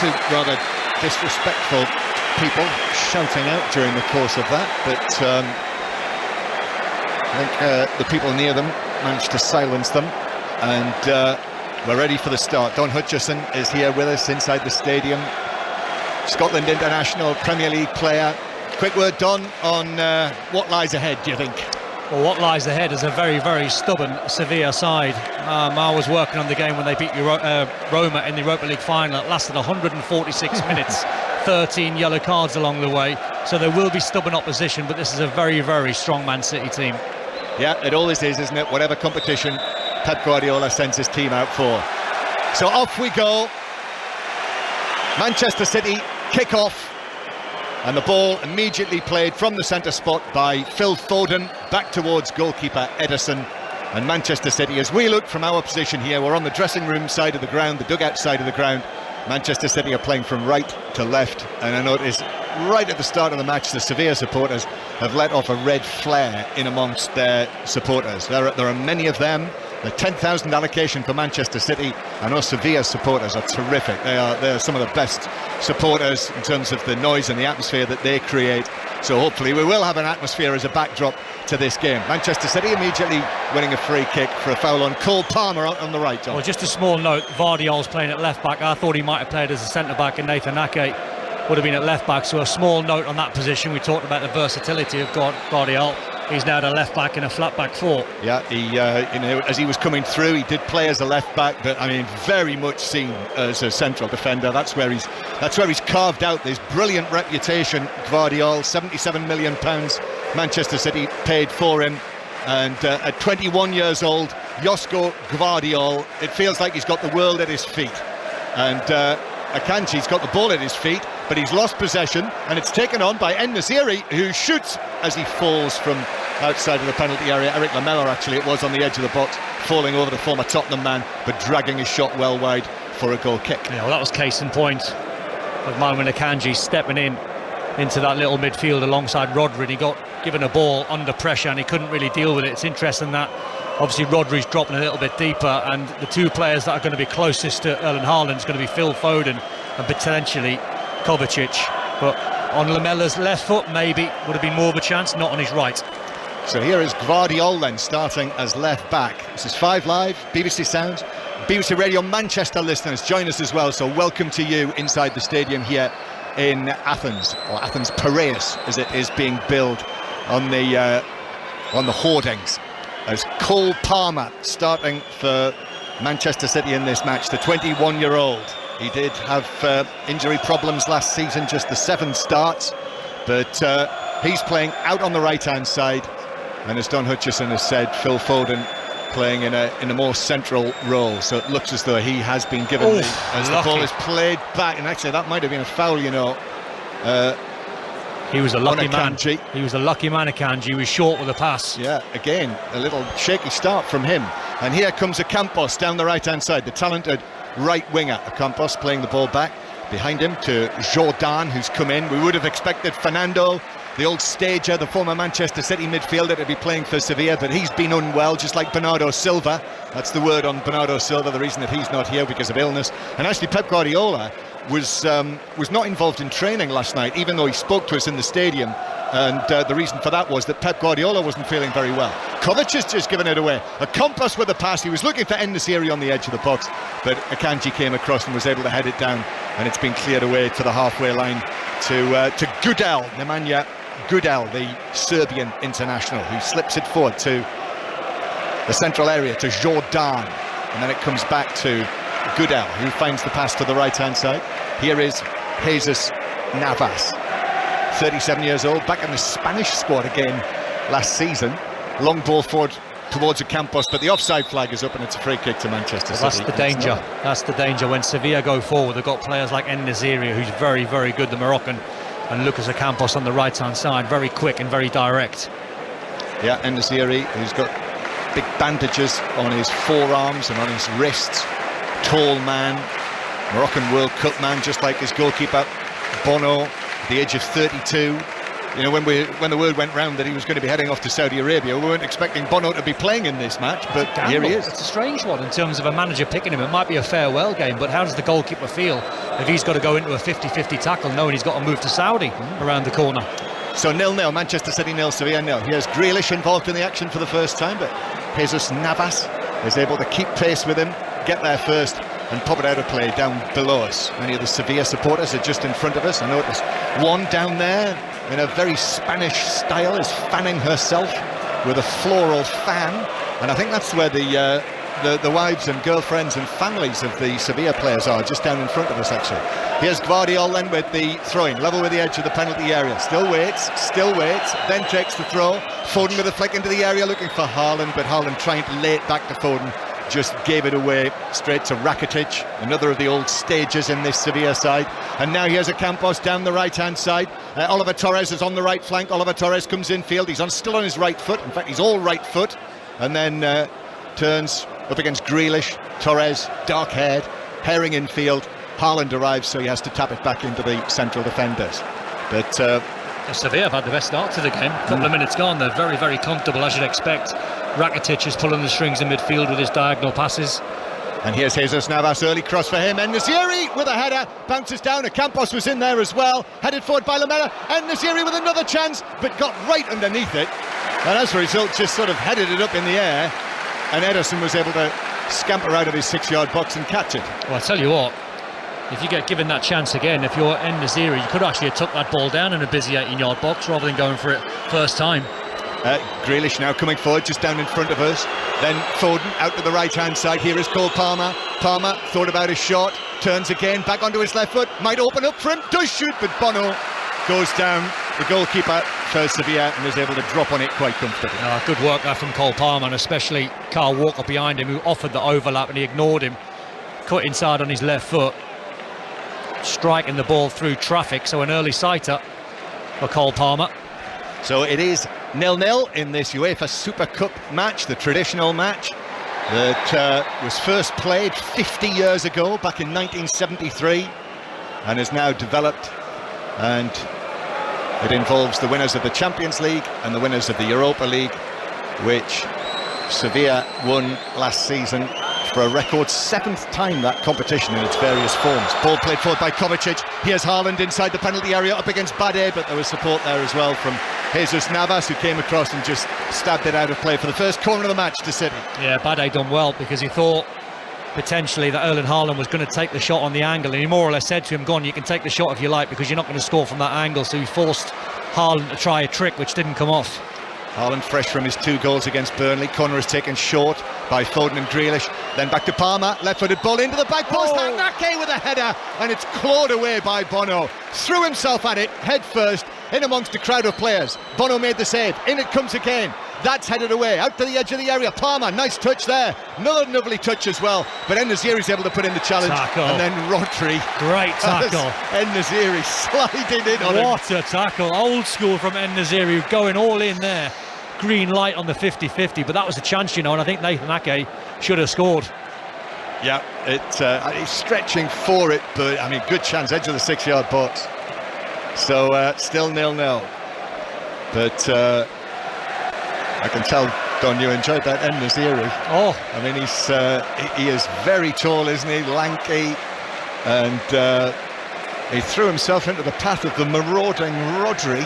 two rather disrespectful people shouting out during the course of that, but I think the people near them managed to silence them, and we're ready for the start. Don Hutchison is here with us inside the stadium. Scotland international, Premier League player. Quick word, Don, on what lies ahead, do you think? Well, what lies ahead is a very, very stubborn Sevilla side. I was working on the game when they beat Roma in the Europa League final. It lasted 146 minutes, 13 yellow cards along the way. So there will be stubborn opposition, but this is a very, very strong Man City team. Yeah, it always is, isn't it? Whatever competition Pep Guardiola sends his team out for. So off we go. Manchester City kick off. And the ball immediately played from the centre spot by Phil Foden back towards goalkeeper Ederson. And Manchester City, as we look from our position here, we're on the dressing room side of the ground, the dugout side of the ground. Manchester City are playing from right to left, and I notice right at the start of the match the Sevilla supporters have let off a red flare in amongst their supporters. There are many of them. The 10,000 allocation for Manchester City, and us Sevilla supporters are terrific. They are some of the best supporters in terms of the noise and the atmosphere that they create. So hopefully we will have an atmosphere as a backdrop to this game. Manchester City immediately winning a free kick for a foul on Cole Palmer out on the right. John. Well, just a small note, Vardiol's playing at left back. I thought he might have played as a centre back, and Nathan Ake would have been at left back. So a small note on that position. We talked about the versatility of Vardiol. He's now the left back in a flat back four. Yeah, he as he was coming through, he did play as a left back, but I mean, very much seen as a central defender. That's where he's carved out this brilliant reputation. Gvardiol, £77 million Manchester City paid for him, and at 21 years old, Josko Gvardiol, it feels like he's got the world at his feet. And Akanji's got the ball at his feet, but he's lost possession, and it's taken on by En-Nesyri, who shoots as he falls from outside of the penalty area. Eric Lamela, actually, it was on the edge of the box, falling over the former Tottenham man, but dragging his shot well wide for a goal kick. Yeah, well, that was case in point of Manuel Akanji stepping into that little midfield alongside Rodri. He got given a ball under pressure and he couldn't really deal with it. It's interesting that obviously Rodri's dropping a little bit deeper, and the two players that are going to be closest to Erling Haaland is going to be Phil Foden and potentially Kovacic. But on Lamela's left foot, maybe would have been more of a chance, not on his right. So here is Gvardiol then starting as left back. This is 5 Live, BBC Sounds, BBC Radio Manchester listeners join us as well, so welcome to you inside the stadium here in Athens, or Athens Piraeus as it is being billed on the hoardings, as Cole Palmer starting for Manchester City in this match, the 21-year-old. He did have injury problems last season, just the 7 starts, but he's playing out on the right-hand side, and as Don Hutchison has said, Phil Foden playing in a more central role, so it looks as though he has been given as the ball is played back, and actually that might have been a foul, you know. He was a lucky man. He was a lucky man, Akanji. He was short with the pass. Yeah, again, a little shaky start from him. And here comes Ocampos down the right-hand side, the talented right winger. Ocampos playing the ball back behind him to Jordan, who's come in. We would have expected Fernando, the old stager, the former Manchester City midfielder, to be playing for Sevilla, but he's been unwell, just like Bernardo Silva. That's the word on Bernardo Silva, the reason that he's not here because of illness. And actually Pep Guardiola was not involved in training last night, even though he spoke to us in the stadium, and the reason for that was that Pep Guardiola wasn't feeling very well. Kovacic has just given it away. Ocampos with the pass. He was looking for En-Nesyri on the edge of the box, but Akanji came across and was able to head it down, and it's been cleared away to the halfway line to Gudel, Nemanja Gudel, the Serbian international, who slips it forward to the central area to Jordan, and then it comes back to Gudel, who finds the pass to the right-hand side. Here is Jesus Navas, 37 years old, back in the Spanish squad again last season. Long ball forward towards Ocampos, but the offside flag is up and it's a free kick to Manchester City. That's the danger. That's the danger. When Sevilla go forward, they've got players like En-Nesyri, who's very, very good, the Moroccan, and Lucas Ocampos on the right-hand side, very quick and very direct. Yeah, En-Nesyri, who's got big bandages on his forearms and on his wrists. Tall man, Moroccan World Cup man, just like his goalkeeper Bono, at the age of 32. You know, when the word went round that he was going to be heading off to Saudi Arabia, we weren't expecting Bono to be playing in this match, but here he is. It's a strange one in terms of a manager picking him. It might be a farewell game, but how does the goalkeeper feel if he's got to go into a 50-50 tackle knowing he's got to move to Saudi around the corner? So 0-0, Manchester City 0, Sevilla 0. Here's Grealish involved in the action for the first time, but Jesus Navas is able to keep pace with him, get there first and pop it out of play down below us. Many of the Sevilla supporters are just in front of us. I notice one down there in a very Spanish style is fanning herself with a floral fan, and I think that's where the wives and girlfriends and families of the Sevilla players are, just down in front of us actually. Here's Guardiola then with the throw-in, level with the edge of the penalty area. Still waits, then takes the throw. Foden with a flick into the area looking for Haaland, but Haaland trying to lay it back to Foden. Just gave it away straight to Rakitic, another of the old stages in this Sevilla side. And now here's a Campos down the right-hand side. Oliver Torres is on the right flank. Oliver Torres comes infield. He's still on his right foot. In fact, he's all right foot. And then turns up against Grealish. Torres, dark-haired, herring infield. Haaland arrives, so he has to tap it back into the central defenders. But Sevilla have had the best start to the game. A couple of minutes gone, they're very, very comfortable, as you'd expect. Rakitic is pulling the strings in midfield with his diagonal passes. And here's Jesus Navas, early cross for him. En-Nesyri with a header, bounces down. Campos was in there as well, headed forward by Lamela. En-Nesyri with another chance, but got right underneath it. And as a result, just sort of headed it up in the air. And Ederson was able to scamper out of his 6-yard box and catch it. Well, I tell you what, if you get given that chance again, if you're En-Nesyri, you could actually have took that ball down in a busy 18-yard box rather than going for it first time. Grealish now coming forward just down in front of us. Then Foden out to the right-hand side. Here is Cole Palmer. Palmer thought about his shot, turns again, back onto his left foot, might open up for him, does shoot, but Bono goes down, the goalkeeper for Sevilla, and is able to drop on it quite comfortably. Good work there from Cole Palmer, and especially Carl Walker behind him, who offered the overlap and he ignored him. Cut inside on his left foot, striking the ball through traffic, so an early sighter for Cole Palmer. So it is 0-0 in this UEFA Super Cup match, the traditional match that was first played 50 years ago, back in 1973, and is now developed, and it involves the winners of the Champions League and the winners of the Europa League, which Sevilla won last season for a record 7th time that competition in its various forms. Ball played forward by Kovacic. Here's Haaland inside the penalty area up against Bade, but there was support there as well from Jesus Navas, who came across and just stabbed it out of play for the first corner of the match to City. Yeah, Bade done well, because he thought potentially that Erling Haaland was going to take the shot on the angle, and he more or less said to him, "Go on, you can take the shot if you like, because you're not going to score from that angle." So he forced Haaland to try a trick which didn't come off. Haaland fresh from his 2 goals against Burnley. Corner is taken short by Foden and Grealish. Then back to Palmer, left-footed ball into the back post. Ake with a header, and it's clawed away by Bono. Threw himself at it, head first, in amongst a crowd of players. Bono made the save. In it comes again. That's headed away, out to the edge of the area. Palmer, nice touch there. Another lovely touch as well. But En-Nesyri's able to put in the challenge. Tackle. And then Rodri. Great tackle. En-Nesyri sliding in on him. What a tackle. Old school from En-Nesyri, going all in there. Green light on the 50-50, but that was a chance, you know, and I think Nathan Ake should have scored. Yeah, he's stretching for it, but I mean, good chance, edge of the 6-yard box. So still 0-0. But I can tell, Don, you enjoyed that En-Nesyri. Oh, I mean, he is very tall, isn't he? Lanky, and he threw himself into the path of the marauding Rodri.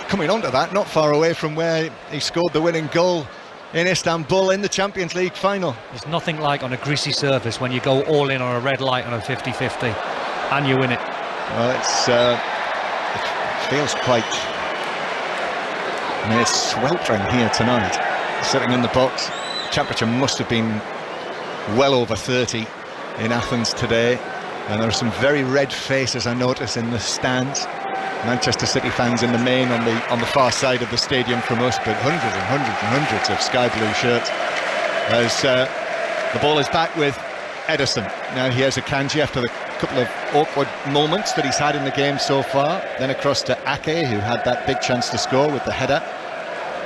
Coming onto that, not far away from where he scored the winning goal in Istanbul in the Champions League final. There's nothing like on a greasy surface when you go all in on a red light on a 50-50 and you win it. Well, it feels quite... I mean, it's sweltering here tonight, sitting in the box. Temperature must have been well over 30 in Athens today, and there are some very red faces I notice in the stands. Manchester City fans in the main on the far side of the stadium from us, but hundreds and hundreds and hundreds of sky blue shirts. As the ball is back with Ederson. Now here's Akanji after the couple of awkward moments that he's had in the game so far. Then across to Ake, who had that big chance to score with the header.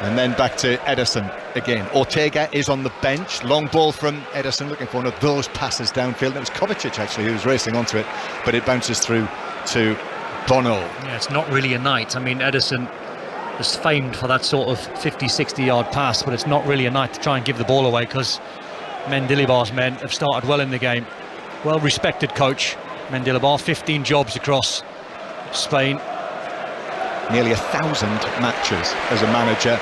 And then back to Ederson again. Ortega is on the bench. Long ball from Ederson, looking for one of those passes downfield. It was Kovacic actually who was racing onto it, but it bounces through to Bono. Yeah, it's not really a night. I mean, Ederson is famed for that sort of 50-60 yard pass, but it's not really a night to try and give the ball away, because Mendilibar's men have started well in the game. Well respected coach, Mendilibar, 15 jobs across Spain. Nearly 1,000 matches as a manager,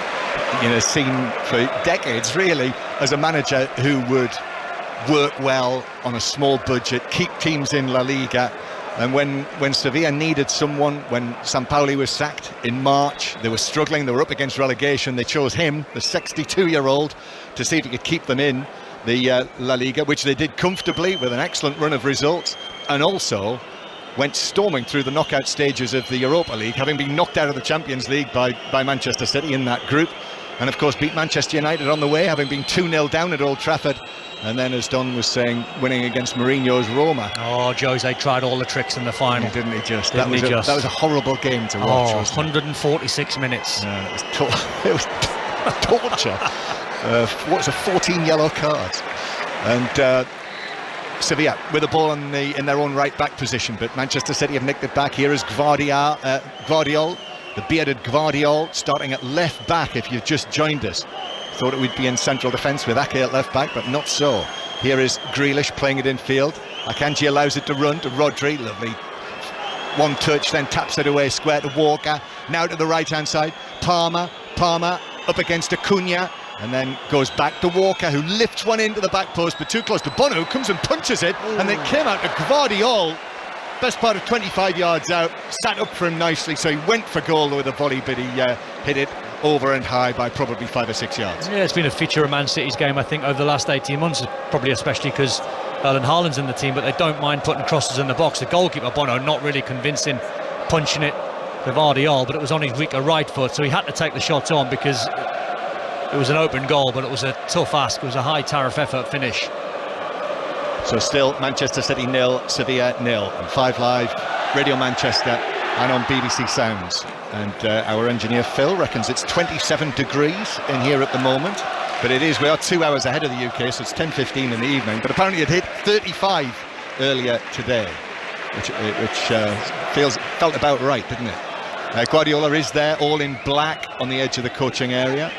seen for decades really as a manager who would work well on a small budget, keep teams in La Liga. And when Sevilla needed someone, when Sampaoli was sacked in March, they were struggling, they were up against relegation, they chose him, the 62-year-old, to see if he could keep them in the La Liga, which they did comfortably with an excellent run of results, and also went storming through the knockout stages of the Europa League, having been knocked out of the Champions League by Manchester City in that group, and of course beat Manchester United on the way, having been 2-0 down at Old Trafford. And then, as Don was saying, winning against Mourinho's Roma. Oh, Jose tried all the tricks in the final. Didn't he just? That was a horrible game to watch. 146 minutes. Yeah, it was torture. What was 14 yellow cards? And Sevilla with the ball in their own right back position, but Manchester City have nicked it back. Here is Gvardiol, the bearded Gvardiol, starting at left back. If you've just joined us, thought it would be in central defence with Ake at left back, but not so. Here is Grealish playing it in field. Akanji allows it to run to Rodri. Lovely one touch, then taps it away square to Walker. Now to the right hand side, Palmer up against Acuna, and then goes back to Walker, who lifts one into the back post, but too close to Bono, who comes and punches it. Ooh. And then came out to Gvardiol, best part of 25 yards out, sat up for him nicely, so he went for goal with a volley, but he hit it over and high by probably 5 or 6 yards. Yeah, it's been a feature of Man City's game, I think, over the last 18 months, probably especially because Erling Haaland's in the team, but they don't mind putting crosses in the box. The goalkeeper, Bono, not really convincing, punching it to Gvardiol, but it was on his weaker right foot, so he had to take the shots on because it was an open goal, but it was a tough ask. It was a high tariff effort finish. So still Manchester City 0, Sevilla 0. On 5 Live, Radio Manchester, and on BBC Sounds. And our engineer Phil reckons it's 27 degrees in here at the moment, but we are 2 hours ahead of the UK, so it's 10:15 in the evening. But apparently it hit 35 earlier today, which felt about right, didn't it? Guardiola is there, all in black, on the edge of the coaching area.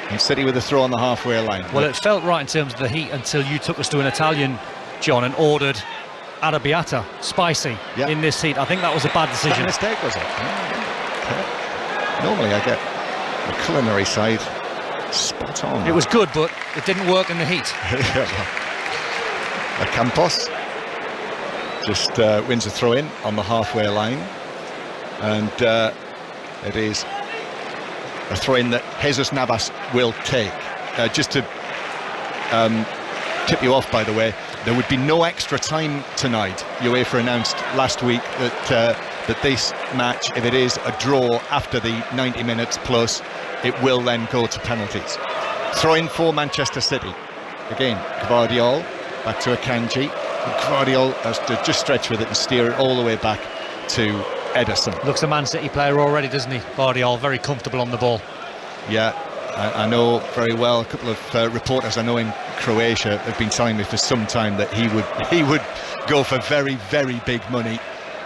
And City with a throw on the halfway line. Well, it felt right in terms of the heat until you took us to an Italian, John, and ordered arrabbiata, spicy, in this heat. I think that was a bad decision. A mistake, was it? Okay. Normally I get the culinary side spot on. It was good, but it didn't work in the heat. Campos just wins a throw in on the halfway line, and it is a throw-in that Jesus Navas will take. Just to tip you off, by the way, there would be no extra time tonight. UEFA announced last week that this match, if it is a draw after the 90 minutes plus, it will then go to penalties. Throw-in for Manchester City. Again, Gvardiol back to Akanji. Gvardiol has to just stretch with it and steer it all the way back to Ederson. Looks a Man City player already, doesn't he? Gvardiol, very comfortable on the ball. Yeah, I know very well. A couple of reporters I know in Croatia have been telling me for some time that he would go for very, very big money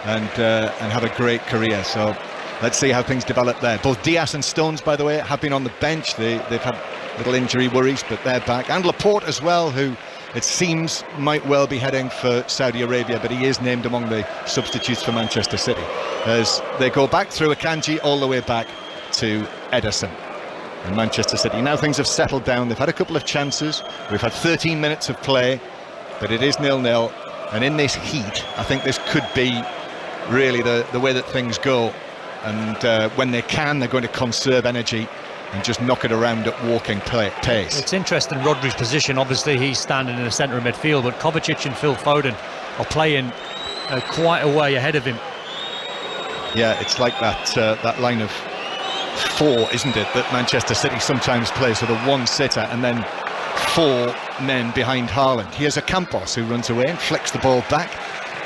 and have a great career. So let's see how things develop there. Both Diaz and Stones, by the way, have been on the bench. They've had little injury worries, but they're back. And Laporte as well, who it seems might well be heading for Saudi Arabia, but he is named among the substitutes for Manchester City, as they go back through Akanji all the way back to Ederson. And Manchester City, now things have settled down. They've had a couple of chances. We've had 13 minutes of play, but it is 0-0. And in this heat, I think this could be really the way that things go. And when they can, they're going to conserve energy and just knock it around at walking pace. It's interesting, Rodri's position. Obviously he's standing in the centre of midfield, but Kovacic and Phil Foden are playing quite a way ahead of him. Yeah, it's like that line of 4, isn't it, that Manchester City sometimes plays, with a one-sitter and then 4 men behind Haaland. Here's a Campos who runs away and flicks the ball back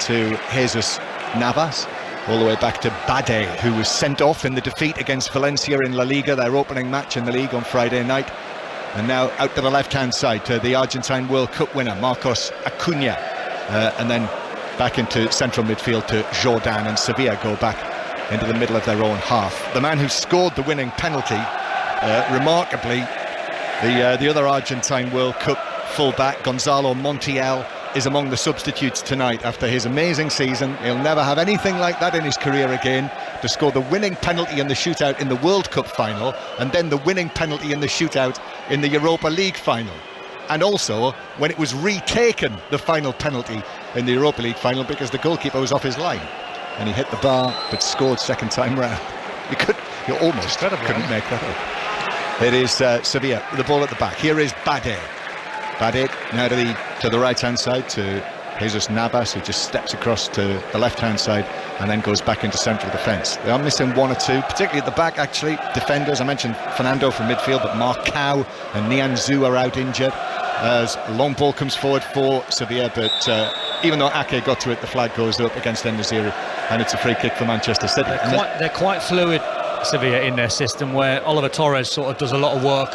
to Jesus Navas, all the way back to Bade, who was sent off in the defeat against Valencia in La Liga, their opening match in the league on Friday night. And now out to the left-hand side to the Argentine World Cup winner, Marcos Acuna. And then back into central midfield to Jordan, and Sevilla go back into the middle of their own half. The man who scored the winning penalty, remarkably, the other Argentine World Cup fullback, Gonzalo Montiel, is among the substitutes tonight after his amazing season. He'll never have anything like that in his career again, to score the winning penalty in the shootout in the World Cup final, and then the winning penalty in the shootout in the Europa League final. And also when it was retaken, the final penalty in the Europa League final, because the goalkeeper was off his line and he hit the bar but scored second time round. You almost couldn't make that up. It is Sevilla with the ball at the back. Here is Bade now to the right hand side to Jesus Navas, who just steps across to the left hand side and then goes back into central defence. They are missing one or two, particularly at the back actually, defenders. I mentioned Fernando from midfield, but Marcao and Nianzou are out injured. As a long ball comes forward for Sevilla, but even though Ake got to it, the flag goes up against En-Nesyri, and it's a free kick for Manchester City. They're quite fluid, Sevilla, in their system, where Oliver Torres sort of does a lot of work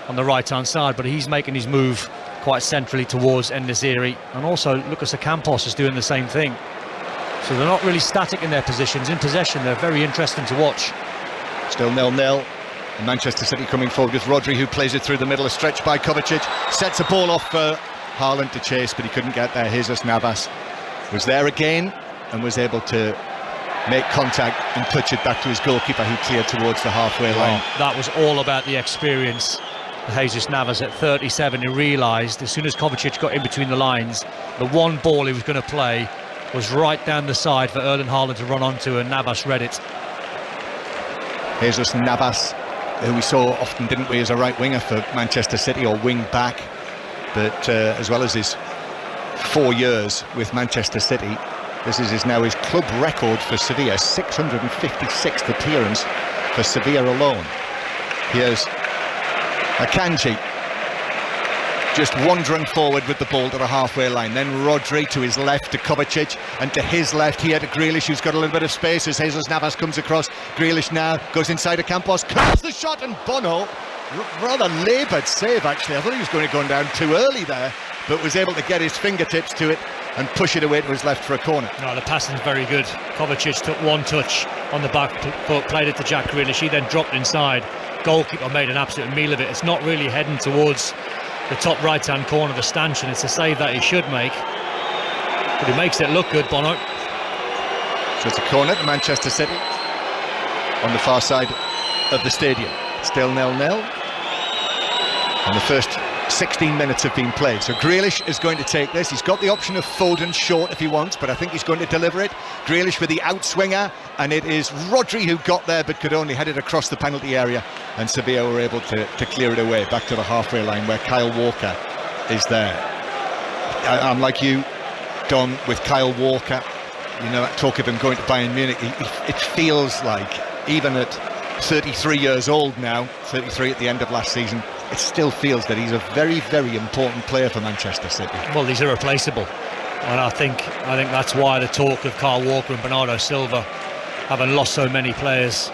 on the right hand side, but he's making his move quite centrally towards En-Nesyri, and also Lucas Ocampos is doing the same thing. So they're not really static in their positions. In possession, they're very interesting to watch. Still 0-0. And Manchester City coming forward with Rodri, who plays it through the middle, a stretch by Kovacic, sets a ball off for Haaland to chase, but he couldn't get there. Jesus Navas was there again and was able to make contact and touch it back to his goalkeeper, who cleared towards the halfway line. That was all about the experience. Jesus Navas at 37, he realised as soon as Kovacic got in between the lines, the one ball he was going to play was right down the side for Erling Haaland to run onto, and Navas read it. Jesus Navas, who we saw often, didn't we, as a right winger for Manchester City, or wing back, but as well as his 4 years with Manchester City, this is now his club record for Sevilla, 656th appearance for Sevilla alone. Here's Akanji just wandering forward with the ball to the halfway line, then Rodri to his left to Kovacic, and to his left here to Grealish, who's got a little bit of space as Jesus Navas comes across. Grealish now goes inside to Campos, curls the shot, and Bono, rather laboured save actually. I thought he was going to go down too early there, but was able to get his fingertips to it and push it away to his left for a corner. No, the passing's very good. Kovacic took one touch on the back foot, played it to Jack Grealish, he then dropped inside. Goalkeeper made an absolute meal of it. It's not really heading towards the top right hand corner of the stanchion. It's a save that he should make, but he makes it look good, Bono. So it's a corner to Manchester City on the far side of the stadium. Still 0-0, and the first 16 minutes have been played. So Grealish is going to take this. He's got the option of Foden short if he wants, but I think he's going to deliver it. Grealish with the outswinger, and it is Rodri who got there but could only head it across the penalty area, and Sevilla were able to clear it away back to the halfway line where Kyle Walker is there. I'm like you, Don, with Kyle Walker. You know, talk of him going to Bayern Munich, it feels like, even at 33 years old now, 33 at the end of last season, it still feels that he's a very, very important player for Manchester City. Well, he's irreplaceable, and I think that's why the talk of Kyle Walker and Bernardo Silva having lost so many players.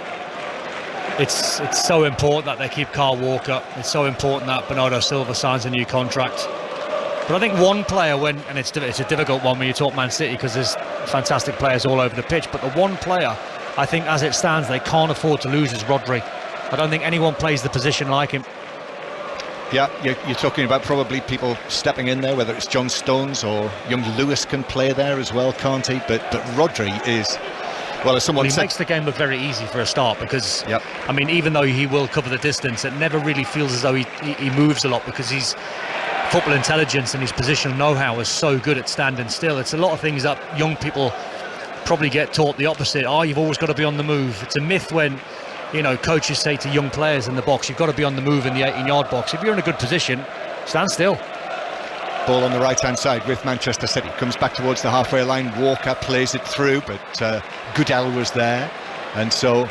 It's so important that they keep Kyle Walker. It's so important that Bernardo Silva signs a new contract. But I think one player, and it's a difficult one when you talk Man City because there's fantastic players all over the pitch, but the one player I think as it stands they can't afford to lose is Rodri. I don't think anyone plays the position like him. Yeah, you're talking about probably people stepping in there, whether it's John Stones or young Lewis can play there as well, can't he? But Rodri is, well, as someone said, he makes the game look very easy for a start because, yep. I mean, even though he will cover the distance, it never really feels as though he moves a lot because his football intelligence and his positional know-how is so good at standing still. It's a lot of things that young people probably get taught the opposite. You've always got to be on the move. It's a myth when, you know, coaches say to young players in the box, you've got to be on the move in the 18-yard box. If you're in a good position, stand still. Ball on the right-hand side with Manchester City. Comes back towards the halfway line. Walker plays it through, but Goodell was there. And so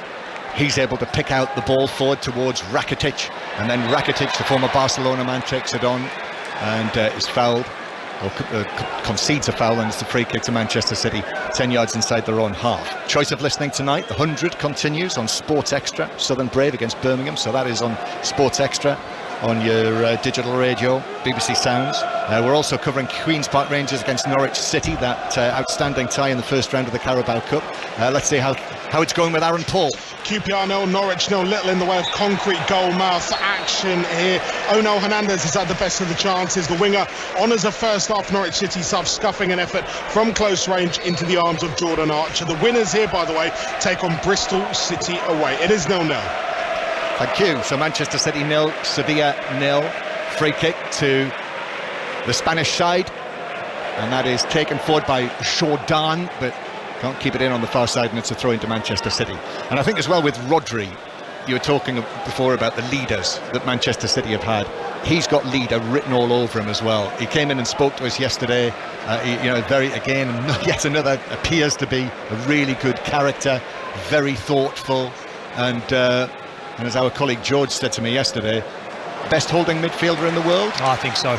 he's able to pick out the ball forward towards Rakitic. And then Rakitic, the former Barcelona man, takes it on and is fouled, or concedes a foul, and it's a free kick to Manchester City, 10 yards inside their own half. Choice of listening tonight, the 100 continues on Sports Extra. Southern Brave against Birmingham, so that is on Sports Extra. on your digital radio, BBC Sounds. We're also covering Queen's Park Rangers against Norwich City, that outstanding tie in the first round of the Carabao Cup. Let's see how it's going with Aaron Paul. QPR 0, Norwich 0, little in the way of concrete goal mouth action here. Onel Hernandez has had the best of the chances. The winger honours a first half Norwich City sub, scuffing an effort from close range into the arms of Jordan Archer. The winners here, by the way, take on Bristol City away. It is 0-0. Thank you. So Manchester City 0, Sevilla 0. Free kick to the Spanish side, and that is taken forward by Jordan, but can't keep it in on the far side, and it's a throw into Manchester City. And I think as well with Rodri, you were talking before about the leaders that Manchester City have had. He's got leader written all over him as well. He came in and spoke to us yesterday. Yet another appears to be a really good character, very thoughtful, and as our colleague George said to me yesterday, best holding midfielder in the world. I think so.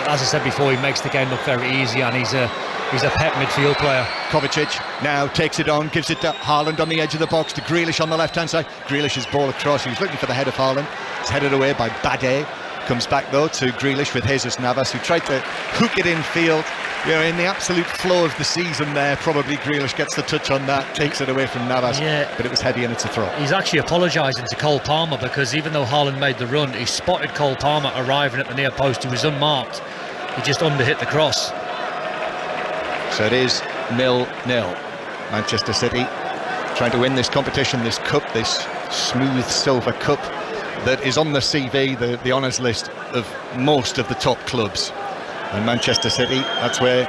As I said before, he makes the game look very easy, and he's a pep midfield player. Kovacic now takes it on, gives it to Haaland on the edge of the box, to Grealish on the left-hand side. Grealish's ball across. He was looking for the head of Haaland. It's headed away by Bade. Comes back though to Grealish with Jesus Navas, who tried to hook it in field. In the absolute flow of the season there, probably Grealish gets the touch on that, takes it away from Navas, but it was heavy and it's a throw. He's actually apologising to Cole Palmer, because even though Haaland made the run, he spotted Cole Palmer arriving at the near post. He was unmarked. He just underhit the cross. So it is 0-0. Manchester City trying to win this competition, this cup, this smooth silver cup that is on the CV, the honours list of most of the top clubs. And Manchester City, that's where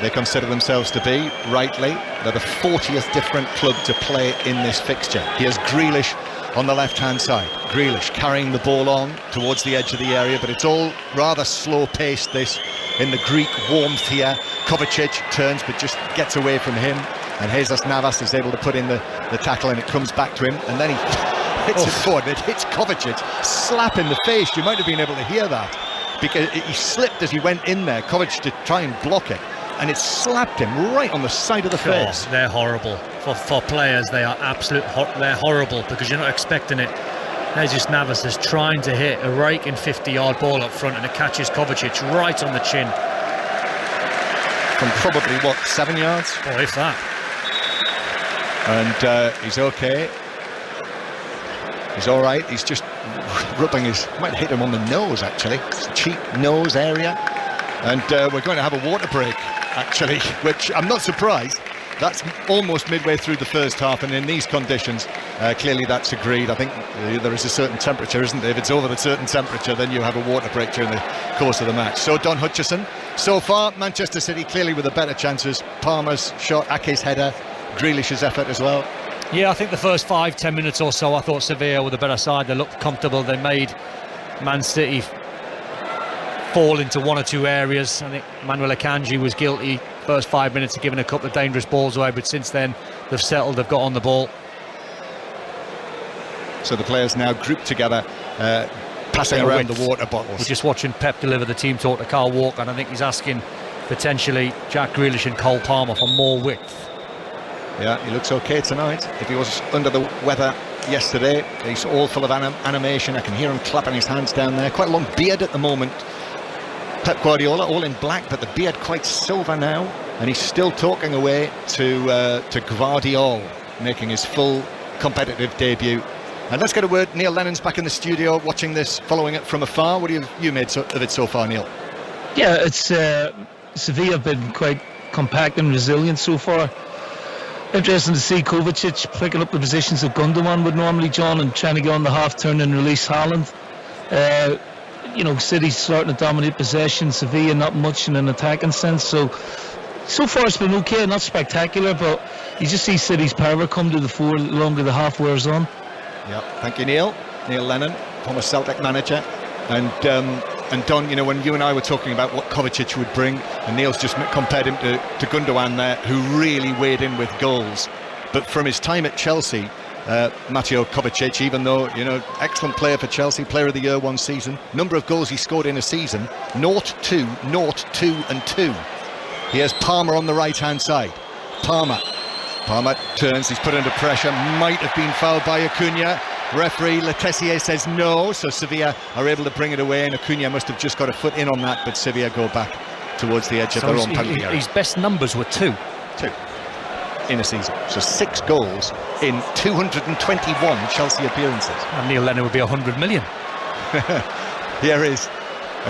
they consider themselves to be, rightly. They're the 40th different club to play in this fixture. Here's Grealish on the left-hand side. Grealish carrying the ball on towards the edge of the area, but it's all rather slow-paced, this, in the Greek warmth here. Kovacic turns, but just gets away from him. And Jesus Navas is able to put in the tackle, and it comes back to him. And then he hits it forward. It hits Kovacic, slap in the face. You might have been able to hear that, because he slipped as he went in there, Kovacic, to try and block it, and it slapped him right on the side of the face. They're horrible for players. They are they're horrible, because you're not expecting it. Jesus Navas is trying to hit a raking 50-yard ball up front, and it catches Kovacic right on the chin. From probably, 7 yards? Oh, if that. And he's okay. He's all right. He's just rubbing might hit him on the nose, actually. His cheek, nose area. And we're going to have a water break, actually, which I'm not surprised. That's almost midway through the first half, and in these conditions, clearly that's agreed. I think there is a certain temperature, isn't there? If it's over a certain temperature, then you have a water break during the course of the match. So Don Hutchison, so far, Manchester City clearly with the better chances. Palmer's shot, Ake's header, Grealish's effort as well. Yeah, I think the first 5-10 minutes or so, I thought Sevilla were the better side. They looked comfortable. They made Man City fall into one or two areas. I think Manuel Akanji was guilty first 5 minutes of giving a couple of dangerous balls away, but since then they've settled, they've got on the ball. So the players now grouped together, passing around the water bottles. We're just watching Pep deliver the team talk to Carl Walker, and I think he's asking potentially Jack Grealish and Cole Palmer for more width. Yeah, he looks okay tonight. If he was under the weather yesterday, he's all full of animation. I can hear him clapping his hands down there. Quite a long beard at the moment. Pep Guardiola, all in black, but the beard quite silver now. And he's still talking away to Gvardiol, making his full competitive debut. And let's get a word. Neil Lennon's back in the studio, watching this, following it from afar. What have you made of it so far, Neil? Yeah, it's Sevilla have been quite compact and resilient so far. Interesting to see Kovacic picking up the positions that Gundogan would normally, John, and trying to get on the half turn and release Haaland. City's starting to dominate possession, Sevilla not much in an attacking sense. So far it's been okay, not spectacular, but you just see City's power come to the fore the longer the half wears on. Yeah, thank you, Neil. Neil Lennon, former Celtic manager. And Don, when you and I were talking about what Kovacic would bring, and Neil's just compared him to Gundogan there, who really weighed in with goals. But from his time at Chelsea, Mateo Kovacic, even though, excellent player for Chelsea, player of the year one season, number of goals he scored in a season, 0-2, 0-2 and 2. Here's Palmer on the right-hand side. Palmer turns, he's put under pressure, might have been fouled by Acuna. Referee Letessier says no, so Sevilla are able to bring it away, and Acuna must have just got a foot in on that, but Sevilla go back towards the edge of their own penalty area. His best numbers were 2 in a season, so 6 goals in 221 Chelsea appearances. And Neil Lennon would be 100 million. Here is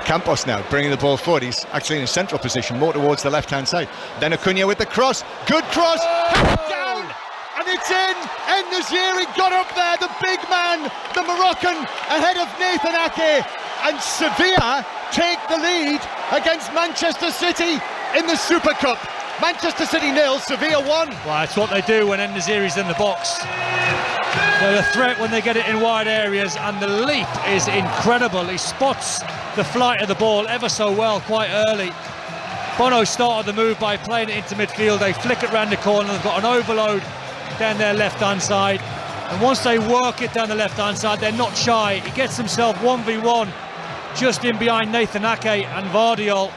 Campos now bringing the ball forward. He's actually in a central position, more towards the left-hand side. Then Acuna with the cross, good cross, down, and it's in. En-Nesyri got up there, the big man, the Moroccan, ahead of Nathan Ake, and Sevilla take the lead against Manchester City in the Super Cup. Manchester City 0, Sevilla 1. Well, that's what they do when En-Nesyri's in the box. They're a threat when they get it in wide areas, and the leap is incredible. He spots the flight of the ball ever so well quite early. Bono started the move by playing it into midfield. They flick it round the corner. They've got an overload down their left-hand side, and once they work it down the left-hand side, they're not shy. He gets himself 1v1 just in behind Nathan Ake and Vardiol.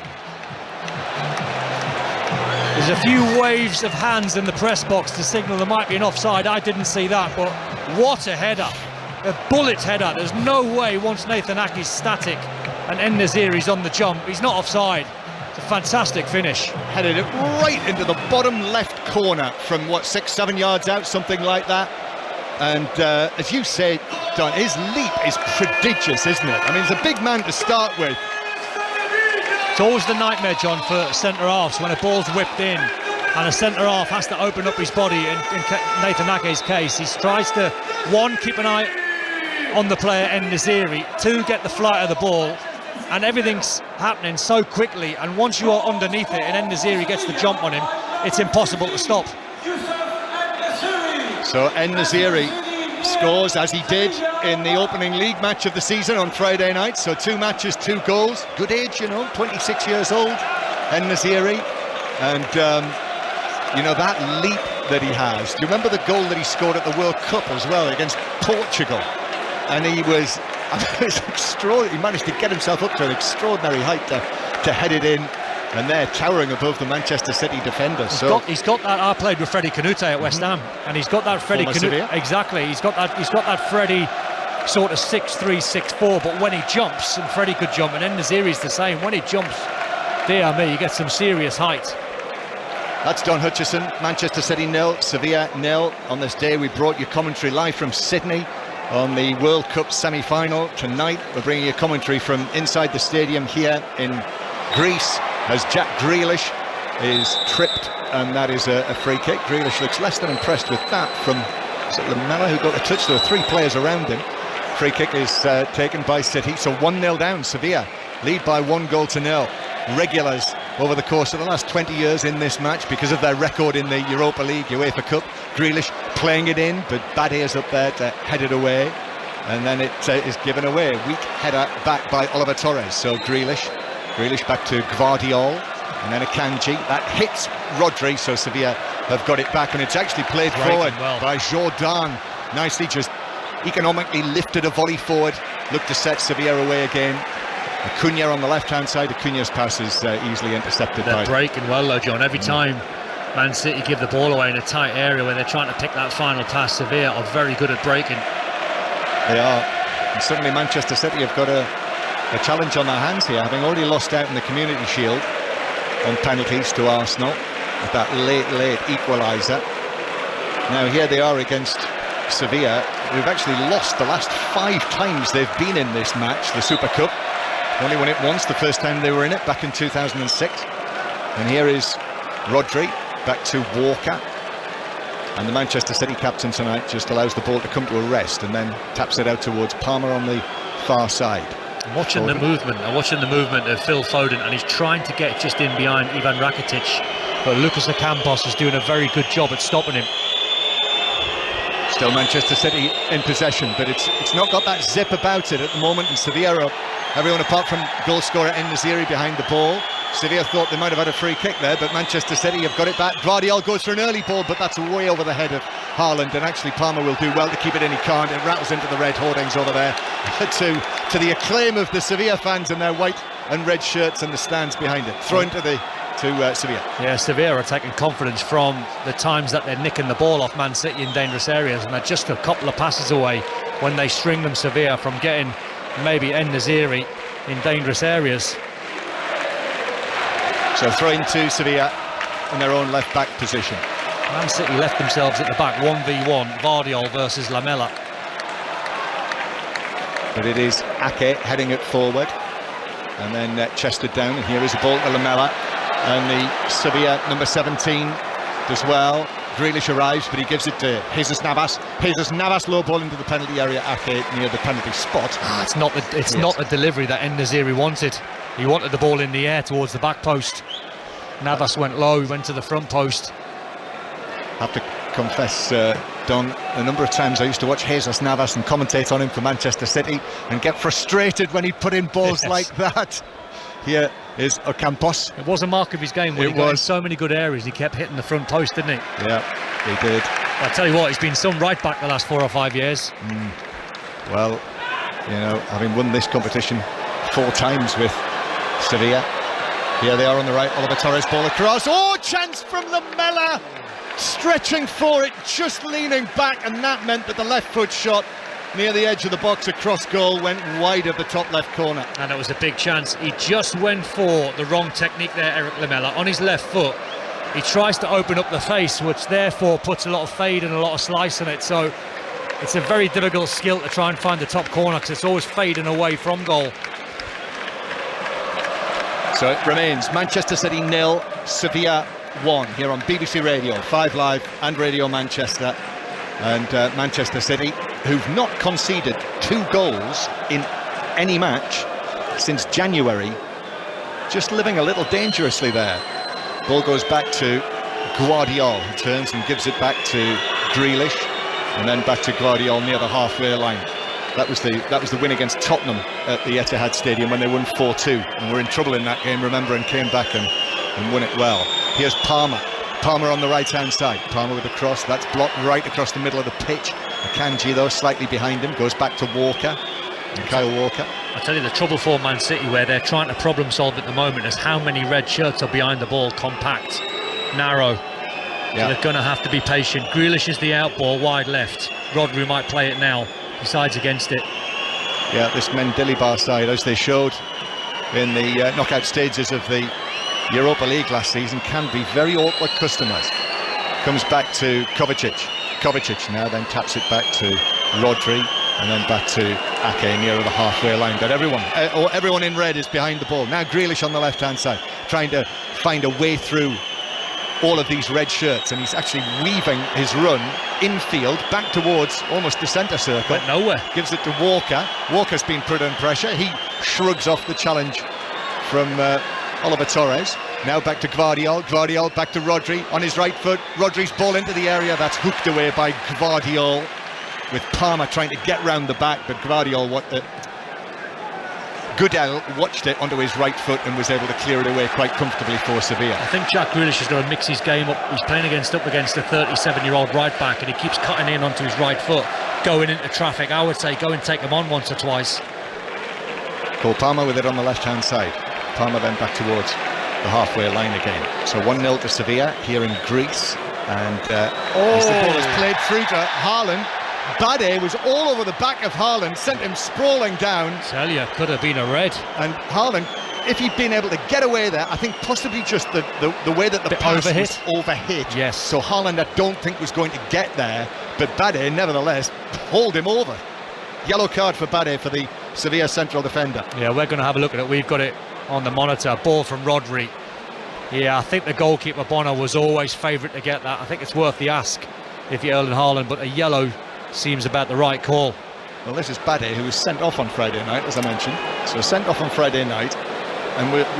There's a few waves of hands in the press box to signal there might be an offside. I didn't see that, but what a header, a bullet header. There's no way once Nathan Ake's static and En-Nesyri's on the jump, he's not offside. It's a fantastic finish. Headed it right into the bottom left corner from, 6-7 yards out, something like that. And as you say, Don, his leap is prodigious, isn't it? I mean, he's a big man to start with. It's always the nightmare, John, for centre-halves when a ball's whipped in and a centre-half has to open up his body. In Nathan Ake's case, he tries to, 1, keep an eye on the player En-Nesyri, 2, get the flight of the ball, and everything's happening so quickly, and once you are underneath it and En-Nesyri gets the jump on him, it's impossible to stop. So En-Nesyri scores, as he did in the opening league match of the season on Friday night. So 2 matches, 2 goals. Good age, 26 years old, En-Nesyri. And, that leap that he has. Do you remember the goal that he scored at the World Cup as well against Portugal? And it was extraordinary. He managed to get himself up to an extraordinary height to head it in. And they're towering above the Manchester City defenders. He's got that. I played with Freddie Canute at West Ham, and he's got that Freddie Canute. Exactly. He's got that Freddie sort of 6'3", 6'4", but when he jumps, and Freddie could jump, and En-Nesyri's the same. When he jumps, dear me, you get some serious height. That's Don Hutchison. Manchester City 0, Sevilla 0. On this day, we brought you commentary live from Sydney on the World Cup semi-final. Tonight, we're bringing you commentary from inside the stadium here in Greece, as Jack Grealish is tripped, and that is a free kick. Grealish looks less than impressed with that from Lamela, who got the touch. There were 3 players around him. Free kick is taken by City, so 1-0 down. Sevilla lead by 1-0. Regulars over the course of the last 20 years in this match because of their record in the Europa League, UEFA Cup. Grealish playing it in, but bad ears up there to head it away, and then it is given away. Weak header back by Oliver Torres. So Grealish back to Gvardiol, and then Akanji. That hits Rodri, so Sevilla have got it back, and it's actually played forward by Jordan. Nicely just economically lifted a volley forward, looked to set Sevilla away again. Acuna on the left-hand side. Acuna's pass is easily intercepted. They're breaking well though, John. Every time Man City give the ball away in a tight area where they're trying to pick that final pass, Sevilla are very good at breaking. They are, and suddenly Manchester City have got a challenge on their hands here, having already lost out in the Community Shield on penalties to Arsenal with that late equaliser. Now here they are against Sevilla, who've actually lost the last 5 times they've been in this match, the Super Cup. They only won it once, the first time they were in it, back in 2006. And here is Rodri, back to Walker. And the Manchester City captain tonight just allows the ball to come to a rest and then taps it out towards Palmer on the far side. I'm watching the movement of Phil Foden, and he's trying to get just in behind Ivan Rakitic, but Lucas Ocampos is doing a very good job at stopping him. Still Manchester City in possession, but it's not got that zip about it at the moment, and Sevilla are everyone apart from goal scorer En-Nesyri behind the ball. Sevilla thought they might have had a free kick there, but Manchester City have got it back. Gvardiol goes for an early ball, but that's way over the head of Haaland, and actually Palmer will do well to keep it in. He can't. It rattles into the red hoardings over there to the acclaim of the Sevilla fans in their white and red shirts and the stands behind it. Throw into Sevilla. Yeah, Sevilla are taking confidence from the times that they're nicking the ball off Man City in dangerous areas, and they're just a couple of passes away when they string them, Sevilla, from getting maybe En-Nesyri in dangerous areas. So throwing to Sevilla in their own left back position. Man City left themselves at the back 1v1, Vardiol versus Lamela. But it is Ake heading it forward, and then chested down, and here is a ball to Lamela, and the Sevilla number 17 does well. Grealish arrives, but he gives it to Jesus Navas. Jesus Navas, low ball into the penalty area, Ake near the penalty spot. It's not the delivery that En-Nesyri wanted. He wanted the ball in the air towards the back post. Navas went low, went to the front post. Have to confess, Don, a number of times I used to watch Jesus Navas and commentate on him for Manchester City and get frustrated when he put in balls like that. Here is Ocampos. It was a mark of his game when he got in so many good areas. He kept hitting the front post, didn't he? Yeah, he did. I tell you what, he's been some right back the last 4 or 5 years. Well, you know, having won this competition 4 times with Sevilla. Here they are on the right, Oliver Torres, ball across. Oh, chance from Lamela! Stretching for it, just leaning back, and that meant that the left foot shot near the edge of the box across goal went wide of the top left corner. And it was a big chance. He just went for the wrong technique there, Eric Lamela, on his left foot. He tries to open up the face, which therefore puts a lot of fade and a lot of slice in it. So it's a very difficult skill to try and find the top corner, because it's always fading away from goal. So it remains Manchester City 0, Sevilla 1 here on BBC Radio 5 Live and Radio Manchester. And Manchester City, who've not conceded 2 goals in any match since January, just living a little dangerously there. Ball goes back to Guardiol, who turns and gives it back to Grealish, and then back to Guardiol near the halfway line. That was the win against Tottenham at the Etihad Stadium when they won 4-2, and were in trouble in that game, remember, and came back and won it well. Here's Palmer on the right-hand side. Palmer with a cross, that's blocked right across the middle of the pitch. Akanji, though, slightly behind him, goes back to Walker, and Kyle Walker. I tell you, the trouble for Man City, where they're trying to problem solve at the moment, is how many red shirts are behind the ball, compact, narrow. So they're going to have to be patient. Grealish is the out ball, wide left. Rodri might play it now. He sides against it. Yeah, this Mendilibar side, as they showed in the knockout stages of the Europa League last season, can be very awkward customers. Comes back to Kovacic. Kovacic now then taps it back to Rodri, and then back to Ake near the halfway line. But everyone in red is behind the ball. Now Grealish on the left-hand side, trying to find a way through all of these red shirts, and he's actually weaving his run infield back towards almost the centre circle. Went nowhere. Gives it to Walker. Walker's been put under pressure. He shrugs off the challenge from Oliver Torres. Now back to Guardiol. Guardiol back to Rodri on his right foot. Rodri's ball into the area. That's hooked away by Guardiol, with Palmer trying to get round the back, but Guardiol, Goodell watched it onto his right foot and was able to clear it away quite comfortably for Sevilla. I think Jack Grealish has got to mix his game up. He's playing up against a 37-year-old right back, and he keeps cutting in onto his right foot, going into traffic. I would say go and take him on once or twice. Cole Palmer with it on the left-hand side. Palmer then back towards the halfway line again. So 1-0 to Sevilla here in Greece, and as the ball is played through to Haaland, Bade was all over the back of Haaland, sent him sprawling down. Tell you, could have been a red. And Haaland, if he'd been able to get away there, I think possibly just the way that the pass was overhit. Yes. So Haaland, I don't think was going to get there, but Bade nevertheless hauled him over. Yellow card for Bade for the Sevilla central defender. Yeah, we're going to have a look at it. We've got it on the monitor. Ball from Rodri. Yeah, I think the goalkeeper Bono was always favourite to get that. I think it's worth the ask if you're Erling Haaland, but a yellow seems about the right call. Well, this is Bade, who was sent off on Friday night, as I mentioned. So sent off on Friday night, and that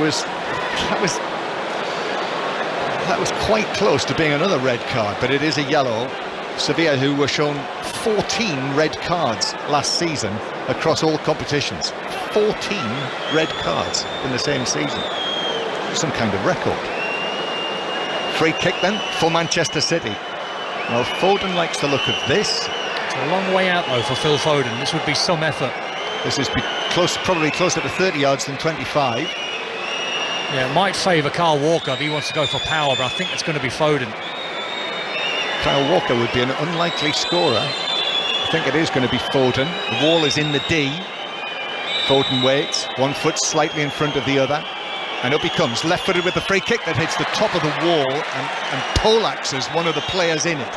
was quite close to being another red card, but it is a yellow. Sevilla, who were shown 14 red cards last season across all competitions. 14 red cards in the same season. Some kind of record. Free kick then for Manchester City. Well, Foden likes the look of this. It's a long way out though for Phil Foden. This would be some effort. This is probably closer to 30 yards than 25. Yeah, it might favour Kyle Walker if he wants to go for power, but I think it's going to be Foden. Kyle Walker would be an unlikely scorer. think it is going to be Foden. The wall is in the D. Foden waits, one foot slightly in front of the other, and up he comes, left-footed with the free kick that hits the top of the wall, and Polaks is one of the players in it,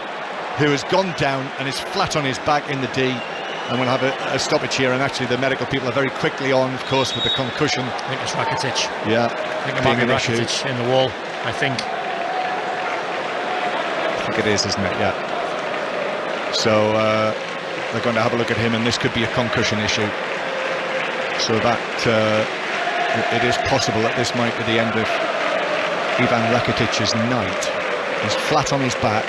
who has gone down and is flat on his back in the D, and we'll have a stoppage here. And actually the medical people are very quickly on, of course, with the concussion. I think it's Rakitic. Yeah, I think it might be Rakitic in the wall, I think it is, isn't it? Yeah. So they're going to have a look at him, and this could be a concussion issue. So that it is possible that this might be the end of Ivan Rakitic's night. He's flat on his back,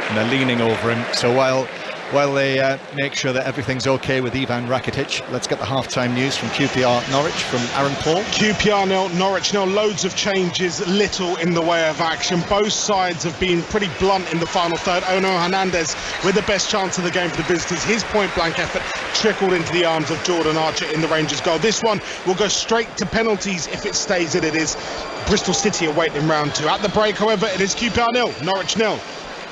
and they're leaning over him. So while they make sure that everything's okay with Ivan Rakitic, let's get the half-time news from QPR Norwich from Aaron Paul. QPR 0, Norwich 0. Loads of changes, little in the way of action. Both sides have been pretty blunt in the final third. Ono Hernandez with the best chance of the game for the visitors. His point-blank effort trickled into the arms of Jordan Archer in the Rangers goal. This one will go straight to penalties if it stays it is. Bristol City awaiting round 2. At the break, however, it is QPR 0, Norwich 0.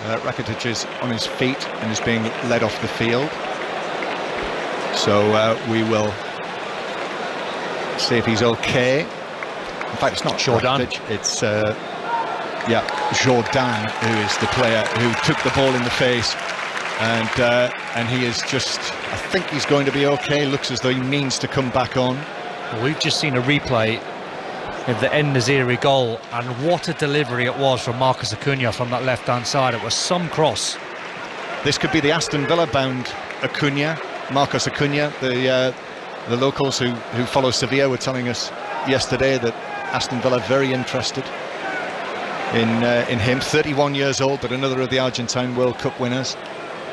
Rakitic is on his feet and is being led off the field. So we will see if he's okay. In fact, it's not Jordan. Rakitic, it's Jordan, who is the player who took the ball in the face, and he is just, I think he's going to be okay. Looks as though he means to come back on. Well, we've just seen a replay of the En-Nesyri goal, and what a delivery it was from Marcus Acuna from that left-hand side. It was some cross. This could be the Aston Villa bound Acuna, Marcus Acuna. The locals who follow Sevilla were telling us yesterday that Aston Villa are very interested in him. 31 years old, but another of the Argentine World Cup winners.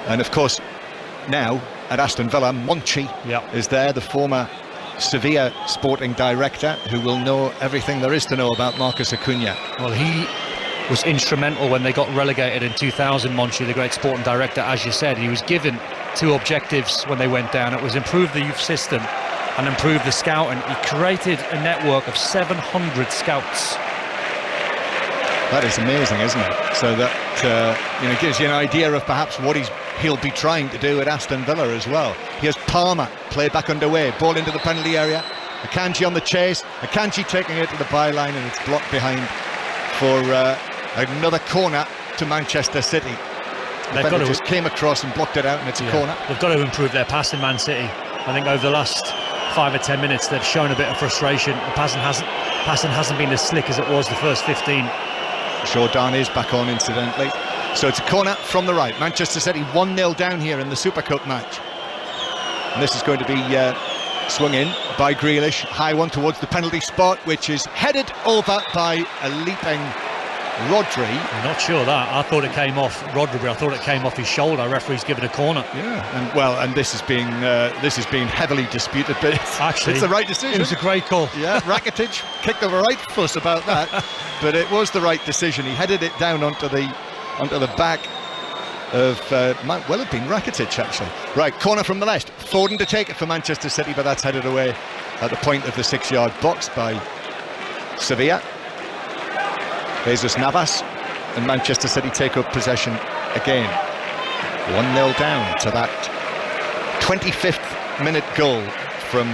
And of course, now at Aston Villa, Monchi is there, the former Sevilla sporting director, who will know everything there is to know about Marcus Acuna. Well, he was instrumental when they got relegated in 2000, Monchi, the great sporting director. As you said, he was given two objectives when they went down. It was improve the youth system and improve the scouting. He created a network of 700 scouts. That is amazing, isn't it? So that gives you an idea of perhaps what he'll be trying to do at Aston Villa as well. Here's Palmer, play back underway, ball into the penalty area. Akanji on the chase, Akanji taking it to the byline, and it's blocked behind for another corner to Manchester City. They just came across and blocked it out, and it's a corner. They've got to improve their passing, Man City. I think over the last 5 or 10 minutes they've shown a bit of frustration. The passing hasn't been as slick as it was the first 15. Jordan is back on, incidentally. So it's a corner from the right. Manchester City 1-0 down here in the Super Cup match. And this is going to be swung in by Grealish. High one towards the penalty spot, which is headed over by a leaping Rodri. I'm not sure that. I thought it came off Rodri. I thought it came off his shoulder. Referee's given a corner. Yeah, and this is being heavily disputed, but actually, it's the right decision. It was a great call. Yeah, Rakitic kicked up a right fuss about that, but it was the right decision. He headed it down onto the back of might well have been Rakitic, actually. Right, corner from the left. Foden to take it for Manchester City, but that's headed away at the point of the 6-yard box by Sevilla. Jesus Navas, and Manchester City take up possession again. 1-0 down to that 25th minute goal from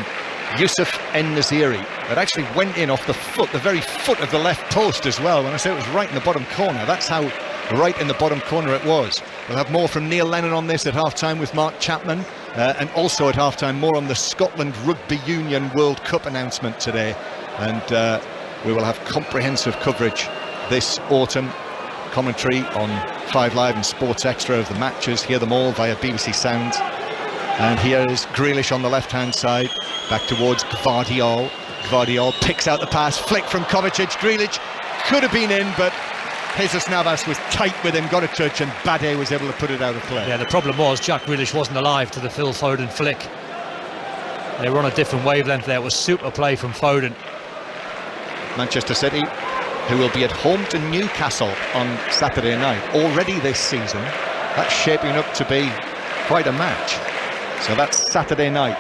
Yusuf En-Nesyri. That actually went in off the very foot of the left post as well. When I say it was right in the bottom corner, that's how right in the bottom corner it was. We'll have more from Neil Lennon on this at half-time with Mark Chapman, and also at half-time more on the Scotland Rugby Union World Cup announcement today. And we will have comprehensive coverage this autumn, commentary on 5 Live and Sports Extra of the matches. Hear them all via BBC Sounds. And here is Grealish on the left-hand side, back towards Gvardiol. Gvardiol picks out the pass, flick from Kovacic. Grealish could have been in, but Jesus Navas was tight with him, got a touch, and Bade was able to put it out of play. Yeah, the problem was Jack Grealish wasn't alive to the Phil Foden flick. They were on a different wavelength there. It was super play from Foden. Manchester City, who will be at home to Newcastle on Saturday night. Already this season, that's shaping up to be quite a match. So that's Saturday night.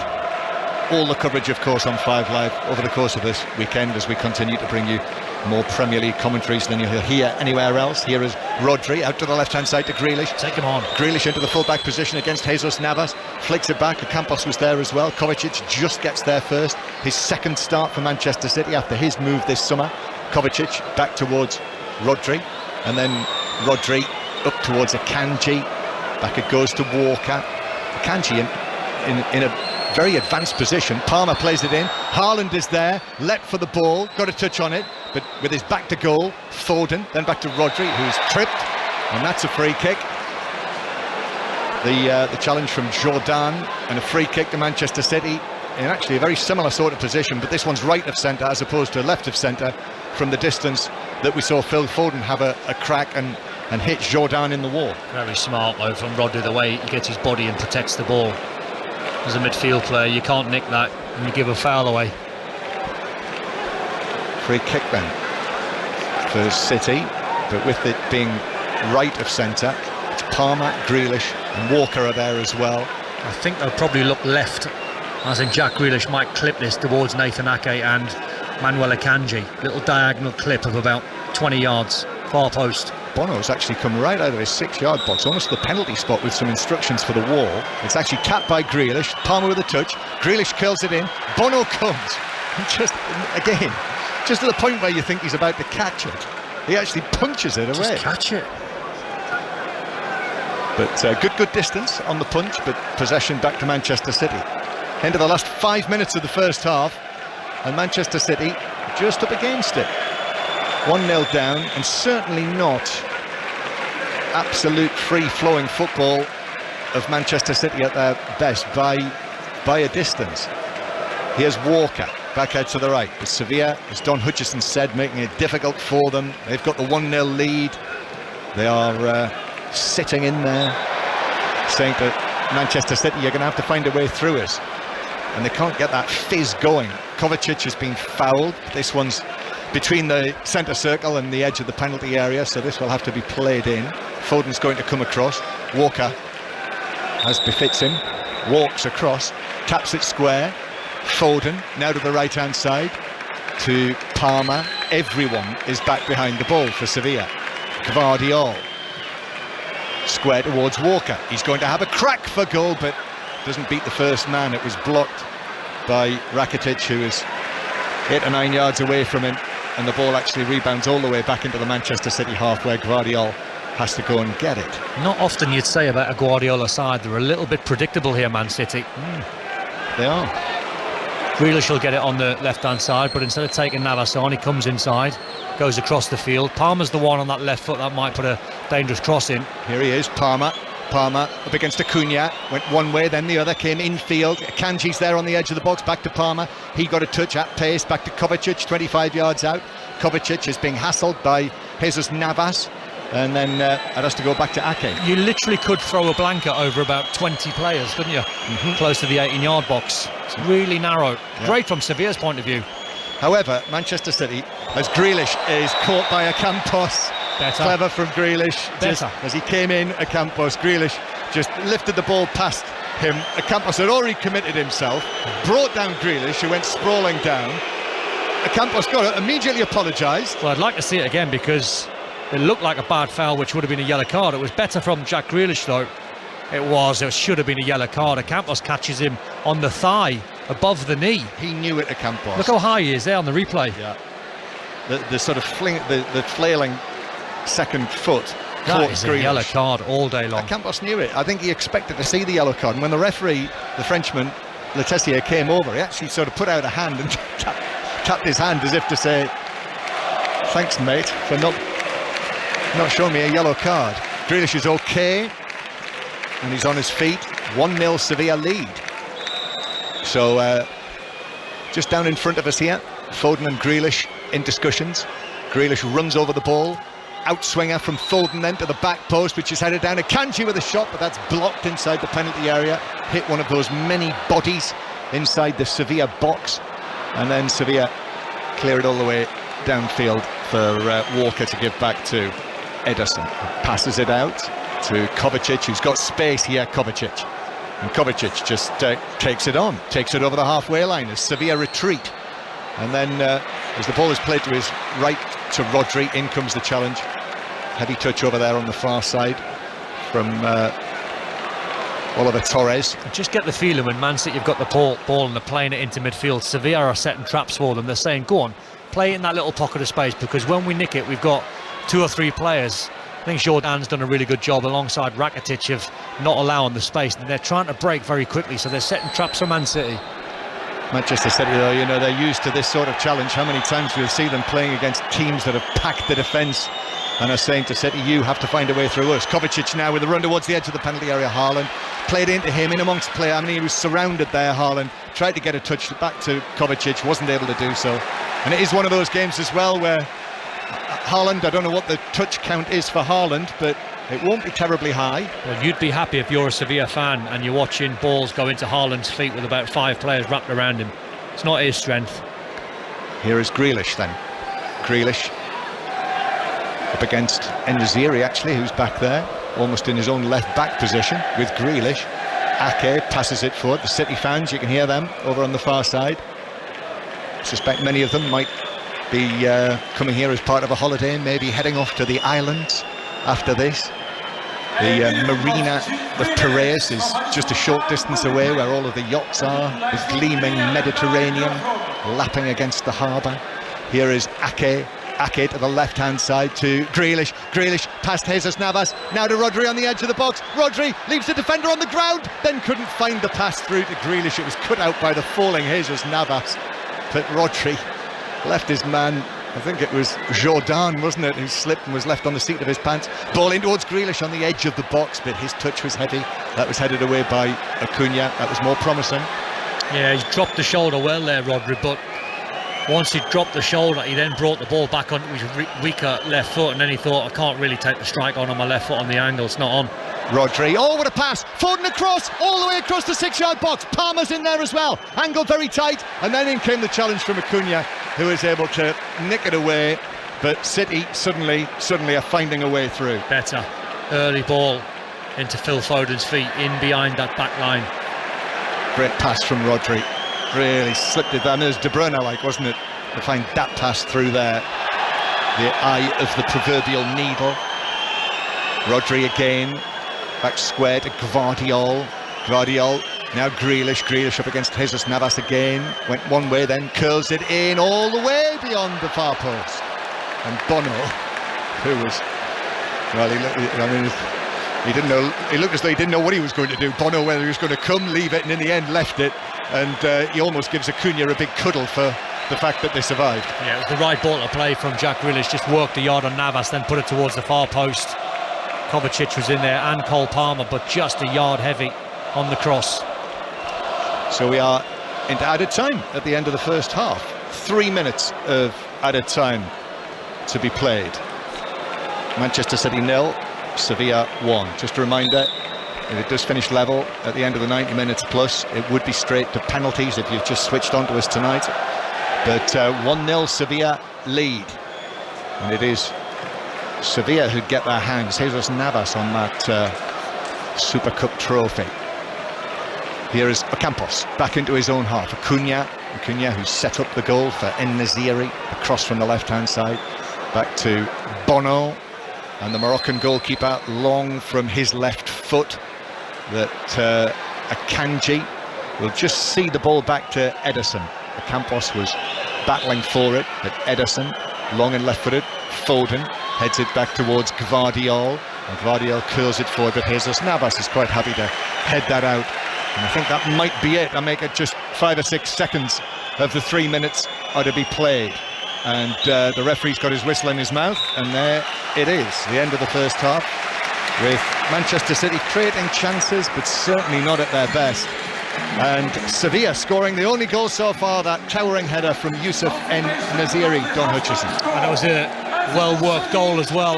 all the coverage, of course, on 5 Live over the course of this weekend as we continue to bring you more Premier League commentaries than you'll hear anywhere else. Here is Rodri out to the left-hand side to Grealish. Take him on. Grealish into the full-back position against Jesus Navas. Flicks it back. Campos was there as well. Kovacic just gets there first. His second start for Manchester City after his move this summer. Kovacic back towards Rodri. And then Rodri up towards Akanji. Back it goes to Walker. Akanji in a very advanced position. Palmer plays it in. Haaland is there, leapt for the ball, got a touch on it, but with his back to goal, Foden, then back to Rodri, who's tripped, and that's a free kick. The challenge from Jordan, and a free kick to Manchester City in actually a very similar sort of position, but this one's right of centre as opposed to left of centre from the distance that we saw Phil Foden have a crack and hit Jordan in the wall. Very smart though from Rodri, the way he gets his body and protects the ball. As a midfield player, you can't nick that and you give a foul away. Free kick then for City, but with it being right of centre, it's Palmer, Grealish and Walker are there as well. I think they'll probably look left, as in Jack Grealish might clip this towards Nathan Ake and Manuel Akanji. Little diagonal clip of about 20 yards, far post. Bono's actually come right out of his 6-yard box, almost the penalty spot, with some instructions for the wall. It's actually capped by Grealish. Palmer with a touch. Grealish curls it in. Bono comes. And just, again, just to the point where you think he's about to catch it, he actually punches it away. Just catch it. But good distance on the punch, but possession back to Manchester City. Into the last 5 minutes of the first half, and Manchester City just up against it. 1-0 down, and certainly not absolute free-flowing football of Manchester City at their best by a distance. Here's Walker back out to the right. But Sevilla, as Don Hutchison said, making it difficult for them. They've got the 1-0 lead. They are sitting in there, saying to Manchester City, you're going to have to find a way through it. And they can't get that fizz going. Kovacic has been fouled. This one's between the centre circle and the edge of the penalty area, so this will have to be played in. Foden's going to come across. Walker, as befits him, walks across, taps it square. Foden now to the right hand side to Palmer. Everyone is back behind the ball for Sevilla. Gvardiol square towards Walker. He's going to have a crack for goal, but doesn't beat the first man. It was blocked by Rakitic, who is 8 or 9 yards away from him, and the ball actually rebounds all the way back into the Manchester City half, where Gvardiol has to go and get it. Not often you'd say about a Guardiola side, they're a little bit predictable here, Man City. They are. Grealish will get it on the left-hand side, but instead of taking Navas on, he comes inside, goes across the field. Palmer's the one on that left foot that might put a dangerous cross in. Here he is, Palmer up against Acuna, went one way then the other, came infield. Kanji's there on the edge of the box, back to Palmer. He got a touch at pace, back to Kovacic, 25 yards out. Kovacic is being hassled by Jesus Navas, and then it has to go back to Ake. You literally could throw a blanket over about 20 players, couldn't you? Close to the 18-yard box. It's really narrow. Yeah. Great from Sevilla's point of view. However, Manchester City, as Grealish is caught by Campos. Better. Clever from Grealish. Just Better. as he came in, Campos, Grealish just lifted the ball past him. Campos had already committed himself, brought down Grealish, who went sprawling down. Campos got it, immediately apologised. Well, I'd like to see it again, because it looked like a bad foul, which would have been a yellow card. It was better from Jack Grealish, though. It should have been a yellow card. Campos catches him on the thigh, above the knee. He knew it, Campos. Look how high he is there on the replay. Yeah. The sort of the flailing second foot. That is a yellow card all day long. Campos knew it. I think he expected to see the yellow card. And when the referee, the Frenchman, Le Tessier, came over, he actually sort of put out a hand and tapped his hand as if to say, thanks, mate, for not showing me a yellow card. Grealish is okay, and he's on his feet. 1-0 Sevilla lead. So just down in front of us here, Foden and Grealish in discussions. Grealish runs over the ball. Outswinger from Foden then to the back post, which is headed down. Akanji with a shot, but that's blocked inside the penalty area. Hit one of those many bodies inside the Sevilla box. And then Sevilla clear it all the way downfield for Walker to give back to Ederson. Passes it out to Kovacic, who's got space here. Kovacic And Kovacic just takes it on, takes it over the halfway line as Sevilla retreat. And then as the ball is played to his right to Rodri, in comes the challenge. Heavy touch over there on the far side from Oliver Torres. I just get the feeling when Man City have got the ball and they're playing it into midfield, Sevilla are setting traps for them. They're saying, go on, play it in that little pocket of space, because when we nick it, we've got 2 or 3 players. I think Jordan's done a really good job alongside Rakitic of not allowing the space, and they're trying to break very quickly, so they're setting traps for Man City. Manchester City, though, you know, they're used to this sort of challenge. How many times we'll see them playing against teams that have packed the defence and are saying to City, you have to find a way through us. Kovacic now with a run towards the edge of the penalty area. Haaland played into him, in amongst play. I mean, he was surrounded there, Haaland. Tried to get a touch back to Kovacic, wasn't able to do so. And it is one of those games as well where Haaland, I don't know what the touch count is for Haaland, but it won't be terribly high. Well, you'd be happy if you're a Sevilla fan and you're watching balls go into Haaland's feet with about 5 players wrapped around him. It's not his strength. Here is Grealish then. Grealish up against En-Nesyri, actually, who's back there, almost in his own left-back position with Grealish. Ake passes it forward. The City fans, you can hear them over on the far side. I suspect many of them might be coming here as part of a holiday, maybe heading off to the islands after this. The marina of Piraeus is just a short distance away, where all of the yachts are, the gleaming Mediterranean lapping against the harbour. Here is Ake to the left-hand side to Grealish. Grealish past Jesus Navas, now to Rodri on the edge of the box. Rodri leaves the defender on the ground, then couldn't find the pass through to Grealish. It was cut out by the falling Jesus Navas, but Rodri left his man, I think it was Jordan, wasn't it, who slipped and was left on the seat of his pants. Ball in towards Grealish on the edge of the box, but his touch was heavy. That was headed away by Acuna. That was more promising. Yeah, he's dropped the shoulder well there, Rodri, but once he dropped the shoulder, he then brought the ball back onto his weaker left foot, and then he thought, I can't really take the strike on my left foot on the angle. It's not on. Rodri, oh, what a pass! Foden across, all the way across the 6-yard box. Palmer's in there as well. Angle very tight, and then in came the challenge from Acuna, who was able to nick it away. But City suddenly are finding a way through. Better early ball into Phil Foden's feet, in behind that back line. Great pass from Rodri. Really slipped it down. It was De Bruyne, like, wasn't it, to find that pass through there. The eye of the proverbial needle. Rodri again, back square to Gvardiol. Gvardiol, now Grealish up against Jesus Navas again. Went one way, then curls it in all the way beyond the far post. And Bono, who was, well, he didn't know. He looked as though he didn't know what he was going to do. Bono, whether he was going to come, leave it, and in the end left it. And he almost gives Acuna a big cuddle for the fact that they survived. Yeah, it was the right ball to play from Jack Grealish. Just worked the yard on Navas, then put it towards the far post. Kovacic was in there, and Cole Palmer, but just a yard heavy on the cross. So we are into added time at the end of the first half. 3 minutes of added time to be played. Manchester City 0, Sevilla 1. Just a reminder, if it does finish level at the end of the 90 minutes plus, it would be straight to penalties if you've just switched on to us tonight. But 1-0 Sevilla lead, and it is Sevilla who'd get their hands, Jesus Navas, on that Super Cup trophy. Here is Ocampos back into his own half. Acuna who set up the goal for En-Nesyri, across from the left-hand side, back to Bono, and the Moroccan goalkeeper long from his left foot. That Akanji will just see the ball back to Ederson. Ocampos was battling for it, but Ederson, long and left-footed. Foden heads it back towards Gvardiol, and Gvardiol curls it forward, but Jesus Navas is quite happy to head that out. And I think that might be it. I make it just 5 or 6 seconds of the 3 minutes are to be played. And the referee's got his whistle in his mouth, and there it is, the end of the first half, with Manchester City creating chances, but certainly not at their best. And Sevilla scoring the only goal so far, that towering header from Youssef En-Nesyri, Don Hutchison. And it was a well-worked goal as well.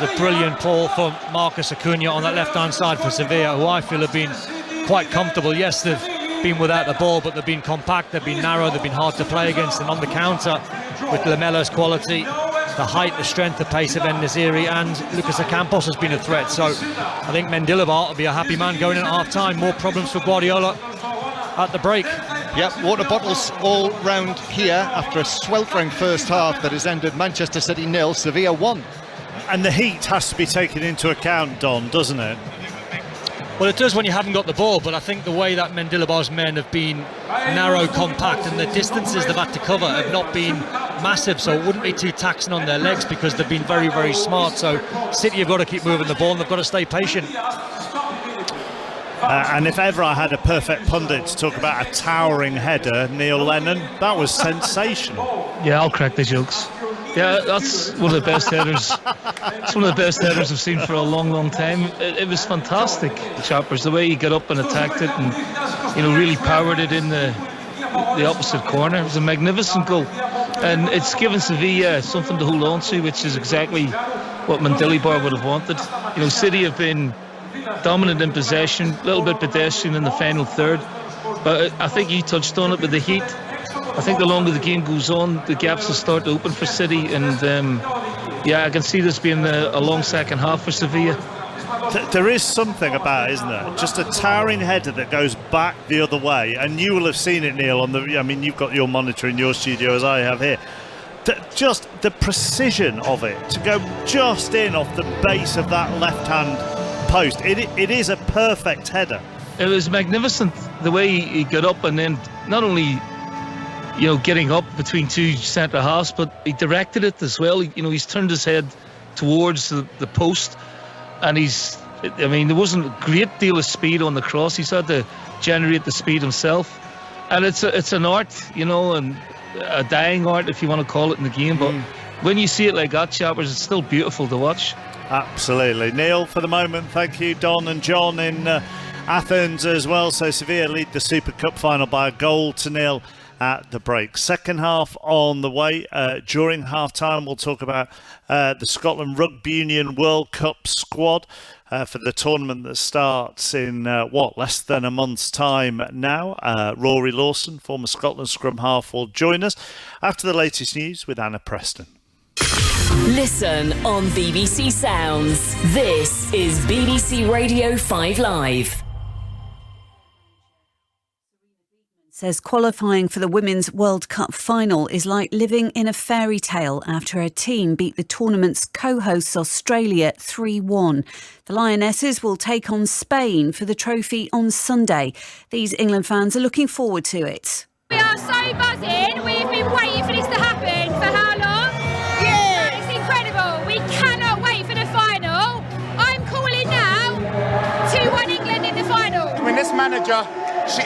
The brilliant ball from Marcus Acuna on that left-hand side for Sevilla, who I feel have been quite comfortable. Yes, they've been without the ball, but they've been compact, they've been narrow, they've been hard to play against, and on the counter with Lamella's quality, the height, the strength, the pace of En-Nesyri, and Lucas Ocampos has been a threat. So I think Mendilibar will be a happy man going in at half-time. More problems for Guardiola at the break. Yep, water bottles all round here after a sweltering first half that has ended Manchester City 0, Sevilla 1. And the heat has to be taken into account, Don, doesn't it? Well, it does when you haven't got the ball, but I think the way that Mendilibar's men have been narrow, compact, and the distances they've had to cover have not been massive, so it wouldn't be too taxing on their legs because they've been very, very smart. So City have got to keep moving the ball and they've got to stay patient. And if ever I had a perfect pundit to talk about a towering header, Neil Lennon, that was sensational. Yeah, I'll crack the jokes. Yeah, that's one of the best headers. It's one of the best headers I've seen for a long, long time. It was fantastic, Choppers, the way he got up and attacked it and, really powered it in the opposite corner. It was a magnificent goal. And it's given Sevilla something to hold on to, which is exactly what Mendilibar would have wanted. City have been dominant in possession, a little bit pedestrian in the final third, but I think you touched on it with the heat. I think the longer the game goes on, the gaps will start to open for City, and I can see this being a long second half for Sevilla. There is something about it, isn't there? Just a towering header that goes back the other way, and you will have seen it, Neil, you've got your monitor in your studio as I have here. Just the precision of it, to go just in off the base of that left-hand post. It is a perfect header. It was magnificent the way he got up, and then not only getting up between two centre halves, but he directed it as well. He's turned his head towards the post, and there wasn't a great deal of speed on the cross. He's had to generate the speed himself, and it's an art, and a dying art, if you want to call it, in the game. But when you see it like that, Choppers, it's still beautiful to watch. Absolutely. Neil, for the moment, thank you. Don and John in Athens as well. So Sevilla lead the Super Cup final by 1-0 at the break. Second half on the way. During half-time, we'll talk about the Scotland Rugby Union World Cup squad for the tournament that starts in, less than a month's time now. Rory Lawson, former Scotland scrum half, will join us after the latest news with Anna Preston. Listen on BBC Sounds. This is BBC Radio 5 Live. Says qualifying for the Women's World Cup final is like living in a fairy tale after her team beat the tournament's co-hosts Australia 3-1. The Lionesses will take on Spain for the trophy on Sunday. These England fans are looking forward to it. We are so buzzing. We've been waiting for this to happen for how long? Yeah! It's incredible. We cannot wait for the final. I'm calling now 2-1 England in the final. I mean, this manager,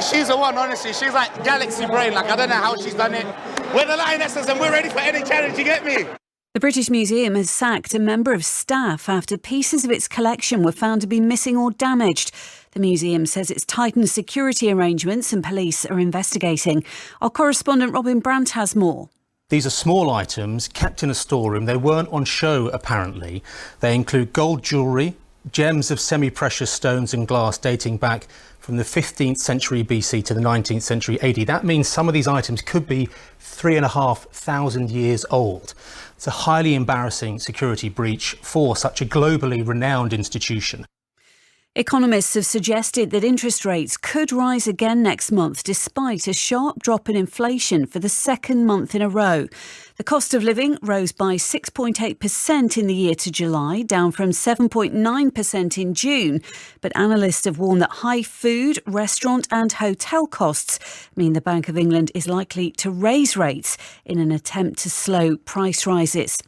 she's the one, honestly. She's like galaxy brain. I don't know how she's done it. We're the Lionesses and we're ready for any challenge, you get me? The British Museum has sacked a member of staff after pieces of its collection were found to be missing or damaged. The museum says it's tightened security arrangements and police are investigating. Our correspondent Robin Brandt has more. These are small items kept in a storeroom. They weren't on show, apparently. They include gold jewellery, gems of semi-precious stones and glass dating back from the 15th century BC to the 19th century AD. That means some of these items could be 3,500 years old. It's a highly embarrassing security breach for such a globally renowned institution. Economists have suggested that interest rates could rise again next month despite a sharp drop in inflation for the second month in a row. The cost of living rose by 6.8% in the year to July, down from 7.9% in June. But analysts have warned that high food, restaurant and hotel costs mean the Bank of England is likely to raise rates in an attempt to slow price rises.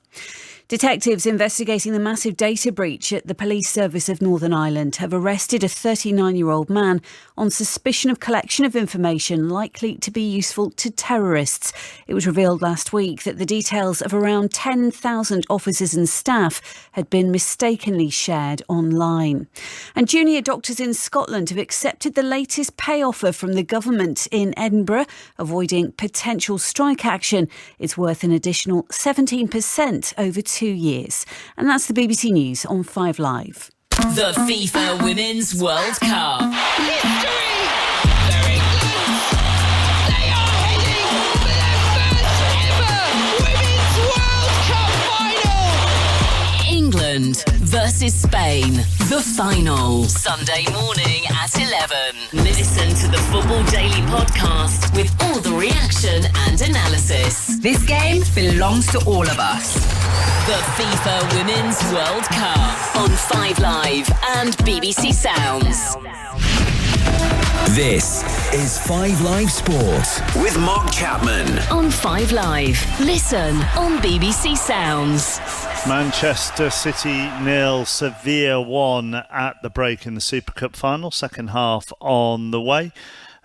Detectives investigating the massive data breach at the Police Service of Northern Ireland have arrested a 39-year-old man on suspicion of collection of information likely to be useful to terrorists. It was revealed last week that the details of around 10,000 officers and staff had been mistakenly shared online. And junior doctors in Scotland have accepted the latest pay offer from the government in Edinburgh, avoiding potential strike action. It's worth an additional 17% over 2 years. And that's the BBC News on 5 Live. The FIFA Women's World Cup. History! They're England! They are heading for their first ever Women's World Cup final! England versus Spain. The final. Sunday morning at 11. Listen to the Football Daily podcast with all the reaction and analysis. This game belongs to all of us. The FIFA Women's World Cup on 5 Live and BBC Sounds. This is 5 Live Sport with Mark Chapman. On 5 Live. Listen on BBC Sounds. Manchester City 0, Sevilla 1 at the break in the Super Cup final. Second half on the way.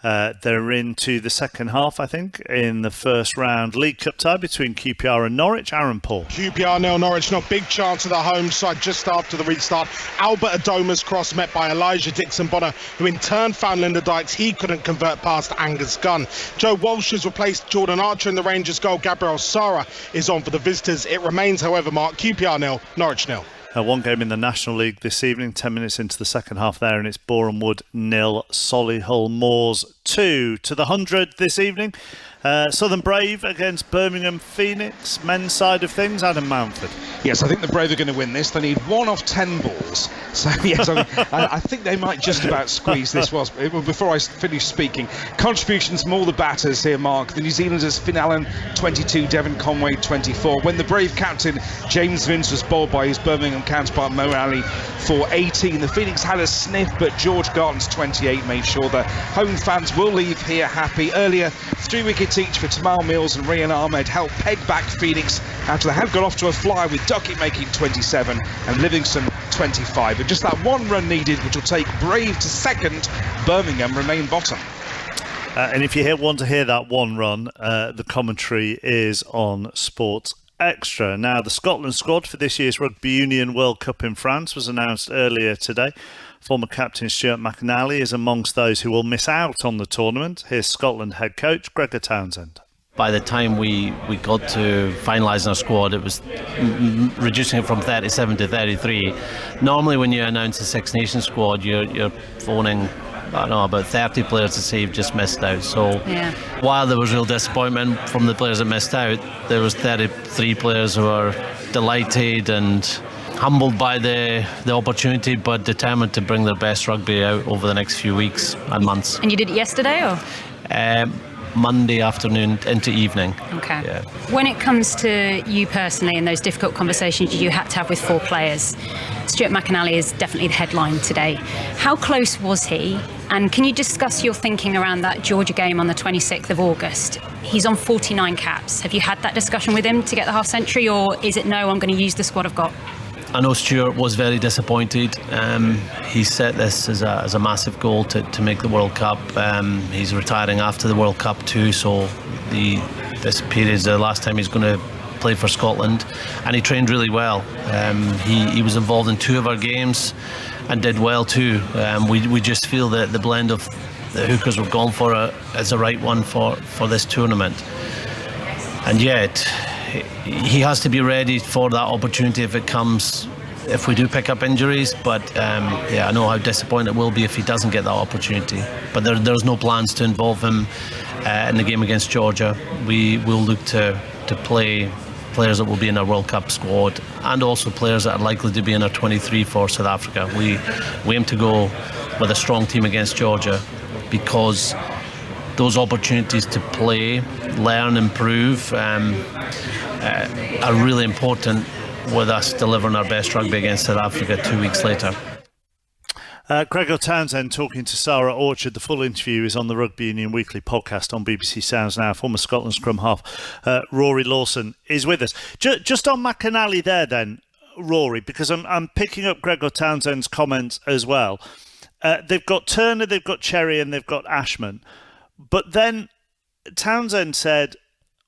They're into the second half, I think, in the first round League Cup tie between QPR and Norwich. Aaron Paul. QPR 0, Norwich no. Big chance of the home side just after the restart. Albert Adoma's cross met by Elijah Dixon-Bonner, who in turn found Linda Dykes. He couldn't convert past Angus Gunn. Joe Walsh has replaced Jordan Archer in the Rangers goal. Gabriel Sara is on for the visitors. It remains, however, Mark, QPR 0, Norwich 0. One game in the National League this evening, 10 minutes into the second half there, and it's Boreham Wood 0, Solihull Moors 2. To the 100 this evening, Southern Brave against Birmingham Phoenix. Men's side of things, Adam Mountford. Yes, I think the Brave are going to win this. They need 1 off 10 balls. So, yes, I think they might just about squeeze this. Before I finish speaking, contributions from all the batters here, Mark. The New Zealanders, Finn Allen, 22, Devon Conway, 24. When the Brave captain, James Vince, was bowled by his Birmingham counterpart, Mo Ali, for 18. The Phoenix had a sniff, but George Garton's 28 made sure the home fans will leave here happy. Earlier, 3 wickets each for Tamal Mills and Rian Ahmed helped peg back Phoenix after they had got off to a fly, with Duckett making 27 and Livingston 25. And just that 1 run needed, which will take Brave to second. Birmingham remain bottom. And if you want to hear that 1 run, the commentary is on Sports Extra. Now, the Scotland squad for this year's Rugby Union World Cup in France was announced earlier today. Former captain Stuart McInally is amongst those who will miss out on the tournament. Here's Scotland head coach Gregor Townsend. By the time we got to finalising our squad, it was reducing it from 37 to 33. Normally when you announce a Six Nations squad, you're phoning, I don't know, about 30 players to say you've just missed out. So while there was real disappointment from the players that missed out, there was 33 players who were delighted and humbled by the opportunity, but determined to bring their best rugby out over the next few weeks and months. And you did it yesterday, or? Monday afternoon into evening. Okay. Yeah. When it comes to you personally and those difficult conversations you had to have with 4 players, Stuart McInally is definitely the headline today. How close was he? And can you discuss your thinking around that Georgia game on the 26th of August? He's on 49 caps. Have you had that discussion with him to get the half century, or is it no, I'm going to use the squad I've got? I know Stuart was very disappointed. He set this as a massive goal to make the World Cup. He's retiring after the World Cup too, so this period is the last time he's going to play for Scotland. And he trained really well. He was involved in 2 of our games and did well too. We just feel that the blend of the hookers we've gone for is the right one for this tournament. And yet, he has to be ready for that opportunity if it comes, if we do pick up injuries. But I know how disappointed it will be if he doesn't get that opportunity. But there's no plans to involve him in the game against Georgia. We will look to play players that will be in our World Cup squad, and also players that are likely to be in our 23 for South Africa. We aim to go with a strong team against Georgia, because those opportunities to play, learn, improve are really important with us delivering our best rugby against South Africa 2 weeks later. Gregor Townsend talking to Sarah Orchard. The full interview is on the Rugby Union Weekly podcast on BBC Sounds now. Former Scotland scrum half Rory Lawson is with us. Just on McInally there then, Rory, because I'm picking up Gregor Townsend's comments as well. They've got Turner, they've got Cherry, and they've got Ashman. But then Townsend said,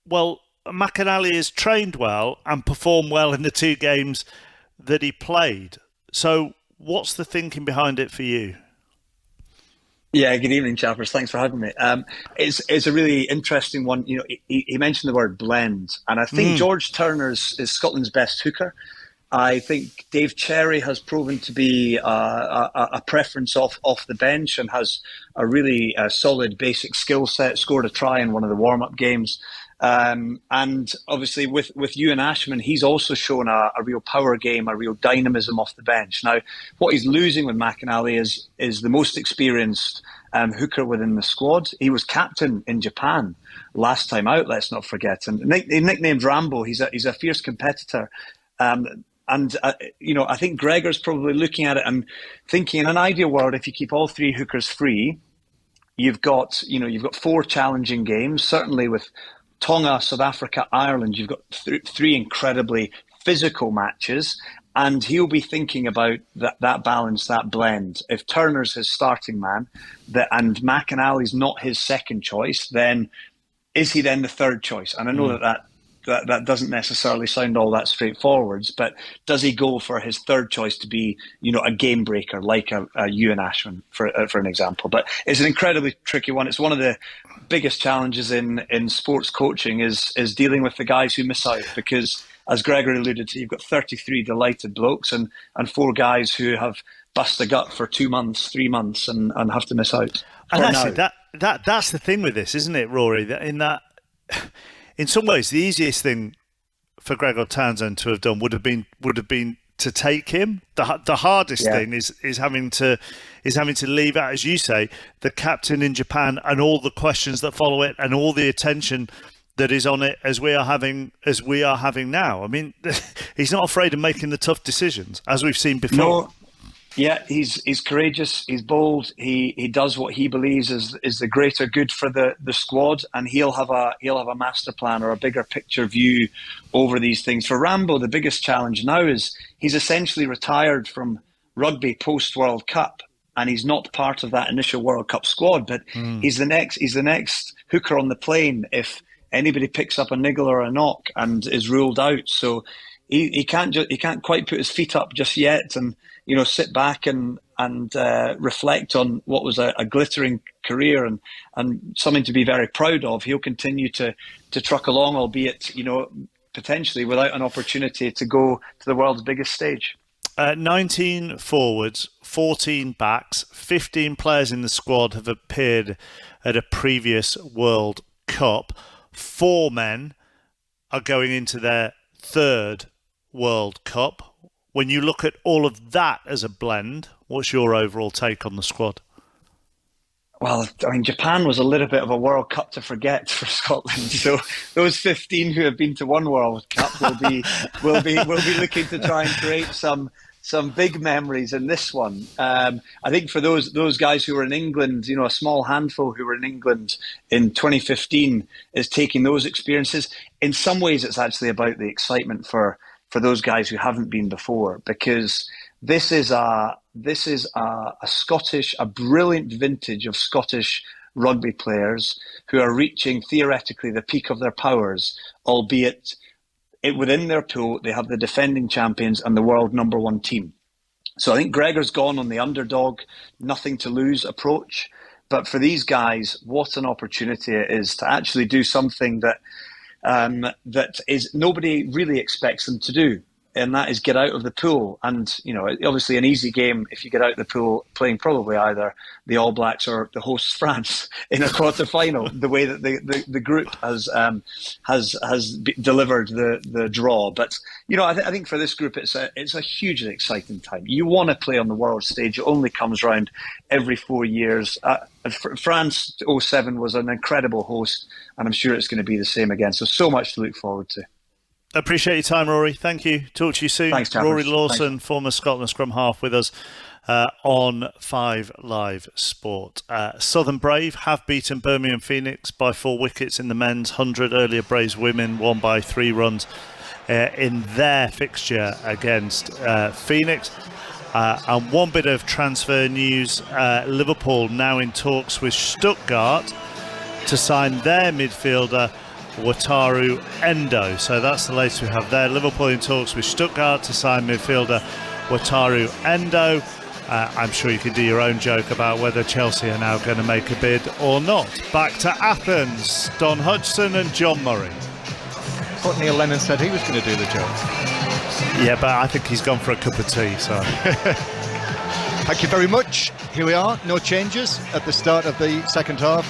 well, McInally has trained well and performed well in the 2 games that he played. So what's the thinking behind it for you? Yeah, good evening, chappers. Thanks for having me. It's a really interesting one. You know, he mentioned the word blend, and I think George Turner is Scotland's best hooker. I think Dave Cherry has proven to be a preference off the bench and has a really solid basic skill set, scored a try in one of the warm-up games. And obviously with Ewan Ashman, he's also shown a real power game, a real dynamism off the bench. Now, what he's losing with McInally is the most experienced hooker within the squad. He was captain in Japan last time out, let's not forget. And nicknamed Rambo, he's a fierce competitor. I think Gregor's probably looking at it and thinking, in an ideal world, if you keep all three hookers free, you've got 4 challenging games. Certainly with Tonga, South Africa, Ireland, you've got 3 incredibly physical matches, and he'll be thinking about that balance, that blend. If Turner's his starting man, and McInally's not his second choice, then is he then the third choice? And I know that doesn't necessarily sound all that straightforward, but does he go for his third choice to be, a game breaker like a Ewan Ashman, for an example? But it's an incredibly tricky one. It's one of the biggest challenges in sports coaching is dealing with the guys who miss out, because as Gregory alluded to, you've got 33 delighted blokes and 4 guys who have bust a gut for 2 months, 3 months and have to miss out. And actually, that's the thing with this, isn't it, Rory? In some ways, the easiest thing for Gregor Townsend to have done would have been to take him. The hardest thing is having to leave out, as you say, the captain in Japan and all the questions that follow it and all the attention that is on it as we are having now. I mean, he's not afraid of making the tough decisions, as we've seen before. No. Yeah, he's courageous, he's bold, he does what he believes is the greater good for the squad, and he'll have a master plan or a bigger picture view over these things. For Rambo, the biggest challenge now is he's essentially retired from rugby post World Cup, and he's not part of that initial World Cup squad, but he's the next hooker on the plane if anybody picks up a niggle or a knock and is ruled out. So he can't quite put his feet up just yet and sit back and reflect on what was a glittering career and something to be very proud of. He'll continue to truck along, albeit potentially without an opportunity to go to the world's biggest stage. 19 forwards, 14 backs, 15 players in the squad have appeared at a previous World Cup. 4 men are going into their 3rd World Cup. When you look at all of that as a blend, what's your overall take on the squad? Well, I mean, Japan was a little bit of a World Cup to forget for Scotland. So those 15 who have been to one World Cup will be looking to try and create some big memories in this one. I think for those guys who were in England, a small handful who were in England in 2015 is taking those experiences. In some ways, it's actually about the excitement for those guys who haven't been before, because this is a brilliant vintage of Scottish rugby players who are reaching theoretically the peak of their powers, albeit within their pool they have the defending champions and the world number 1 team. So I think Gregor's gone on the underdog, nothing to lose approach. But for these guys, what an opportunity it is to actually do something that is nobody really expects them to do, and that is get out of the pool. And obviously an easy game if you get out of the pool playing probably either the All Blacks or the hosts France in a quarter-final, the way that the group has delivered the draw. But I think for this group it's a hugely exciting time. You want to play on the world stage. It only comes around every 4 years. France 2007 was an incredible host, and I'm sure it's going to be the same again. So much to look forward to. Appreciate your time, Rory. Thank you. Talk to you soon. Thanks, Rory Lawson, former Scotland scrum half, with us on 5 Live Sport. Southern Brave have beaten Birmingham Phoenix by 4 wickets in the men's 100. Earlier, Braves women won by 3 runs in their fixture against Phoenix. And one bit of transfer news, Liverpool now in talks with Stuttgart to sign their midfielder Wataru Endo. So that's the latest we have there. Liverpool in talks with Stuttgart to sign midfielder Wataru Endo. I'm sure you can do your own joke about whether Chelsea are now going to make a bid or not. Back to Athens, Don Hudson and John Murray. I thought Neil Lennon said he was going to do the joke. Yeah, but I think he's gone for a cup of tea, so. Thank you very much. Here we are, no changes at the start of the second half.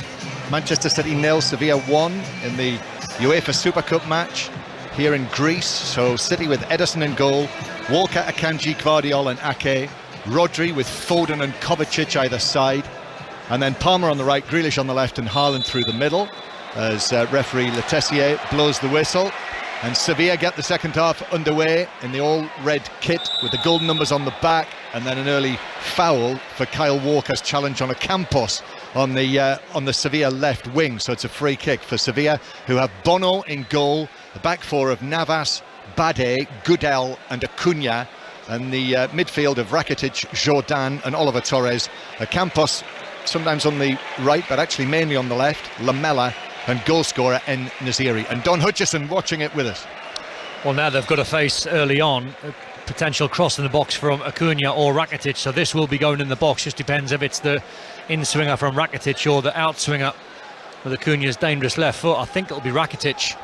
Manchester City 0, Sevilla 1 in the UEFA Super Cup match here in Greece. So City with Ederson in goal, Walker, Akanji, Gvardiol and Ake, Rodri with Foden and Kovacic either side, and then Palmer on the right, Grealish on the left and Haaland through the middle as referee Le Tessier blows the whistle. And Sevilla get the second half underway in the all-red kit with the golden numbers on the back, and then an early foul for Kyle Walker's challenge on a Campos on the Sevilla left wing. So it's a free kick for Sevilla, who have Bono in goal, the back four of Navas, Bade, Goodell and Acuna, and the midfield of Rakitic, Jordan and Oliver Torres. Campos sometimes on the right, but actually mainly on the left, Lamela and goalscorer En Naziri. And Don Hutchison watching it with us. Well, now they've got to face early on a potential cross in the box from Acuna or Rakitic, so this will be going in the box. Just depends if it's the in-swinger from Rakitic or the out-swinger with Acuna's dangerous left foot. I think it'll be Rakitic.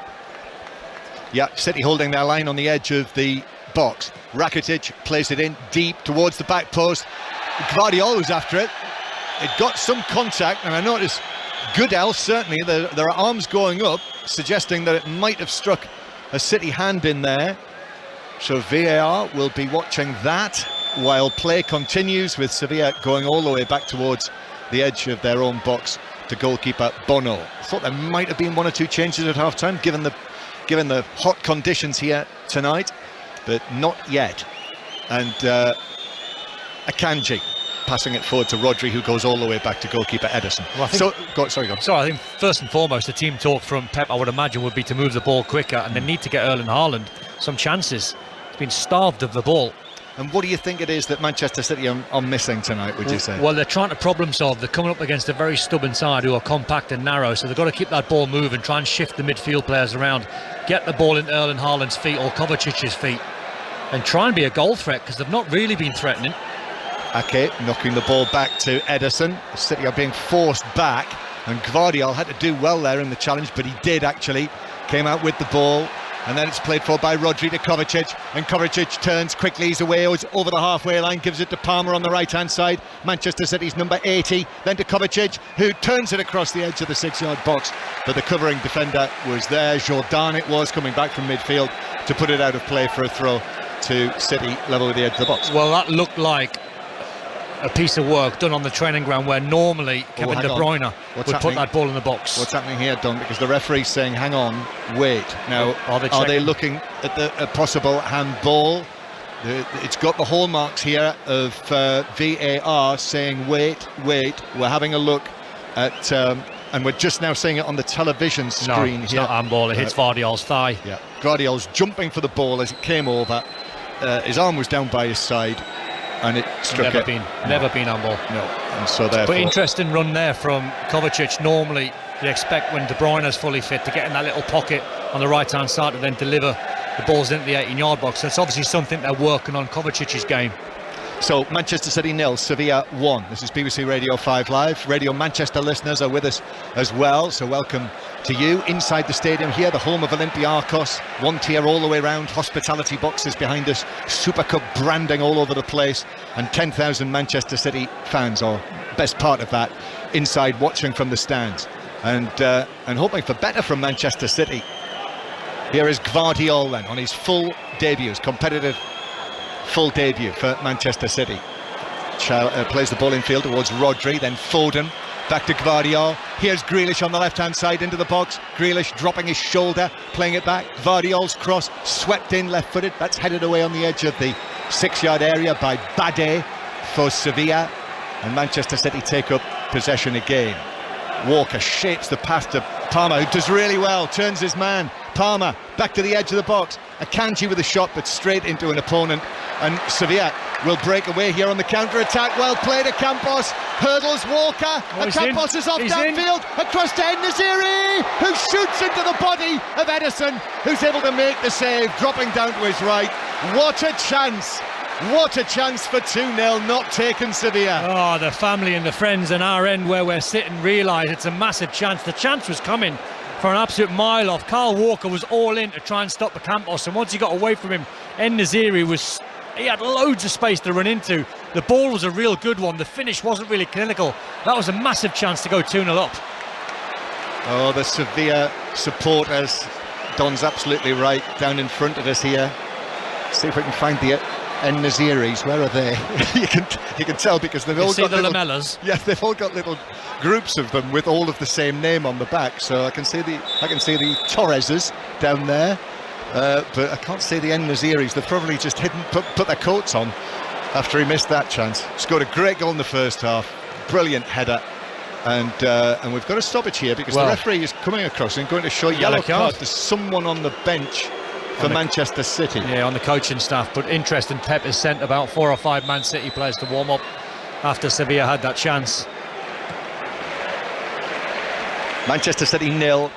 Yeah, City holding their line on the edge of the box. Rakitic plays it in deep towards the back post. Gvardiol was after it. It got some contact, and I noticed Goodell, certainly, there are arms going up, suggesting that it might have struck a City hand in there. So VAR will be watching that while play continues, with Sevilla going all the way back towards the edge of their own box to goalkeeper Bono. I thought there might have been one or two changes at half-time, given the hot conditions here tonight, but not yet. And Akanji passing it forward to Rodri, who goes all the way back to goalkeeper Ederson. Well, go on. So I think first and foremost, the team talk from Pep, I would imagine, would be to move the ball quicker, and they need to get Erling Haaland some chances. He's been starved of the ball. And what do you think it is that Manchester City are missing tonight, would you say? Well, they're trying to problem solve. They're coming up against a very stubborn side who are compact and narrow, so they've got to keep that ball moving, try and shift the midfield players around, get the ball into Erling Haaland's feet or Kovacic's feet, and try and be a goal threat, because they've not really been threatening. Ake knocking the ball back to Ederson. City are being forced back, and Gvardiol had to do well there in the challenge, but he did actually. Came out with the ball, and then it's played for by Rodri to Kovacic, and Kovacic turns quickly, he's away over the halfway line, gives it to Palmer on the right hand side, Manchester City's number 80, then to Kovacic, who turns it across the edge of the 6-yard box, but the covering defender was there. Jordan it was, coming back from midfield to put it out of play for a throw to City level with the edge of the box. Well, that looked like a piece of work done on the training ground where normally Kevin De Bruyne would put that ball in the box. What's happening here, Don? Because the referee's saying, hang on, wait. Now, are they looking at a possible handball? It's got the hallmarks here of VAR saying, wait, we're having a look at, and we're just now seeing it on the television screen. No, it's not handball, it hits Gvardiol's thigh. Yeah, Gvardiol's jumping for the ball as it came over. His arm was down by his side, and it struck Never been handball. No, and so therefore. But interesting run there from Kovacic. Normally you expect when De Bruyne is fully fit to get in that little pocket on the right hand side and then deliver the balls into the 18-yard box. So it's obviously something they're working on, Kovacic's game. So Manchester City 0, Sevilla 1. This is BBC Radio 5 Live. Radio Manchester listeners are with us as well, so welcome to you. Inside the stadium here, the home of Olympiacos, one tier all the way round, hospitality boxes behind us, Super Cup branding all over the place, and 10,000 Manchester City fans, or best part of that, inside watching from the stands, and hoping for better from Manchester City. Here is Gvardiol then on his full debut, his competitive full debut for Manchester City. Plays the ball in field towards Rodri, then Foden, back to Gvardiol. Here's Grealish on the left-hand side into the box. Grealish dropping his shoulder, playing it back. Gvardiol's cross, swept in left-footed. That's headed away on the edge of the 6-yard area by Bade for Sevilla. And Manchester City take up possession again. Walker shapes the pass to Palmer, who does really well, turns his man. Palmer back to the edge of the box. Akanji with a shot, but straight into an opponent. And Sevilla will break away here on the counter-attack. Well played, Campos hurdles Walker. Campos is off downfield, across to En Naziri, who shoots into the body of Ederson, who's able to make the save, dropping down to his right. What a chance! What a chance for 2-0, not taken Sevilla. Oh, the family and the friends in our end where we're sitting realise it's a massive chance. The chance was coming for an absolute mile off. Kyle Walker was all in to try and stop the Campos, and once he got away from him, En Naziri he had loads of space to run into. The ball was a real good one. The finish wasn't really clinical. That was a massive chance to go 2-0 up. Oh, the Sevilla supporters. Don's absolutely right, down in front of us here. See if we can find the En-Naziris. Where are they? you can tell because they've all got the little, lamellas. Yeah, they've all got little groups of them with all of the same name on the back. So I can see the Torreses down there, but I can't see the En-Naziris. They've probably just put their coats on after he missed that chance. Scored a great goal in the first half. Brilliant header. And we've got a stoppage here because the referee is coming across and going to show yellow card to someone on the bench for Manchester City. Yeah, on the coaching staff. But interesting, Pep has sent about 4 or 5 Man City players to warm up after Sevilla had that chance. Manchester City 0,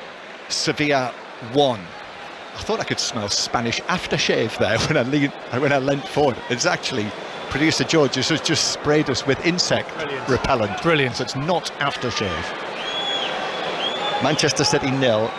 Sevilla 1. I thought I could smell Spanish aftershave there when I leant forward. It's actually producer George has just sprayed us with insect repellent. Brilliant. So it's not aftershave. Manchester City 0,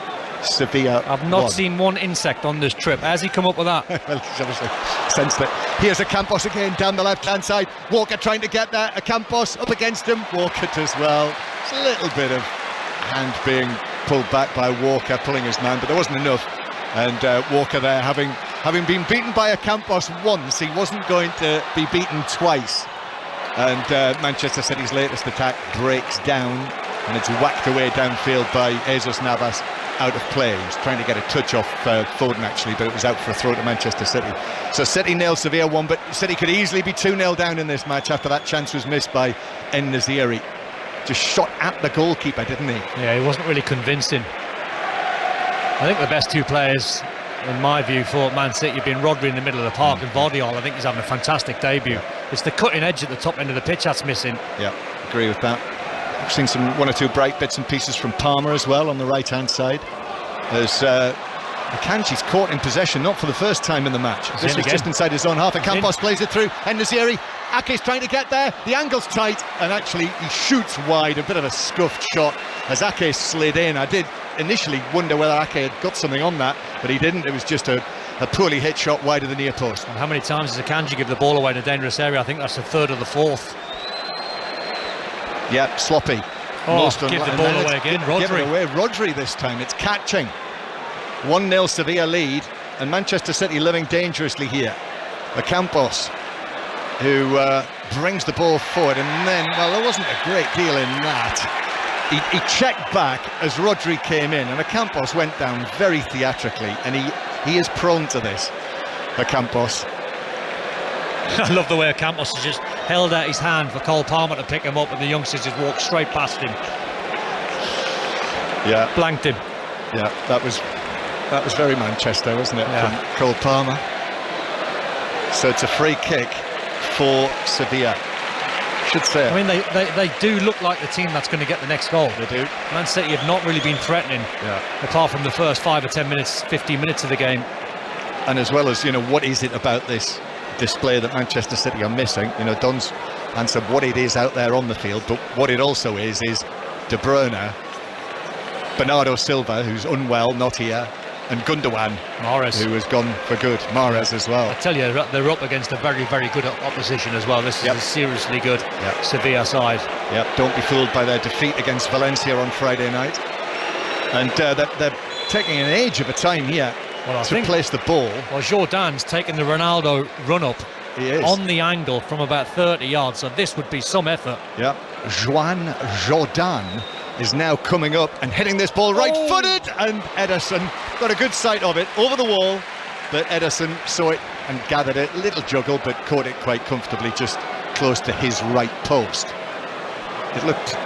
Sevilla I've not 1. seen one insect on this trip. Has he come up with that? Well, he's obviously sensed it. Here's Campos again down the left-hand side. Walker trying to get there. Campos up against him. Walker does well. It's a little bit of hand being pulled back by Walker, pulling his man, but there wasn't enough. And Walker there, having been beaten by Campos once, he wasn't going to be beaten twice. And Manchester City's latest attack breaks down, and it's whacked away downfield by Jesus Navas, out of play. He was trying to get a touch off Foden actually, but it was out for a throw to Manchester City. So City 0, Sevilla 1, but City could easily be 2-0 down in this match after that chance was missed by En-Naziri. Just shot at the goalkeeper, didn't he? Yeah, he wasn't really convincing. I think the best two players, in my view, for Man City have been Rodri in the middle of the park and Vardiol. I think he's having a fantastic debut. It's the cutting edge at the top end of the pitch that's missing. Yeah, agree with that. I've seen one or two bright bits and pieces from Palmer as well on the right-hand side. As Akanji's caught in possession, not for the first time in the match. This was just inside his own half. And Campos plays it through. En-Naziri. Ake's trying to get there. The angle's tight, and actually he shoots wide. A bit of a scuffed shot as Ake slid in. I did initially wonder whether Ake had got something on that, but he didn't. It was just a poorly hit shot wide of the near post. And how many times does Akanji give the ball away in a dangerous area? I think that's the third or the fourth. Yeah, sloppy. Give the ball away again. Give it away. Rodri this time. It's catching. 1-0 Sevilla lead, and Manchester City living dangerously here. Campos, who brings the ball forward, and then, well, there wasn't a great deal in that. He checked back as Rodri came in, and Campos went down very theatrically, and he is prone to this. Campos. I love the way Campos has just held out his hand for Cole Palmer to pick him up, and the youngsters just walked straight past him. Yeah, blanked him. Yeah, that was very Manchester, wasn't it? Yeah. From Cole Palmer. So it's a free kick for Sevilla. Should say. I mean, they do look like the team that's going to get the next goal. They do. Man City have not really been threatening, apart from the first 5 or 10 minutes, 15 minutes of the game. And as well as, what is it about this display that Manchester City are missing? Don's answered what it is out there on the field, but what it also is De Bruyne, Bernardo Silva, who's unwell, not here, and Gundogan, Mahrez, who has gone for good. Mahrez as well. I tell you, they're up against a very, very good opposition as well. This is a seriously good Sevilla side. Yep, don't be fooled by their defeat against Valencia on Friday night. And they're taking an age of a time here to place the ball. Well, Jordan's taken the Ronaldo run-up on the angle from about 30 yards, so this would be some effort. Yeah, Juan Jordan is now coming up and hitting this ball right-footed, and Ederson got a good sight of it over the wall, but Ederson saw it and gathered it. Little juggle, but caught it quite comfortably just close to his right post. It looked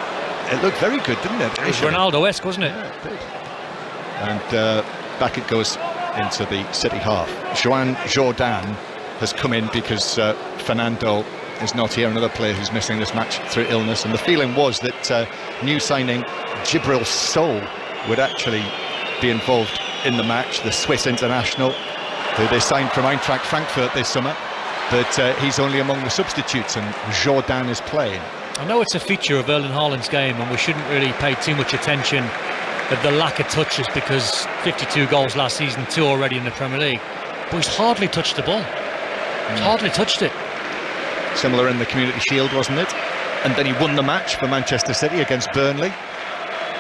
very good, didn't it? It was Ronaldo-esque, wasn't it? Yeah, it did. And back it goes into the City half. Juan Jordan has come in because Fernando is not here, another player who's missing this match through illness, and the feeling was that new signing Djibril Sow would actually be involved in the match, the Swiss international who they signed from Eintracht Frankfurt this summer, but he's only among the substitutes, and Jordan is playing. I know it's a feature of Erling Haaland's game, and we shouldn't really pay too much attention at the lack of touches, because 52 goals last season, 2 already in the Premier League, but he's hardly touched the ball. Hardly touched it. Similar in the Community Shield, wasn't it? And then he won the match for Manchester City against Burnley.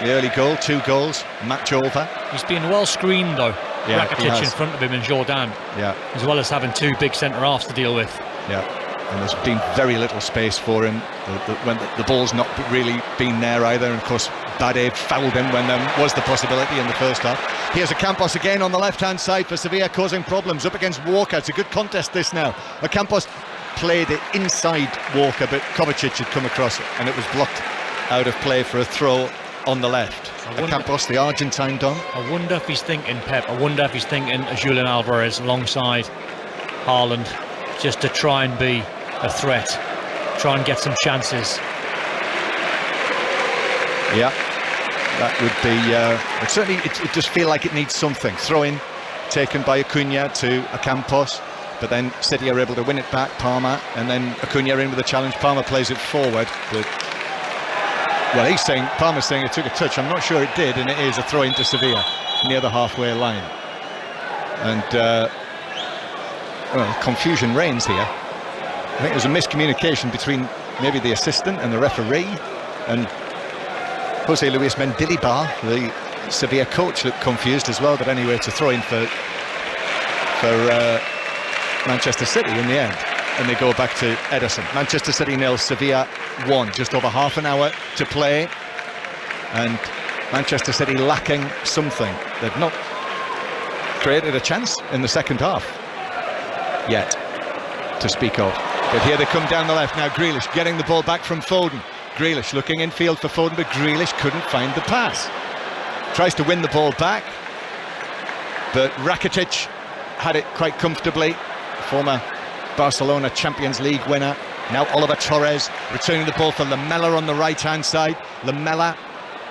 the early goal, 2 goals, match over. He's been well screened though. Yeah, Rakitic in front of him and Jordan. Yeah. As well as having 2 big centre-halves to deal with. Yeah. And there's been very little space for him when the ball's not really been there either. And of course, Bade fouled him when there was the possibility in the first half. Here's Ocampos again on the left-hand side for Sevilla, causing problems up against Walker. It's a good contest this now. Ocampos played it inside Walker, but Kovacic had come across it, and it was blocked out of play for a throw on the left. Ocampos, the Argentine Don. I wonder if he's thinking Pep. I wonder if he's thinking Julian Alvarez alongside Haaland, just to try and be a threat, try and get some chances. Yeah, that would be certainly it does feel like it needs something. Throw in taken by Acuna to Ocampos, but then City are able to win it back, Palmer, and then Acuna in with a challenge. Palmer plays it forward, but well, Palmer's saying it took a touch. I'm not sure it did, and it is a throw into Sevilla near the halfway line. And well, confusion reigns here. I think there's a miscommunication between maybe the assistant and the referee, and Jose Luis Mendilibar, the Sevilla coach, looked confused as well. But anyway, it's a throw in for Manchester City in the end, and they go back to Ederson. Manchester City 0, Sevilla 1. Just over half an hour to play, and Manchester City lacking something. They've not created a chance in the second half yet to speak of. But here they come down the left now. Grealish getting the ball back from Foden. Grealish looking infield for Foden, but Grealish couldn't find the pass. Tries to win the ball back, but Rakitic had it quite comfortably. Former Barcelona Champions League winner. Now Oliver Torres returning the ball for Lamela on the right-hand side. Lamela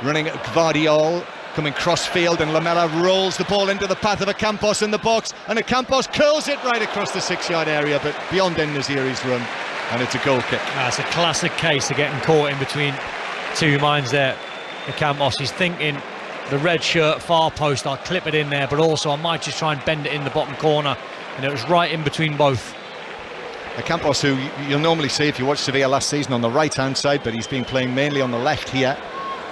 running at Gvardiol, coming cross-field, and Lamela rolls the ball into the path of Ocampos in the box, and Ocampos curls it right across the 6-yard area, but beyond En-Nesyri's run, and it's a goal kick. It's a classic case of getting caught in between 2 minds there. Ocampos, he's thinking the red shirt, far post, I'll clip it in there, but also I might just try and bend it in the bottom corner, and it was right in between both. Ocampos, who you'll normally see if you watch Sevilla last season on the right-hand side, but he's been playing mainly on the left here.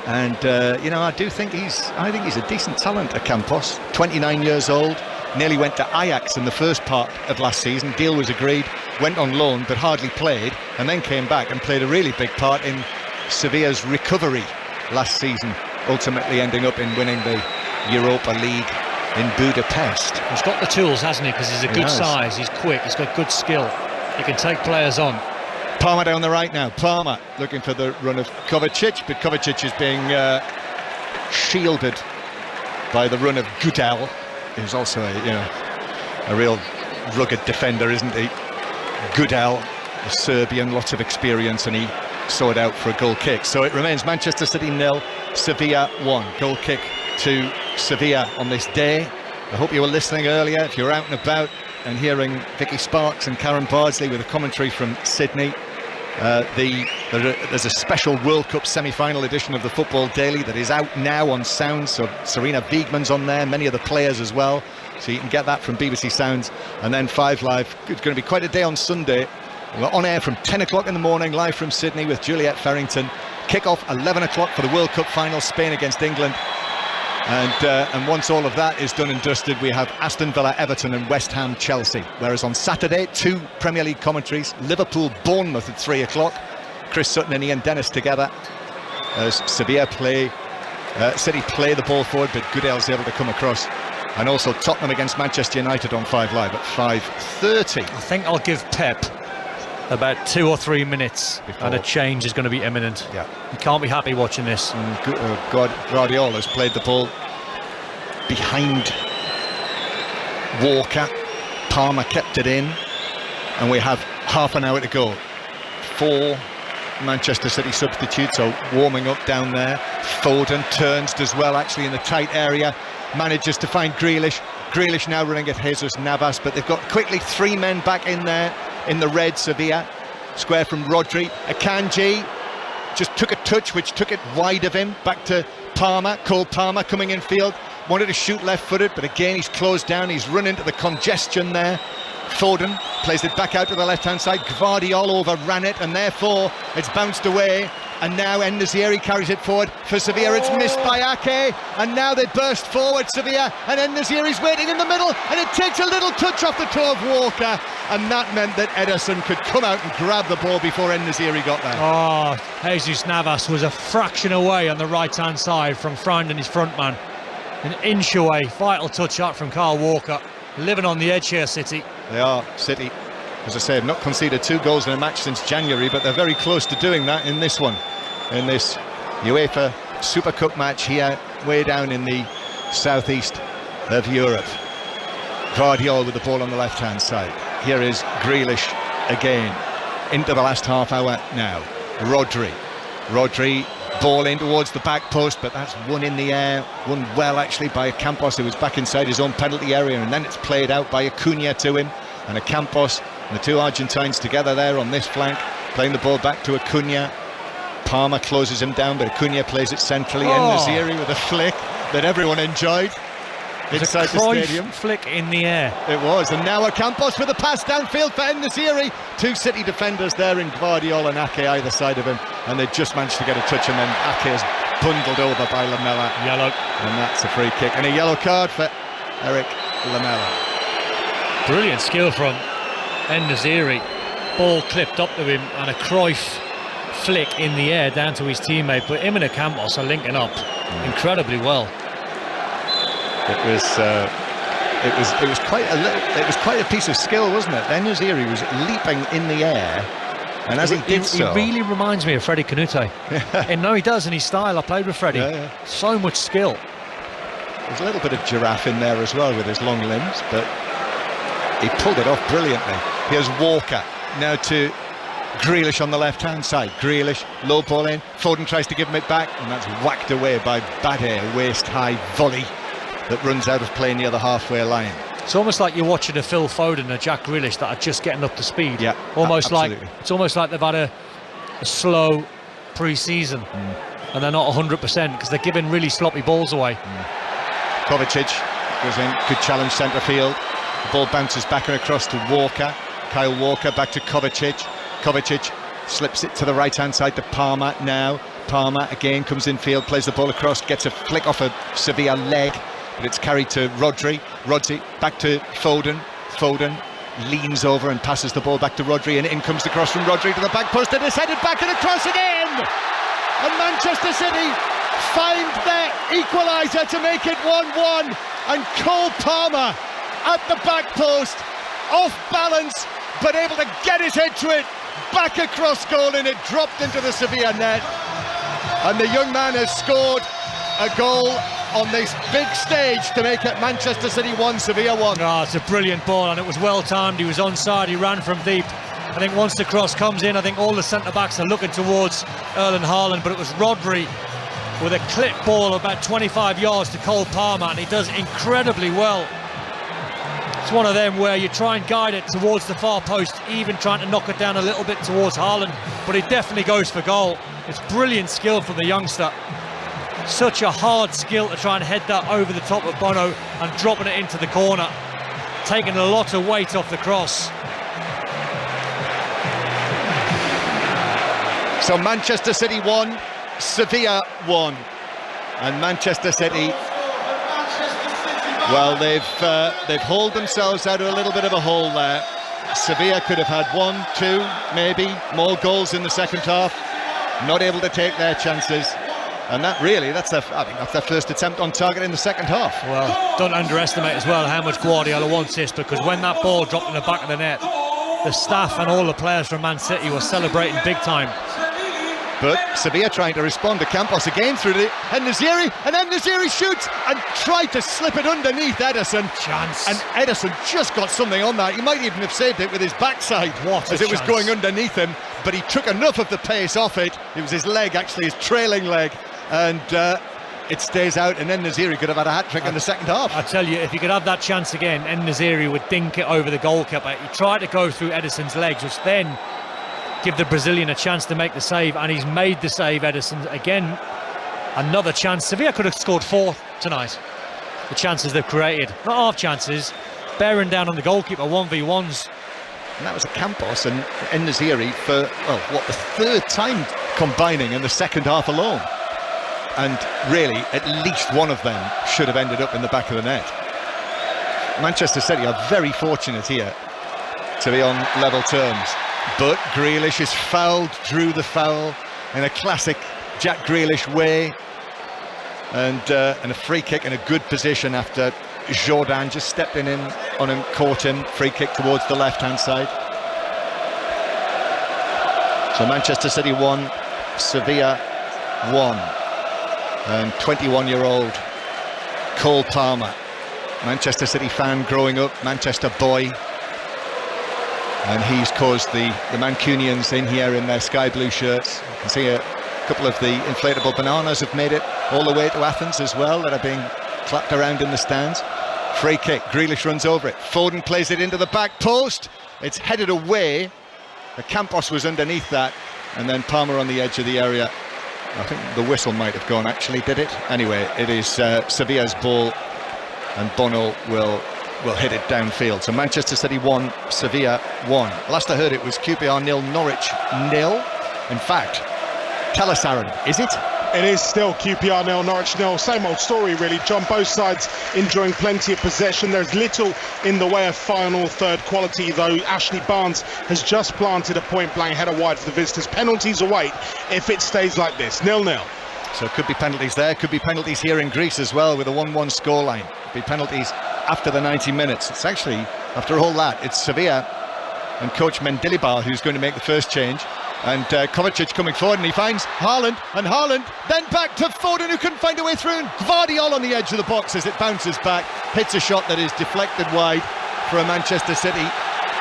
And you know, I think he's a decent talent, Ocampos. 29 years old, nearly went to Ajax in the first part of last season. Deal was agreed, went on loan but hardly played, and then came back and played a really big part in Sevilla's recovery last season, ultimately ending up in winning the Europa League in Budapest. He's got the tools, hasn't he? Because he's a good size, he's quick, he's got good skill. He can take players on. Palmer down the right now. Palmer looking for the run of Kovacic, but Kovacic is being shielded by the run of Gudel, who's also a real rugged defender, isn't he? Gudel, a Serbian, lots of experience, and he saw it out for a goal kick. So it remains Manchester City 0, Sevilla 1. Goal kick to Sevilla on this day. I hope you were listening earlier, if you're out and about, and hearing Vicky Sparks and Karen Bardsley with a commentary from Sydney. There's a special World Cup semi-final edition of the Football Daily that is out now on Sounds, so Serena Wiegman's on there, many of the players as well, so you can get that from BBC Sounds. And then 5 Live, it's going to be quite a day on Sunday. We're on air from 10 o'clock in the morning, live from Sydney with Juliet Ferrington. Kick-off 11 o'clock for the World Cup final, Spain against England. And once all of that is done and dusted, we have Aston Villa, Everton and West Ham, Chelsea. Whereas on Saturday, 2 Premier League commentaries, Liverpool, Bournemouth at 3 o'clock. Chris Sutton and Ian Dennis together as Sevilla City play the ball forward, but Gudel's able to come across. And also Tottenham against Manchester United on 5 Live at 5:30. I think I'll give Pep about 2 or 3 minutes and a change is going to be imminent. Yeah, you can't be happy watching this. And Guardiola's played the ball behind Walker. Palmer kept it in, and we have half an hour to go. 4 Manchester City substitutes are warming up down there. Foden turns, does well actually in the tight area, manages to find Grealish. Grealish now running at Jesus Navas, but they've got quickly 3 men back in there in the red. Sevilla square from Rodri. Akanji just took a touch which took it wide of him, back to Palmer. Cole Palmer coming in field, wanted to shoot left-footed, but again he's closed down, he's run into the congestion there Foden plays it back out to the left-hand side. Gvardiol overran it, and therefore it's bounced away. And now En-Nesyri carries it forward for Sevilla. It's missed by Ake, and now they burst forward, Sevilla, and En-Nesyri's waiting in the middle, and it takes a little touch off the toe of Walker, and that meant that Ederson could come out and grab the ball before En-Nesyri got there. Oh, Jesus Navas was a fraction away on the right-hand side from finding his front man. An inch away, vital touch out from Kyle Walker. Living on the edge here, City. They are, City. As I say, have not conceded 2 goals in a match since January, but they're very close to doing that in this one. In this UEFA Super Cup match here, way down in the southeast of Europe. Gvardiol with the ball on the left-hand side. Here is Grealish again. Into the last half hour now. Rodri, ball in towards the back post, but that's won in the air. Won well, actually, by Campos, who was back inside his own penalty area, and then it's played out by Acuna to him. And Campos and the 2 Argentines together there on this flank, playing the ball back to Acuna. Palmer closes him down, but Acuna plays it centrally. En-Nesyri with a flick that everyone enjoyed inside the stadium. Flick in the air. It was, and now Campos with a pass downfield for En-Nesyri. 2 City defenders there in Gvardiol and Ake either side of him, and they just managed to get a touch, and then Ake is bundled over by Lamela. Yellow. And that's a free kick, and a yellow card for Eric Lamela. Brilliant skill from En-Nesyri. Ball clipped up to him, and a Cruyff flick in the air down to his teammate, but him and Campos are linking up incredibly well. It was quite a piece of skill, wasn't it? En-Nesyri was leaping in the air, and as he did so, he really reminds me of Freddie Canute. And no, he does in his style. I played with Freddie. Yeah. So much skill. There's a little bit of giraffe in there as well with his long limbs, but he pulled it off brilliantly. Here's Walker now to Grealish on the left-hand side. Grealish, low ball in. Foden tries to give him it back, and that's whacked away by Bade, a waist-high volley that runs out of play near the halfway line. It's almost like you're watching a Phil Foden and a Jack Grealish that are just getting up to speed. Yeah, it's almost like they've had a slow pre-season, and they're not 100% because they're giving really sloppy balls away. Kovacic goes in, good challenge centre field. The ball bounces back and across to Walker. Kyle Walker back to Kovacic. Kovacic slips it to the right-hand side to Palmer now. Palmer again comes in field, plays the ball across, gets a flick off a Sevilla leg, but it's carried to Rodri. Rodri back to Foden. Foden leans over and passes the ball back to Rodri, and in comes the cross from Rodri to the back post, and it's headed back and across again! And Manchester City find their equaliser to make it 1-1, and Cole Palmer at the back post, off balance, but able to get his head to it, back across goal, and it dropped into the Sevilla net. And the young man has scored a goal on this big stage to make it Manchester City 1, Sevilla 1. Oh, it's a brilliant ball, and it was well timed. He was onside, he ran from deep. I think once the cross comes in, I think all the centre-backs are looking towards Erling Haaland, but it was Rodri with a clip ball about 25 yards to Cole Palmer, and he does incredibly well. It's one of them where you try and guide it towards the far post, even trying to knock it down a little bit towards Haaland, but he definitely goes for goal. It's brilliant skill from the youngster. Such a hard skill to try and head that over the top of Bono and dropping it into the corner, taking a lot of weight off the cross. So Manchester City 1, Sevilla 1, and Manchester City, well, they've hauled themselves out of a little bit of a hole there. Sevilla could have had 1, 2, maybe more goals in the second half, not able to take their chances, and I think that's their first attempt on target in the second half. Well, don't underestimate as well how much Guardiola wants this, because when that ball dropped in the back of the net, the staff and all the players from Man City were celebrating big time. But Sevilla trying to respond to Campos again through the En-Nesyri, and En-Nesyri shoots and tried to slip it underneath Ederson. Chance. And Ederson just got something on that. He might even have saved it with his backside as it was going underneath him, but he took enough of the pace off it. It was his leg, actually, his trailing leg, and it stays out, and En-Nesyri could have had a hat-trick in the second half. I tell you, if he could have that chance again, En-Nesyri would dink it over the goalkeeper. He tried to go through Ederson's legs, which then give the Brazilian a chance to make the save, and he's made the save. Ederson again, another chance. Sevilla could have scored 4 tonight. The chances they've created, not half chances, bearing down on the goalkeeper, 1v1s. And that was a Campos and En-Nesyri for, the third time combining in the second half alone. And really, at least one of them should have ended up in the back of the net. Manchester City are very fortunate here to be on level terms. But Grealish is fouled, drew the foul in a classic Jack Grealish way. And a free kick in a good position after Jordan just stepped in on him, caught him. Free kick towards the left-hand side. So Manchester City 1, Sevilla 1. And 21-year-old Cole Palmer, Manchester City fan growing up, Manchester boy. And he's caused the Mancunians in here in their sky blue shirts. You can see a couple of the inflatable bananas have made it all the way to Athens as well, that are being clapped around in the stands. Free kick, Grealish runs over it. Foden plays it into the back post. It's headed away. The Campos was underneath that. And then Palmer on the edge of the area. I think the whistle might have gone, actually, did it? Anyway, it is Sevilla's ball, and Bono will hit it downfield. So Manchester City 1, Sevilla 1. Last I heard it was QPR 0, Norwich 0. In fact, tell us, Aaron, is it? It is still QPR 0, Norwich 0. Same old story, really, John. Both sides enjoying plenty of possession. There's little in the way of final third quality, though. Ashley Barnes has just planted a point-blank header wide for the visitors. Penalties await if it stays like this, 0-0. So it could be penalties there, could be penalties here in Greece as well with a 1-1 scoreline. Could be penalties after the 90 minutes. It's actually, after all that, it's Sevilla and coach Mendilibar who's going to make the first change. And Kovacic coming forward, and he finds Haaland, and Haaland then back to Foden, who couldn't find a way through, and Gvardiol on the edge of the box as it bounces back, hits a shot that is deflected wide for a Manchester City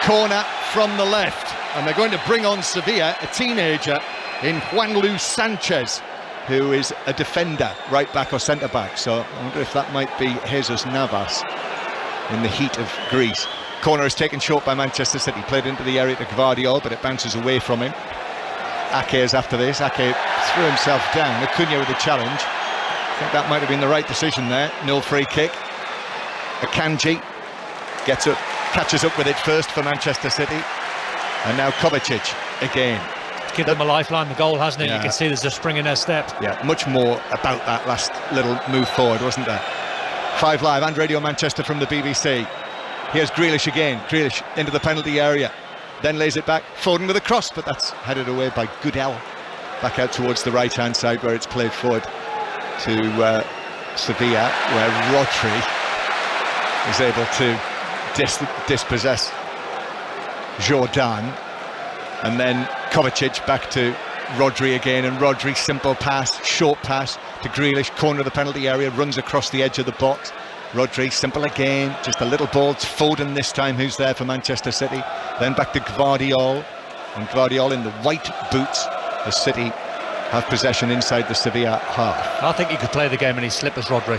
corner from the left. And they're going to bring on Sevilla, a teenager in Juanlu Sanchez, who is a defender, right back or centre back. So I wonder if that might be Jesus Navas in the heat of Greece. Corner is taken short by Manchester City, played into the area to Gvardiol, but it bounces away from him. Ake is after this. Ake threw himself down. Acuna with a challenge. I think that might have been the right decision there. No free kick. Akanji gets up, catches up with it first for Manchester City. And now Kovacic again. Give them a lifeline, the goal, hasn't it? Yeah. You can see there's a spring in their step. Yeah, much more about that last little move forward, wasn't there? 5 Live and Radio Manchester from the BBC. Here's Grealish again. Grealish into the penalty area. Then lays it back. Foden with a cross, but that's headed away by Goodell. Back out towards the right-hand side where it's played forward to Sevilla, where Rodri is able to dispossess Jordan. And then Kovacic back to Rodri again, and Rodri, simple pass, short pass to Grealish, corner of the penalty area, runs across the edge of the box. Rodri, simple again, just a little ball. It's Foden this time who's there for Manchester City. Then back to Gvardiol, and Gvardiol in the white boots as City have possession inside the Sevilla half. I think he could play the game in his slippers, Rodri.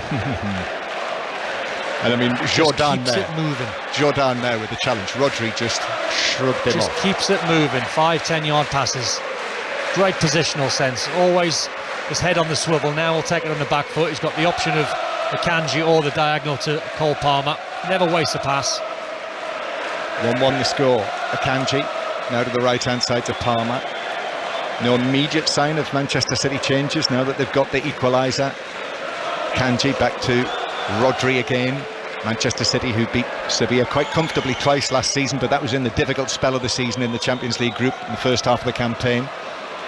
And I mean, Jordan keeps it moving. Jordan there with the challenge. Rodri just shrugged him off. Just keeps it moving. 5-10 yard passes. Great positional sense. Always his head on the swivel. Now he'll take it on the back foot. He's got the option of the Kanji or the diagonal to Cole Palmer. Never wastes a pass. 1-1 the score. Akanji now to the right-hand side to Palmer. No immediate sign of Manchester City changes now that they've got the equaliser. Kanji back to Rodri again. Manchester City, who beat Sevilla quite comfortably twice last season, but that was in the difficult spell of the season in the Champions League group in the first half of the campaign.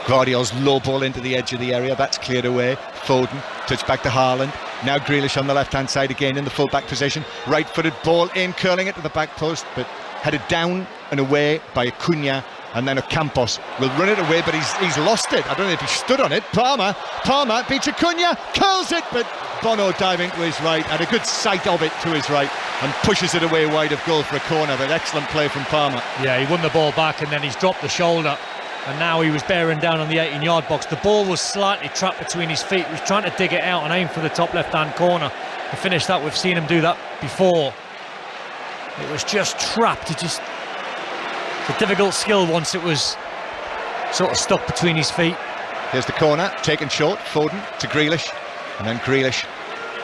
Gvardiol's low ball into the edge of the area, that's cleared away. Foden, touch back to Haaland. Now Grealish on the left-hand side again in the full-back position. Right-footed ball in, curling it to the back post, but headed down and away by Acuna, and then Ocampos will run it away, but he's lost it. I don't know if he stood on it. Palmer beats Acuna, curls it, but Bono diving to his right, had a good sight of it to his right, and pushes it away wide of goal for a corner. But excellent play from Palmer. Yeah, he won the ball back, and then he's dropped the shoulder, and now he was bearing down on the 18-yard box. The ball was slightly trapped between his feet. He was trying to dig it out and aim for the top left-hand corner. To finish that, we've seen him do that before. It was just trapped. It's a difficult skill once it was sort of stuck between his feet. Here's the corner, taken short. Foden to Grealish, and then Grealish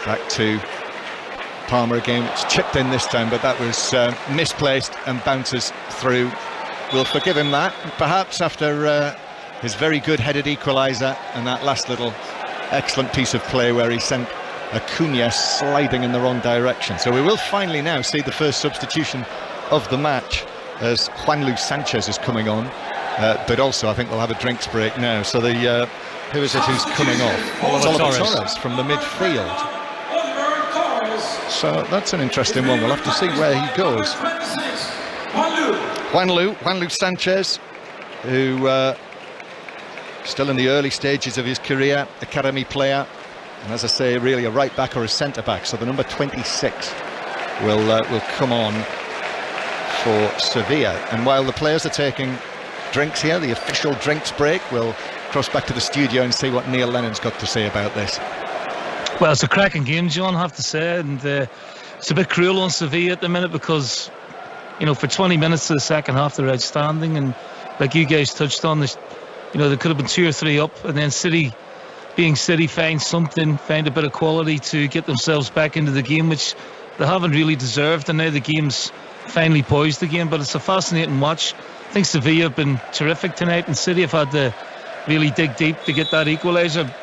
back to Palmer again. It's chipped in this time, but that was misplaced and bounces through. We'll forgive him that, perhaps, after his very good headed equaliser and that last little excellent piece of play where he sent Acuna sliding in the wrong direction. So we will finally now see the first substitution of the match as Juanlu Sanchez is coming on, but also I think we'll have a drinks break now. So the who is it who's coming off? Oliver Torres from the midfield. So that's an interesting one. We'll have to see where he goes. Juanlu Sanchez, who still in the early stages of his career, academy player, and as I say, really a right back or a centre back. So the number 26 will come on for Sevilla. And while the players are taking drinks here, the official drinks break, we'll cross back to the studio and see what Neil Lennon's got to say about this. Well, it's a cracking game, John, I have to say, and it's a bit cruel on Sevilla at the minute because, you know, for 20 minutes of the second half they're outstanding, and like you guys touched on, this, you know, there could have been 2 or 3 up, and then City, being City, find a bit of quality to get themselves back into the game, which they haven't really deserved, and now the game's finally poised again. But it's a fascinating watch. I think Sevilla have been terrific tonight, and City have had to really dig deep to get that equaliser.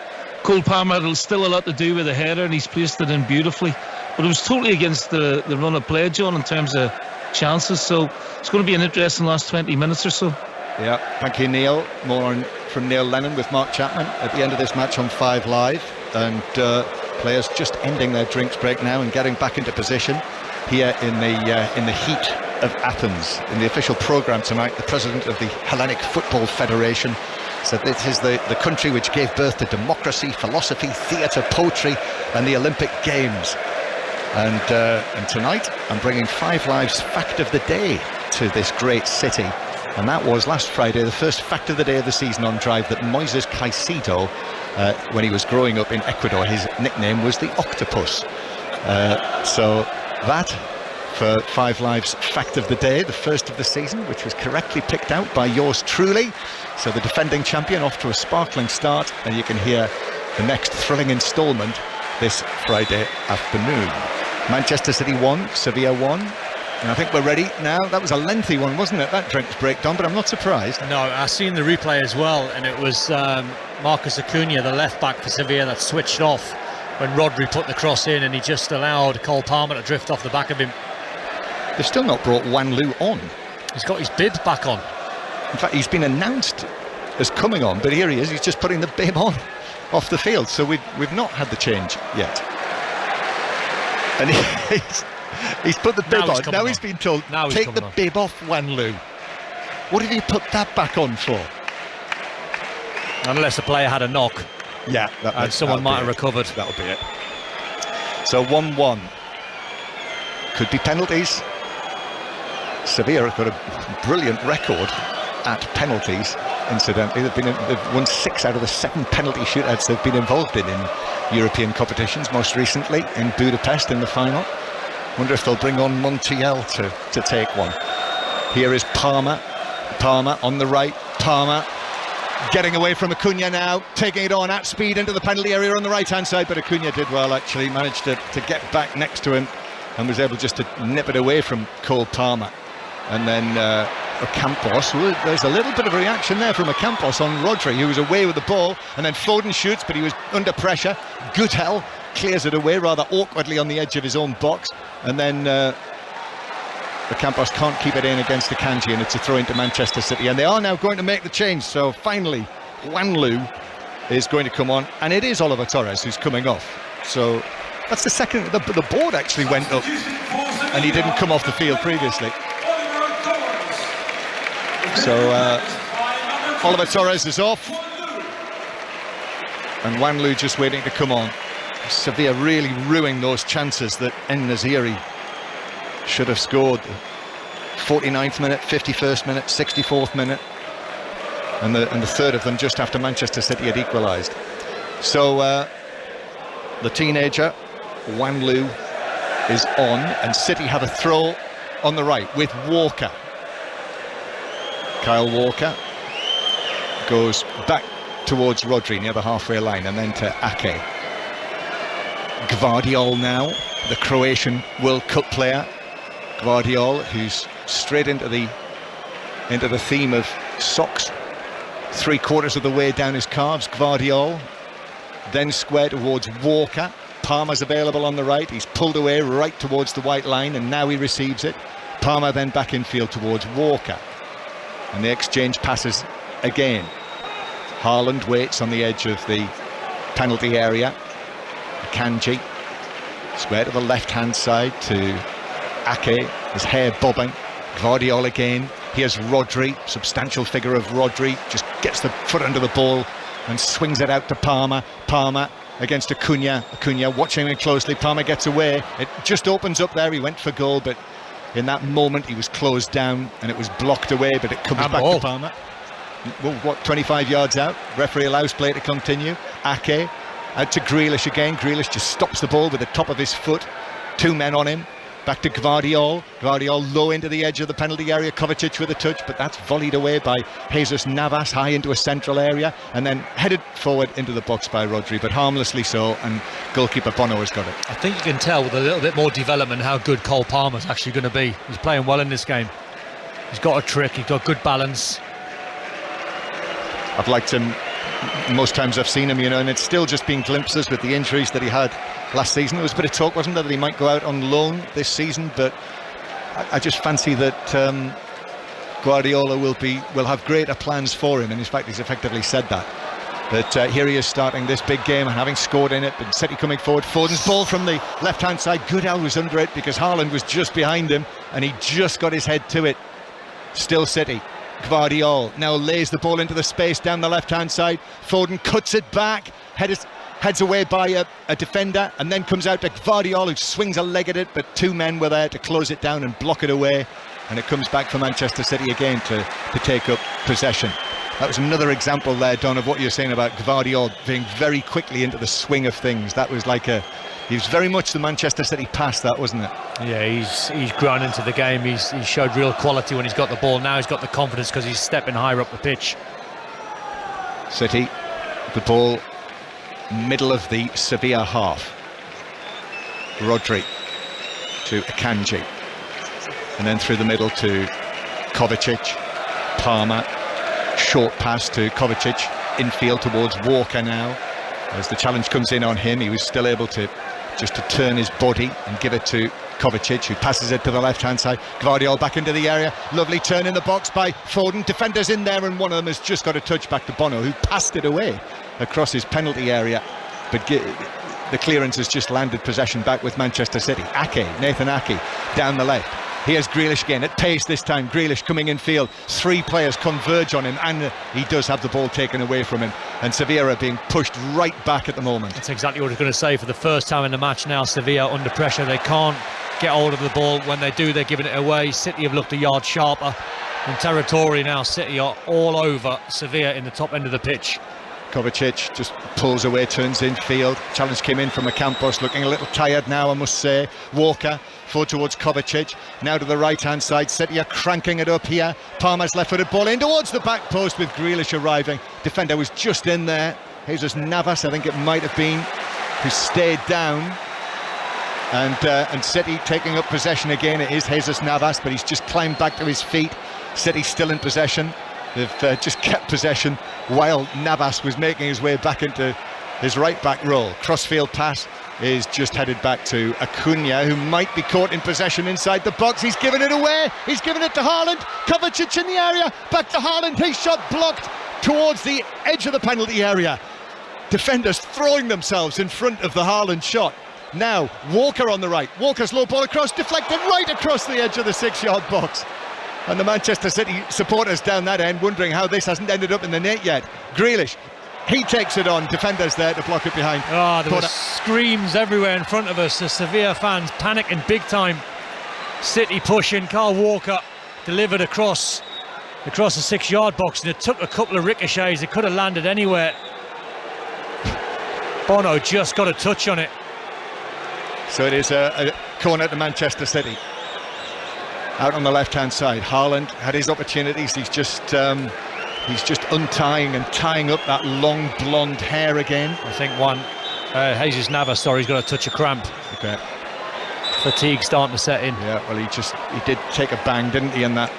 Cole Palmer had still a lot to do with the header, and he's placed it in beautifully, but it was totally against the run of play, John, in terms of chances. So it's going to be an interesting last 20 minutes or so. Yeah, thank you, Neil. More from Neil Lennon with Mark Chapman at the end of this match on 5 Live, and players just ending their drinks break now and getting back into position here in the heat of Athens. In the official programme tonight, the president of the Hellenic Football Federation said this is the country which gave birth to democracy, philosophy, theatre, poetry and the Olympic Games. And tonight I'm bringing 5 Live's Fact of the Day to this great city. And that was last Friday, the first fact of the day of the season on Drive, that Moises Caicedo, when he was growing up in Ecuador, his nickname was the Octopus. So that for 5 Live's Fact of the Day, the first of the season, which was correctly picked out by yours truly. So the defending champion off to a sparkling start, and you can hear the next thrilling instalment this Friday afternoon. Manchester City won, Sevilla won, and I think we're ready now. That was a lengthy one, wasn't it, that drinks breakdown, but I'm not surprised. No, I've seen the replay as well, and it was Marcus Acuna, the left back for Sevilla, that switched off when Rodri put the cross in, and he just allowed Cole Palmer to drift off the back of him. They've still not brought Juanlu on. He's got his bib back on. In fact, he's been announced as coming on, but here he is, he's just putting the bib on off the field, so we've not had the change yet. And he's put the bib on. Now he's been told, take the bib off, Juanlu. What have you put that back on for? Unless the player had a knock. Yeah, and someone might have recovered. That'll be it. So 1-1. Could be penalties. Sevilla have got a brilliant record at penalties, incidentally. They've won 6 out of the 7 penalty shootouts they've been involved in European competitions, most recently in Budapest in the final. Wonder if they'll bring on Montiel to take one. Here is Palmer on the right. Palmer getting away from Acuna now, taking it on at speed into the penalty area on the right hand side, but Acuna did well, actually, managed to get back next to him and was able just to nip it away from Cole Palmer. And then Ocampos, there's a little bit of a reaction there from Ocampos on Rodri, who was away with the ball, and then Foden shoots, but he was under pressure. Goodhell clears it away rather awkwardly on the edge of his own box, and then Ocampos can't keep it in against Akanji, and it's a throw into Manchester City, and they are now going to make the change. So finally Juanlu is going to come on, and it is Oliver Torres who's coming off. So that's the second. The board actually went up and he didn't come off the field previously. So Oliver Torres is off, and Juanlu just waiting to come on. Sevilla really ruining those chances that En-Nesyri should have scored. 49th minute, 51st minute, 64th minute, and the third of them just after Manchester City had equalised. So the teenager Juanlu is on, and City have a throw on the right with Walker. Kyle Walker goes back towards Rodri near the halfway line, and then to Ake. Gvardiol now the Croatian World Cup player, Gvardiol, who's straight into the theme of socks. 3/4 of the way down his calves, Gvardiol. Then square towards Walker. Palmer's available on the right. He's pulled away right towards the white line, and now he receives it. Palmer then back infield towards Walker. And the exchange passes again. Haaland waits on the edge of the penalty area. Akanji. Square to the left-hand side to Ake, his hair bobbing. Gvardiol again. Here's Rodri, substantial figure of Rodri, just gets the foot under the ball and swings it out to Palmer. Palmer against Acuna. Acuna watching him closely. Palmer gets away. It just opens up there. He went for goal, but in that moment he was closed down and it was blocked away, but it comes back to Palmer. Well, what, 25 yards out? Referee allows play to continue. Ake out to Grealish again. Grealish just stops the ball with the top of his foot. 2 men on him. Back to Gvardiol. Gvardiol low into the edge of the penalty area. Kovacic with a touch, but that's volleyed away by Jesus Navas, high into a central area, and then headed forward into the box by Rodri, but harmlessly so, and goalkeeper Bono has got it. I think you can tell with a little bit more development how good Cole Palmer's actually going to be. He's playing well in this game. He's got a trick, he's got good balance. I've liked him most times I've seen him, you know, and it's still just been glimpses with the injuries that he had last season. There was a bit of talk, wasn't there, that he might go out on loan this season, but I just fancy that Guardiola will have greater plans for him, and in fact he's effectively said that. But here he is starting this big game and having scored in it, but City coming forward. Foden's ball from the left-hand side. Goodell was under it because Haaland was just behind him and he just got his head to it. Still City. Gvardiol now lays the ball into the space down the left-hand side. Foden cuts it back, heads away by a defender, and then comes out to Gvardiol, who swings a leg at it, but 2 men were there to close it down and block it away, and it comes back for Manchester City again to take up possession. That was another example there, Don, of what you're saying about Gvardiol being very quickly into the swing of things. That was like he was very much the Manchester City pass, that, wasn't it? Yeah, he's grown into the game. He's showed real quality when he's got the ball. Now he's got the confidence because he's stepping higher up the pitch. City, the ball middle of the Sevilla half. Rodri to Akanji, and then through the middle to Kovacic. Palmer, short pass to Kovacic, infield towards Walker now. As the challenge comes in on him, he was still able to turn his body and give it to Kovacic, who passes it to the left-hand side. Gvardiol back into the area. Lovely turn in the box by Foden. Defenders in there, and one of them has just got a touch back to Bono, who passed it away across his penalty area. But the clearance has just landed possession back with Manchester City. Nathan Ake, down the left. Here's Grealish again, at pace this time. Grealish coming in field. 3 players converge on him, and he does have the ball taken away from him. And Sevilla are being pushed right back at the moment. That's exactly what I was going to say. For the first time in the match now, Sevilla under pressure. They can't get hold of the ball. When they do, they're giving it away. City have looked a yard sharper. And territory now, City are all over Sevilla in the top end of the pitch. Kovacic just pulls away, turns in field. Challenge came in from Campos, looking a little tired now, I must say. Walker forward towards Kovacic, now to the right-hand side. City are cranking it up here. Palmer's left-footed ball in towards the back post with Grealish arriving. Defender was just in there. Jesus Navas, I think it might have been, who stayed down. And City taking up possession again. It is Jesus Navas, but he's just climbed back to his feet. City still in possession. They've just kept possession while Navas was making his way back into his right-back role. Crossfield pass is just headed back to Acuna, who might be caught in possession inside the box. He's given it away. He's given it to Haaland. Kovacic in the area. Back to Haaland. His shot blocked towards the edge of the penalty area. Defenders throwing themselves in front of the Haaland shot. Now Walker on the right. Walker's low ball across, deflected right across the edge of the 6-yard box. And the Manchester City supporters down that end wondering how this hasn't ended up in the net yet. Grealish, he takes it on. Defenders there to block it behind. There were screams everywhere in front of us. The Sevilla fans panicking big time. City pushing. Kyle Walker delivered across the 6-yard box, and it took a couple of ricochets. It could have landed anywhere. Bono just got a touch on it. So it is a corner to Manchester City. Out on the left-hand side, Haaland had his opportunities. He's just untying and tying up that long blonde hair again. I think Jesus Navas, he's got a touch of cramp. Okay. fatigue starting to set in. Yeah, well, he did take a bang, didn't he, in that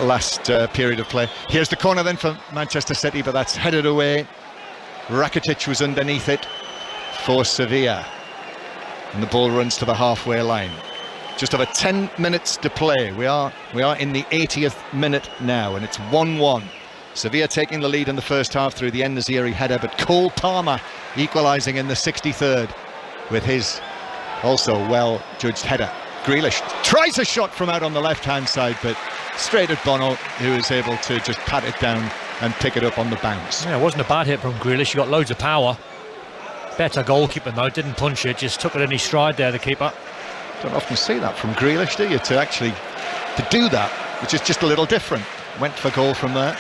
last period of play. Here's the corner then for Manchester City, but that's headed away. Rakitic was underneath it for Sevilla, and the ball runs to the halfway line. Just over 10 minutes to play. We are in the 80th minute now, and it's 1-1. Sevilla taking the lead in the first half through the En-Nesyri header, but Cole Palmer equalising in the 63rd with his also well-judged header. Grealish tries a shot from out on the left-hand side, but straight at Bono, who is able to just pat it down and pick it up on the bounce. Yeah, it wasn't a bad hit from Grealish. He got loads of power. Better goalkeeper though, didn't punch it, just took it in his stride there, the keeper. Don't often see that from Grealish, do you? To do that, which is just a little different. Went for goal from there.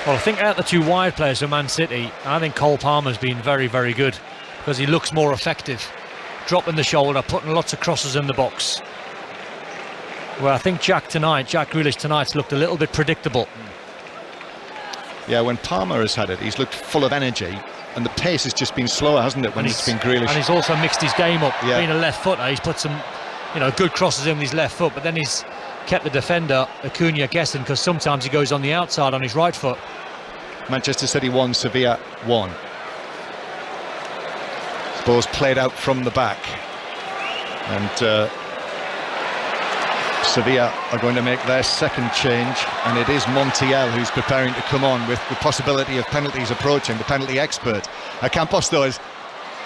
Well, I think out the two wide players for Man City, I think Cole Palmer's been very, very good because he looks more effective. Dropping the shoulder, putting lots of crosses in the box. Well, I think Jack Grealish tonight's looked a little bit predictable. Yeah, when Palmer has had it, he's looked full of energy, and the pace has just been slower, hasn't it, when it's been Grealish? And he's also mixed his game up. Yeah. Being a left footer, he's put some, good crosses in with his left foot, but then he's kept the defender, Acuna, guessing, because sometimes he goes on the outside on his right foot. Manchester City 1, Sevilla 1. This ball's played out from the back, and Sevilla are going to make their second change, and it is Montiel who's preparing to come on with the possibility of penalties approaching, the penalty expert. Campos, though, as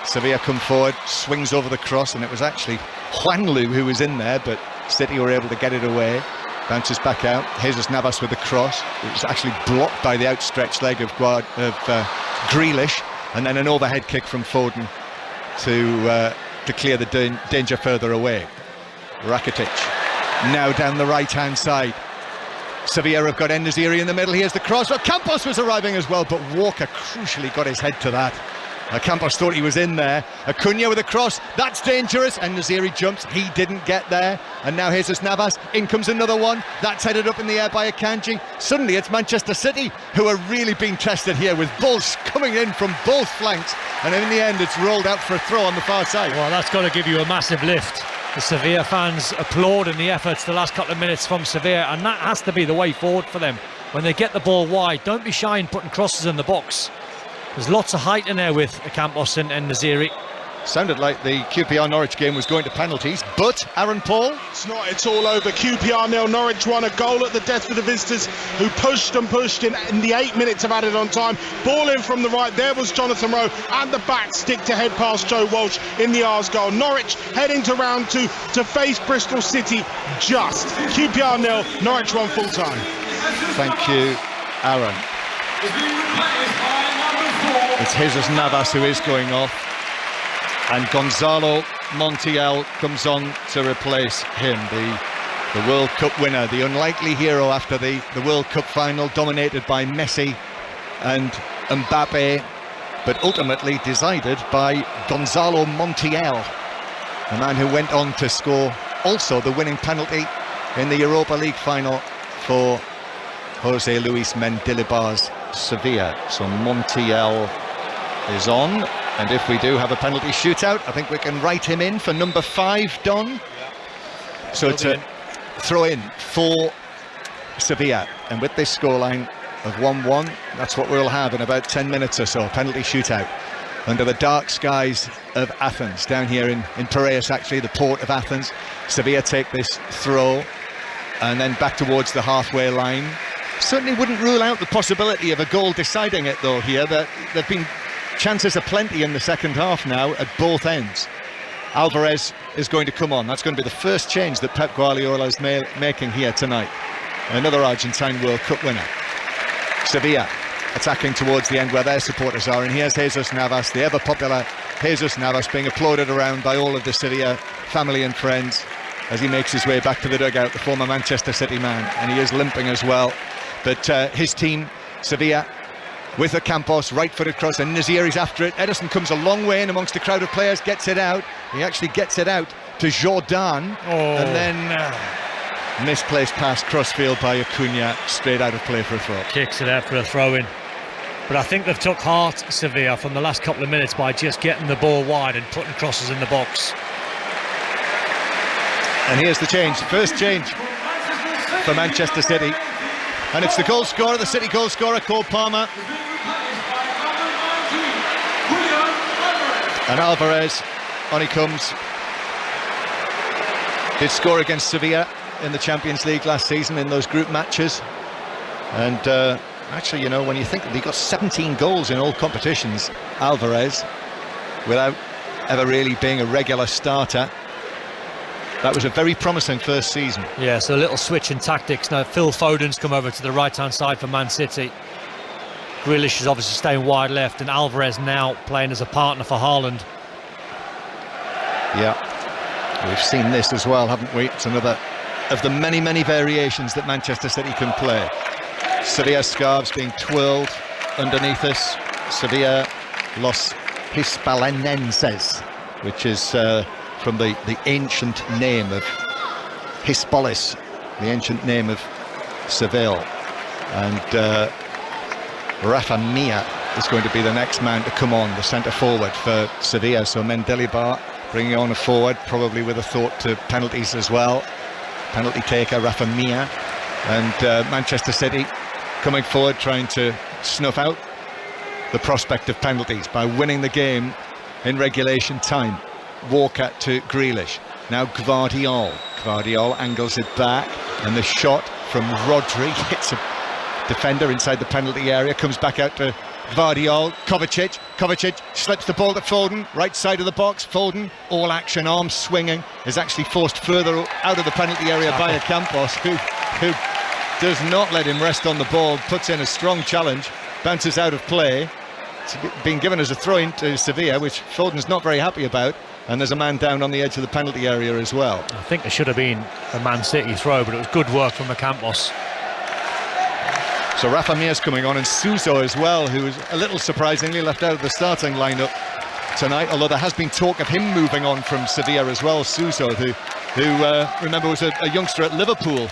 Sevilla come forward, swings over the cross, and it was actually Juanlu who was in there, but City were able to get it away. Bounces back out. Jesus Navas with the cross. It was actually blocked by the outstretched leg of Grealish, and then an overhead kick from Foden to clear the danger further away. Rakitic now down the right-hand side. Sevilla have got En-Nesyri in the middle. Here's the cross. Well, Campos was arriving as well, but Walker crucially got his head to that. Campos thought he was in there. Acuna with a cross. That's dangerous. En-Nesyri jumps. He didn't get there. And now Jesus Navas. In comes another one. That's headed up in the air by Akanji. Suddenly it's Manchester City who are really being tested here, with balls coming in from both flanks. And in the end, it's rolled out for a throw on the far side. Well, that's got to give you a massive lift. The Sevilla fans applauding the efforts the last couple of minutes from Sevilla, and that has to be the way forward for them. When they get the ball wide, don't be shy in putting crosses in the box. There's lots of height in there with Campos and En-Nesyri. Sounded like the QPR Norwich game was going to penalties, but Aaron Paul? It's not, it's all over. QPR 0, Norwich 1, a goal at the death for the visitors, who pushed and pushed in the 8 minutes of added on time. Ball in from the right, there was Jonathan Rowe, and the back stick to head past Joe Walsh in the Ars goal. Norwich heading to round 2 to face Bristol City just. QPR 0, Norwich 1 full time. Thank you, Aaron. It's Jesus Navas who is going off, and Gonzalo Montiel comes on to replace him, the World Cup winner, the unlikely hero after the World Cup final, dominated by Messi and Mbappe, but ultimately decided by Gonzalo Montiel, the man who went on to score also the winning penalty in the Europa League final for Jose Luis Mendilibar's Sevilla. So Montiel is on, and if we do have a penalty shootout, I think we can write him in for number 5, Don. Yeah. So it's a throw in for Sevilla, and with this scoreline of 1-1, that's what we'll have in about 10 minutes or so, penalty shootout under the dark skies of Athens, down here in Piraeus, actually, the port of Athens. Sevilla take this throw and then back towards the halfway line. Certainly wouldn't rule out the possibility of a goal deciding it, though, here. There've been chances aplenty in the second half now at both ends. Alvarez is going to come on. That's going to be the first change that Pep Guardiola is making here tonight. Another Argentine World Cup winner. Sevilla attacking towards the end where their supporters are, and here's Jesus Navas, the ever popular Jesus Navas, being applauded around by all of the Sevilla family and friends as he makes his way back to the dugout, the former Manchester City man, and he is limping as well. But his team, Sevilla, with a Campos, right-footed cross, and Naziri's after it. Ederson comes a long way in amongst a crowd of players, gets it out. He actually gets it out to Jordan, and then misplaced pass crossfield by Acuna, straight out of play for a throw. Kicks it out for a throw-in. But I think they've took heart, Sevilla, from the last couple of minutes by just getting the ball wide and putting crosses in the box. And here's the change, first change for Manchester City. And it's the goal scorer, the City goal scorer, Cole Palmer. And Alvarez, on he comes. Did score against Sevilla in the Champions League last season in those group matches. And actually, you know, when you think that he got 17 goals in all competitions, Alvarez, without ever really being a regular starter, that was a very promising first season. Yeah, so a little switch in tactics. Now Phil Foden's come over to the right-hand side for Man City. Grealish is obviously staying wide left, and Alvarez now playing as a partner for Haaland. Yeah, we've seen this as well, haven't we? It's another of the many, many variations that Manchester City can play. Sevilla scarves being twirled underneath us. Sevilla Los Hispalenenses, which is from the ancient name of Hispalis, the ancient name of Seville. And Rafa Mia is going to be the next man to come on, the centre forward for Sevilla. So Mendilibar bringing on a forward, probably with a thought to penalties as well. Penalty taker Rafa Mia. And Manchester City coming forward, trying to snuff out the prospect of penalties by winning the game in regulation time. Walker to Grealish. Now Gvardiol. Gvardiol angles it back, and the shot from Rodri hits a defender inside the penalty area, comes back out to Gvardiol. Kovacic slips the ball to Foden, right side of the box. Foden, all action, arms swinging, is actually forced further out of the penalty area by Campos, who does not let him rest on the ball, puts in a strong challenge, bounces out of play. It's been given as a throw-in to Sevilla, which Foden's not very happy about, and there's a man down on the edge of the penalty area as well. I think there should have been a Man City throw, but it was good work from Campos. So Rafa Mia's coming on, and Suso as well, who was a little surprisingly left out of the starting lineup tonight, although there has been talk of him moving on from Sevilla as well. Suso, who remember was a youngster at Liverpool,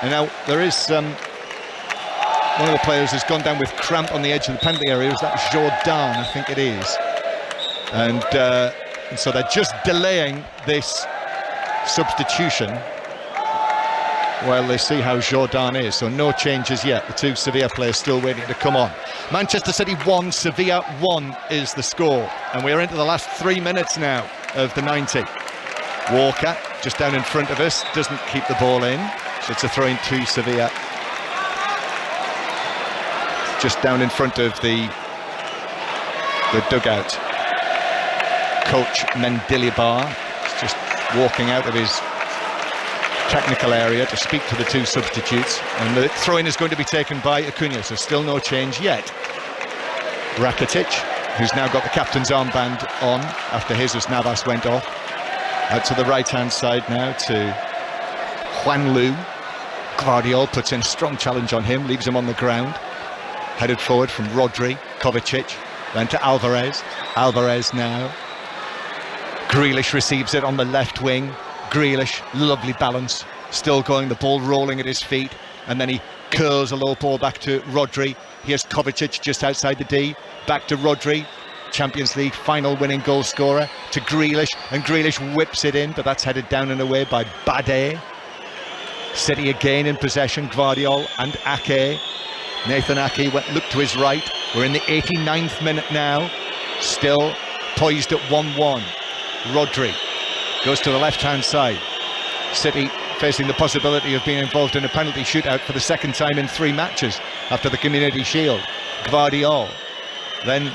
and now there is one of the players has gone down with cramp on the edge of the penalty area. Is that Jordan, I think it is, and so they're just delaying this substitution while they see how Jordan is. So no changes yet. The two Sevilla players still waiting to come on. Manchester City 1, Sevilla 1 is the score, and we're into the last 3 minutes now of the 90. Walker just down in front of us, doesn't keep the ball in, so it's a throw-in to Sevilla. Just down in front of the dugout. Coach Mendilibar is just walking out of his technical area to speak to the two substitutes, and the throw-in is going to be taken by Acuna, so still no change yet. Rakitic, who's now got the captain's armband on after Jesus Navas went off, out to the right-hand side now to Juanlu. Gvardiol puts in a strong challenge on him, leaves him on the ground. Headed forward from Rodri, Kovacic, then to Alvarez. Alvarez now. Grealish receives it on the left wing. Grealish, lovely balance, still going, the ball rolling at his feet, and then he curls a low ball back to Rodri. Here's Kovacic just outside the D, back to Rodri, Champions League final winning goal scorer, to Grealish, and Grealish whips it in, but that's headed down and away by Bade. City again in possession, Gvardiol and Ake. Nathan Ake looked to his right. We're in the 89th minute now, still poised at 1-1. Rodri goes to the left-hand side. City facing the possibility of being involved in a penalty shootout for the second time in 3 matches after the Community Shield. Gvardiol, then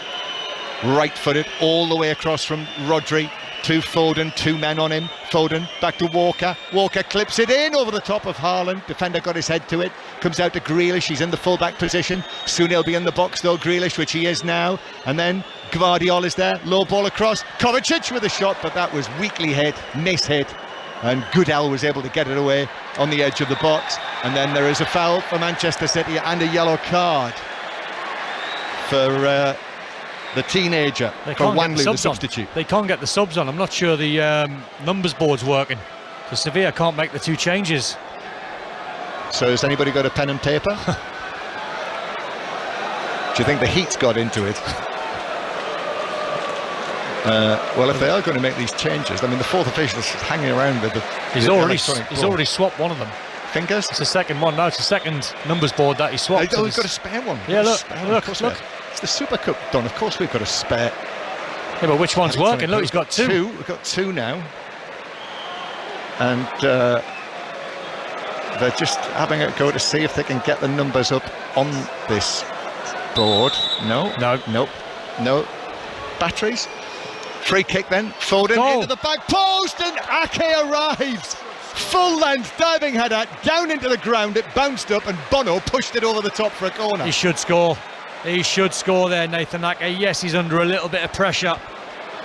right-footed all the way across from Rodri to Foden, 2 men on him. Foden back to Walker. Walker clips it in over the top of Haaland. Defender got his head to it. Comes out to Grealish. He's in the full-back position. Soon he'll be in the box though, Grealish, which he is now. And then Gvardiol is there. Low ball across. Kovacic with a shot, but that was weakly hit, miss-hit. And Goodell was able to get it away on the edge of the box. And then there is a foul for Manchester City and a yellow card for the teenager, for Wanlu, the substitute. They can't get the subs on. I'm not sure the numbers board's working. So Sevilla can't make the 2 changes. So has anybody got a pen and paper? Do you think the heat's got into it? Well, if they are going to make these changes, I mean, the fourth official is hanging around with the. He's already swapped one of them. Fingers? It's the second one. No, it's the second numbers board that he swapped. Oh, we've got a spare one. Yeah, look. It's the Super Cup done. Of course, we've got a spare. Yeah, but which one's working? Look, he's got two. We've got two now, and they're just having a go to see if they can get the numbers up on this board. No. Batteries. Free kick then. Foden into the back post, and Ake arrives. Full length diving header down into the ground. It bounced up, and Bono pushed it over the top for a corner. He should score. He should score there, Nathan Ake. Yes, he's under a little bit of pressure,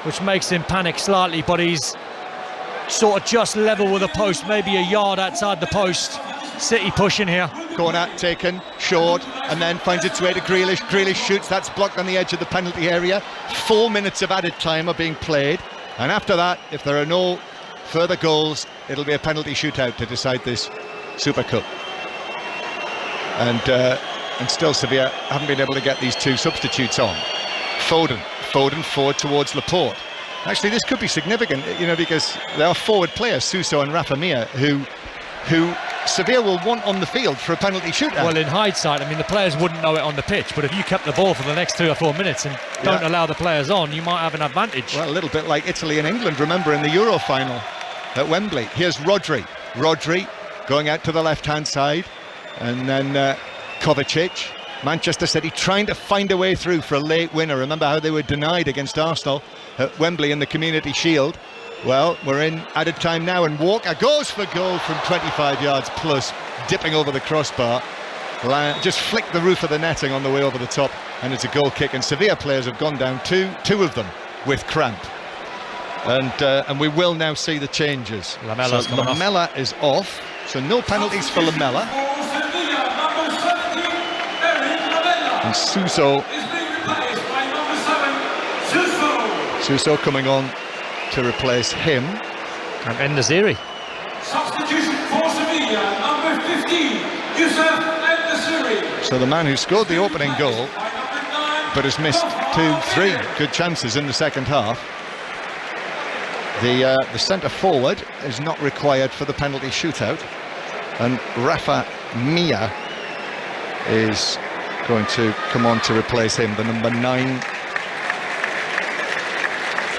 which makes him panic slightly, but he's sort of just level with the post, maybe a yard outside the post. City pushing here. Corner taken, short, and then finds its way to Grealish. Grealish shoots, that's blocked on the edge of the penalty area. 4 minutes of added time are being played, and after that, if there are no further goals, it'll be a penalty shootout to decide this Super Cup. And still Sevilla haven't been able to get these two substitutes on. Foden forward towards Laporte. Actually, this could be significant, because there are forward players, Suso and Rafa Mir, who Sevilla will want on the field for a penalty shootout. Well, in hindsight, I mean, the players wouldn't know it on the pitch, but if you kept the ball for the next 3 or 4 minutes and don't allow the players on, you might have an advantage. Well, a little bit like Italy and England, remember, in the Euro final at Wembley. Here's Rodri going out to the left-hand side, and then Kovacic. Manchester City trying to find a way through for a late winner. Remember how they were denied against Arsenal at Wembley in the Community Shield? Well, we're in added time now, and Walker goes for goal from 25 yards plus, dipping over the crossbar. Just flicked the roof of the netting on the way over the top, and it's a goal kick. And Sevilla players have gone down, two of them with cramp. And we will now see the changes. Lamela is off, so no penalties for Lamela. And Suso coming on to replace him. And En-Nesyri. Substitution for Sevilla, number 15, Youssef En-Nesyri. So the man who scored the opening goal, but has missed 2-3 good chances in the second half. The centre forward is not required for the penalty shootout, and Rafa Mir is going to come on to replace him, the number 9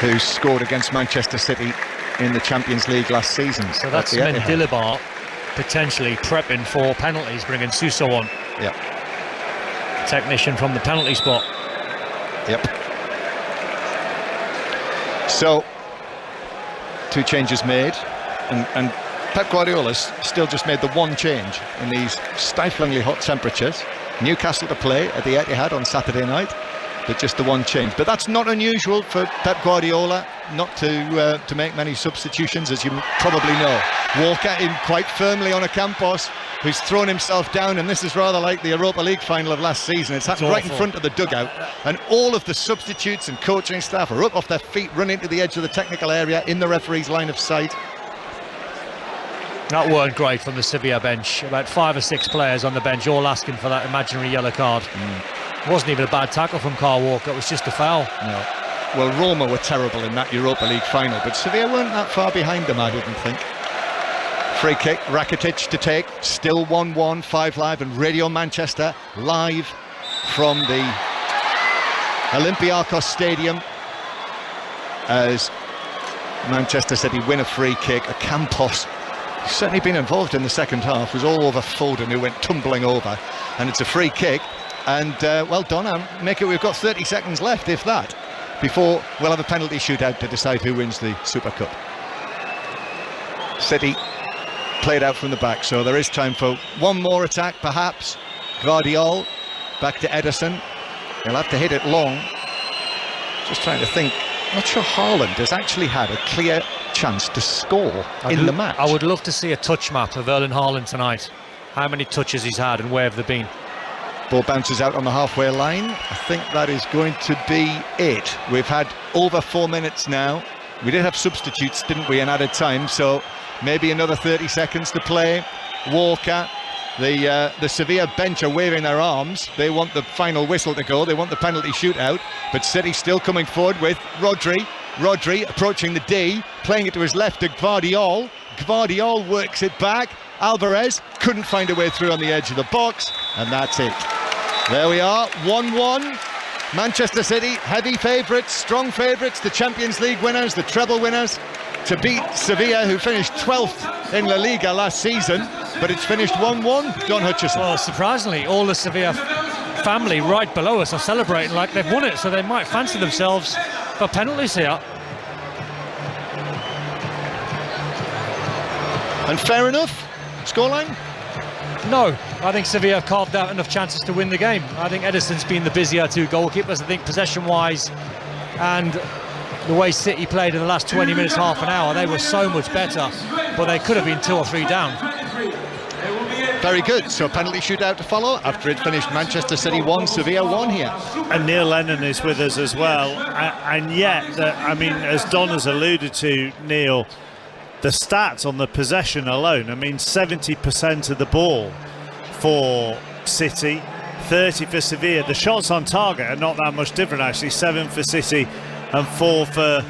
who scored against Manchester City in the Champions League last season. So that's Mendilibar potentially prepping for penalties, bringing Suso on. Yep. Technician from the penalty spot. Yep. So 2 changes made, and Pep Guardiola's still just made the one change in these stiflingly hot temperatures. Newcastle to play at the Etihad on Saturday night, but just the one change. But that's not unusual for Pep Guardiola, not to make many substitutions, as you probably know. Walker in quite firmly on Ocampos, who's thrown himself down, and this is rather like the Europa League final of last season. It's happened right in front of the dugout, and all of the substitutes and coaching staff are up off their feet, running to the edge of the technical area in the referee's line of sight. That weren't great from the Sevilla bench. About 5 or 6 players on the bench, all asking for that imaginary yellow card. It wasn't even a bad tackle from Kyle Walker, it was just a foul. No. Well, Roma were terrible in that Europa League final, but Sevilla weren't that far behind them, I didn't think. Free kick, Rakitic to take, still 1-1, 5 Live, and Radio Manchester live from the Olympiacos Stadium as Manchester City win a free kick. Ocampos, he's certainly been involved in the second half, was all over Foden, who went tumbling over, and it's a free kick. And well done, make it. We've got 30 seconds left, if that, before we'll have a penalty shootout to decide who wins the Super Cup. City played out from the back, so there is time for one more attack, perhaps. Guardiola back to Ederson. He'll have to hit it long. Just trying to think. Not sure Haaland has actually had a clear chance to score in the match. I would love to see a touch map of Erling Haaland tonight. How many touches he's had and where have they been? Ball bounces out on the halfway line. I think that is going to be it. We've had over 4 minutes now. We did have substitutes, didn't we, in added time, so maybe another 30 seconds to play. Walker, the Sevilla bench are waving their arms. They want the final whistle to go. They want the penalty shootout. But City still coming forward with Rodri. Rodri approaching the D, playing it to his left to Gvardiol. Gvardiol works it back. Alvarez couldn't find a way through on the edge of the box, and that's it. There we are, 1-1. Manchester City, heavy favourites, strong favourites, the Champions League winners, the treble winners, to beat Sevilla, who finished 12th in La Liga last season, but it's finished 1-1. John Hutchison. Well, surprisingly, all the Sevilla family right below us are celebrating like they've won it, so they might fancy themselves for penalties here. And fair enough scoreline? No, I think Sevilla have carved out enough chances to win the game. I think Edison's been the busier two goalkeepers. I think possession-wise and the way City played in the last 20 minutes, half an hour, they were so much better, but they could have been 2 or 3 down. Very good. So penalty shootout to follow after it finished Manchester City 1, Sevilla 1 here. And Neil Lennon is with us as well. And yet, I mean, as Don has alluded to, Neil, the stats on the possession alone, I mean, 70% of the ball for City, 30 for Sevilla. The shots on target are not that much different, actually. 7 for City and 4 for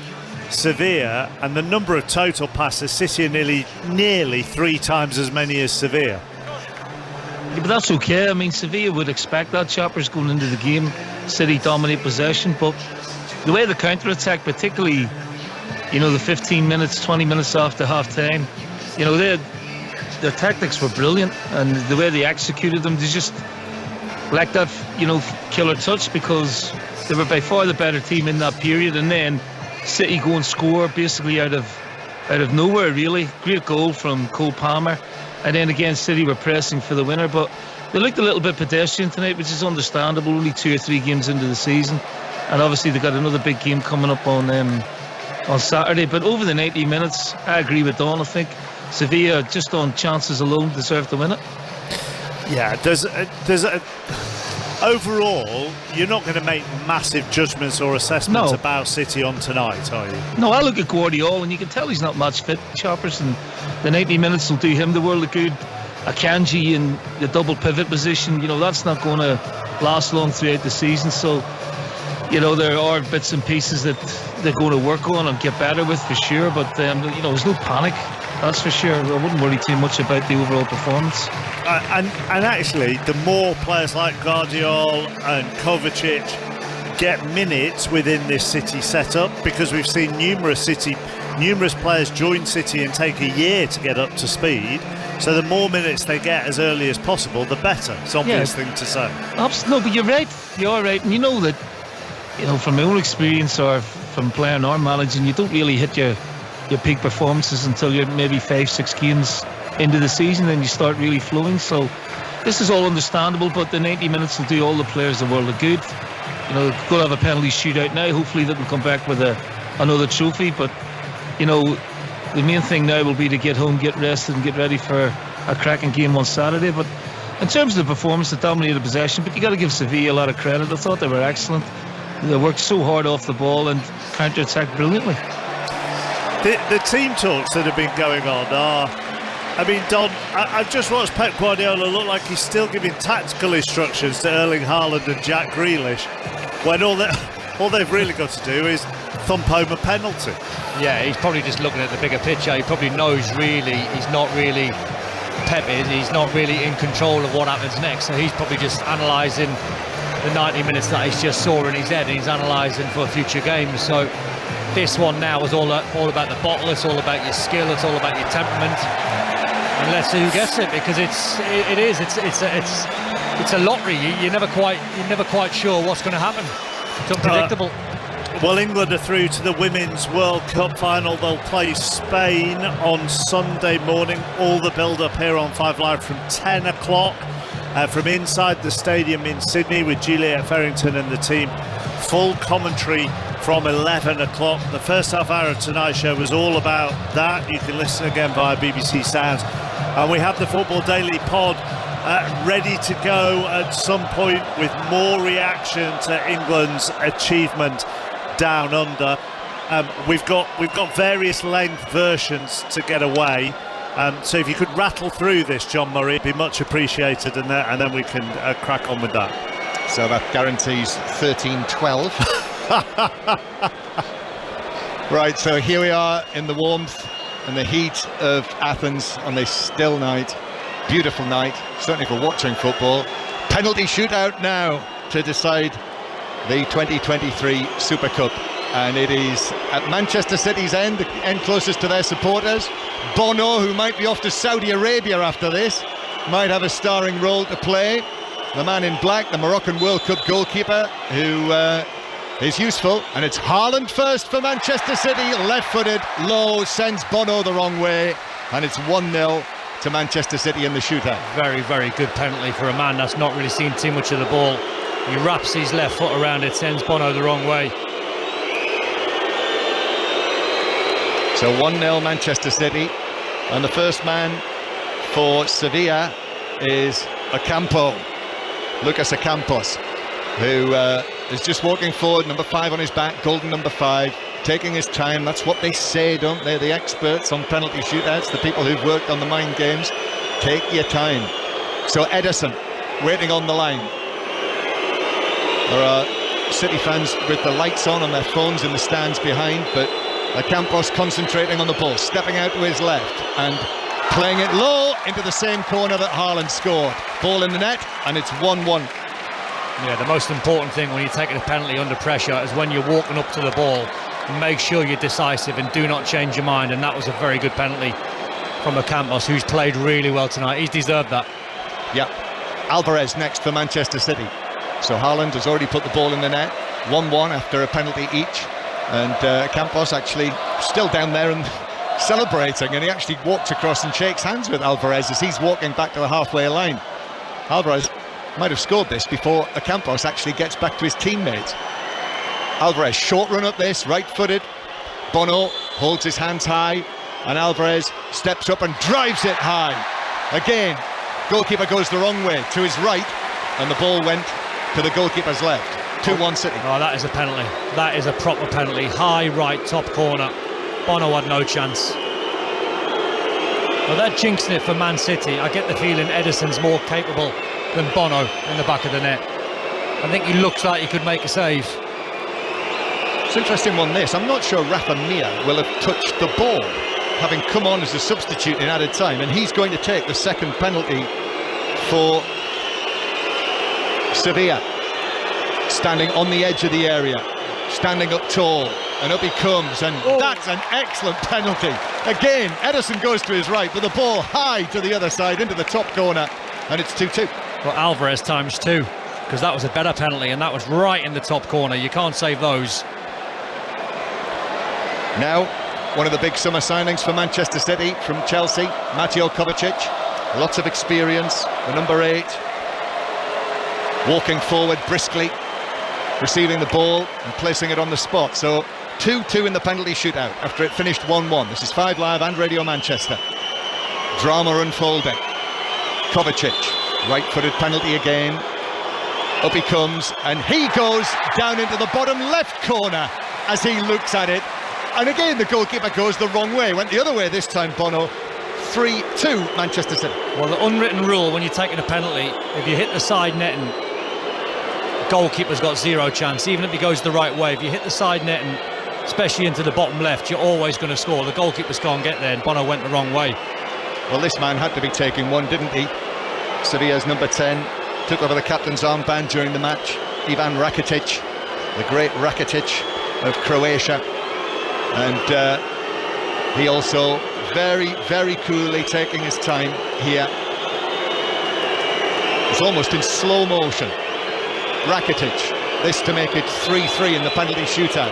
Sevilla. And the number of total passes, City are nearly 3 times as many as Sevilla. Yeah, but that's okay. I mean, Sevilla would expect that, Choppers, going into the game. City dominate possession, but the way the counter-attack, particularly, you know, the 15 minutes, 20 minutes after half-time, you know, their tactics were brilliant, and the way they executed them, they just lacked that, you know, killer touch, because they were by far the better team in that period, and then City go and score basically out of nowhere, really. Great goal from Cole Palmer. And then again, City were pressing for the winner, but they looked a little bit pedestrian tonight, which is understandable. Only 2 or 3 games into the season, and obviously they got another big game coming up on Saturday. But over the 90 minutes, I agree with Don. I think Sevilla, just on chances alone, deserve to win it. Yeah, overall, you're not going to make massive judgments or assessments about City on tonight, are you? No, I look at Guardiola and you can tell he's not match fit, Choppers, and the 90 minutes will do him the world of good. Akanji in the double pivot position, you know, that's not going to last long throughout the season. So, you know, there are bits and pieces that they're going to work on and get better with for sure. But, you know, there's no panic, that's for sure. I wouldn't worry too much about the overall performance. And actually, the more players like Guardiola and Kovacic get minutes within this City setup, because we've seen numerous players join City and take a year to get up to speed. So the more minutes they get as early as possible, the better. It's an obvious thing to say. No, but you're right. You're right. And you know that, you know, from my own experience or from playing or managing, you don't really hit your peak performances until you're maybe 5-6 games into the season, and you start really flowing. So this is all understandable, but the 90 minutes will do all the players the world of good. You know, we'll have a penalty shootout now. Hopefully they can come back with another trophy, but you know, the main thing now will be to get home, get rested and get ready for a cracking game on Saturday. But in terms of the performance, they dominated possession, but you got to give Sevilla a lot of credit. I thought they were excellent. They worked so hard off the ball and counter-attacked brilliantly. The team talks that have been going on are, I mean, Don, I've just watched Pep Guardiola look like he's still giving tactical instructions to Erling Haaland and Jack Grealish, when all they've really got to do is thump home a penalty. Yeah, he's probably just looking at the bigger picture. He probably knows really he's not really Pep is. He's not really in control of what happens next. So he's probably just analysing the 90 minutes that he's just saw in his head, and he's analysing for future games. So this one now is all about the bottle. It's all about your skill. It's all about your temperament. And let's see who gets it, because it's a lottery. You're never quite sure what's going to happen. It's unpredictable. Well, England are through to the Women's World Cup final. They'll play Spain on Sunday morning. All the build-up here on 5 Live from 10 o'clock from inside the stadium in Sydney with Juliet Farrington and the team. Full commentary from 11 o'clock. The first half hour of tonight's show was all about that. You can listen again via BBC Sounds. And we have the Football Daily pod ready to go at some point with more reaction to England's achievement down under. We've got various length versions to get away. So if you could rattle through this, John Murray, it'd be much appreciated, and then we can crack on with that. So that guarantees 13-12. Right, so here we are in the warmth and the heat of Athens on this still night. Beautiful night, certainly for watching football. Penalty shootout now to decide the 2023 Super Cup. And it is at Manchester City's end, the end closest to their supporters. Bono, who might be off to Saudi Arabia after this, might have a starring role to play. The man in black, the Moroccan World Cup goalkeeper, who is useful. And it's Haaland first for Manchester City, left-footed, low, sends Bono the wrong way. And it's 1-0 to Manchester City in the shootout. Very, very good penalty for a man that's not really seen too much of the ball. He wraps his left foot around it, sends Bono the wrong way. So 1-0 Manchester City, and the first man for Sevilla is Lucas Ocampos, who is just walking forward, number 5 on his back, golden number 5, taking his time. That's what they say, don't they? The experts on penalty shootouts, the people who've worked on the mind games. Take your time. So Ederson waiting on the line. There are City fans with the lights on their phones in the stands behind, but Ocampos concentrating on the ball, stepping out to his left and playing it low into the same corner that Haaland scored. Ball in the net, and it's 1-1. Yeah, the most important thing when you're taking a penalty under pressure is when you're walking up to the ball, make sure you're decisive and do not change your mind. And that was a very good penalty from Ocampos, who's played really well tonight. He's deserved that. Yeah. Alvarez next for Manchester City. So Haaland has already put the ball in the net. 1-1 after a penalty each. And Campos actually still down there and celebrating, and he actually walks across and shakes hands with Alvarez as he's walking back to the halfway line. Alvarez might have scored this before Campos actually gets back to his teammates. Alvarez, short run up this, right-footed. Bono holds his hands high, and Alvarez steps up and drives it high. Again, goalkeeper goes the wrong way to his right, and the ball went to the goalkeeper's left. 2-1 City. Oh, that is a penalty. That is a proper penalty. High right, top corner. Bono had no chance. Well, they're jinxing it for Man City. I get the feeling Ederson's more capable than Bono in the back of the net. I think he looks like he could make a save. It's an interesting one, this. I'm not sure Rafa Mir will have touched the ball, having come on as a substitute in added time, and he's going to take the second penalty for Sevilla. Standing on the edge of the area, standing up tall, and up he comes, and that's an excellent penalty. Again, Ederson goes to his right, but the ball high to the other side into the top corner, and it's 2-2. Well, Alvarez times 2, because that was a better penalty, and that was right in the top corner. You can't save those. Now, one of the big summer signings for Manchester City from Chelsea, Mateo Kovacic. Lots of experience, the number 8, walking forward briskly, receiving the ball and placing it on the spot. So 2-2 in the penalty shootout after it finished 1-1. This is 5 Live and Radio Manchester. Drama unfolding. Kovacic, right-footed penalty again. Up he comes, and he goes down into the bottom left corner as he looks at it. And again, the goalkeeper goes the wrong way. Went the other way this time, Bono. 3-2 Manchester City. Well, the unwritten rule when you're taking a penalty, if you hit the side netting, goalkeeper's got 0 chance, even if he goes the right way. If you hit the side net, and especially into the bottom left, you're always going to score. The goalkeepers can't get there, and Bono went the wrong way. Well, this man had to be taking one, didn't he? Sevilla's number 10 took over the captain's armband during the match. Ivan Rakitic, the great Rakitic of Croatia, and he also very, very coolly taking his time here. It's almost in slow motion. Rakitic, this to make it 3-3 in the penalty shootout.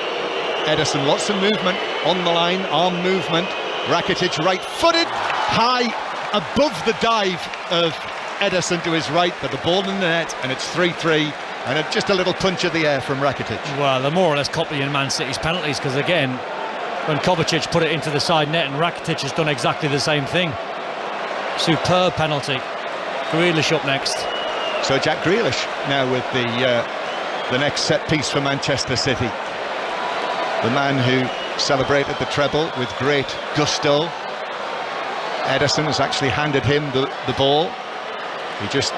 Ederson, lots of movement on the line, arm movement. Rakitic right-footed, high above the dive of Ederson to his right, but the ball in the net, and it's 3-3, and just a little punch of the air from Rakitic. Well, they're more or less copying Man City's penalties, because again, when Kovacic put it into the side net, and Rakitic has done exactly the same thing. Superb penalty. Grealish up next. So Jack Grealish now with the next set piece for Manchester City. The man who celebrated the treble with great gusto. Ederson has actually handed him the ball. He just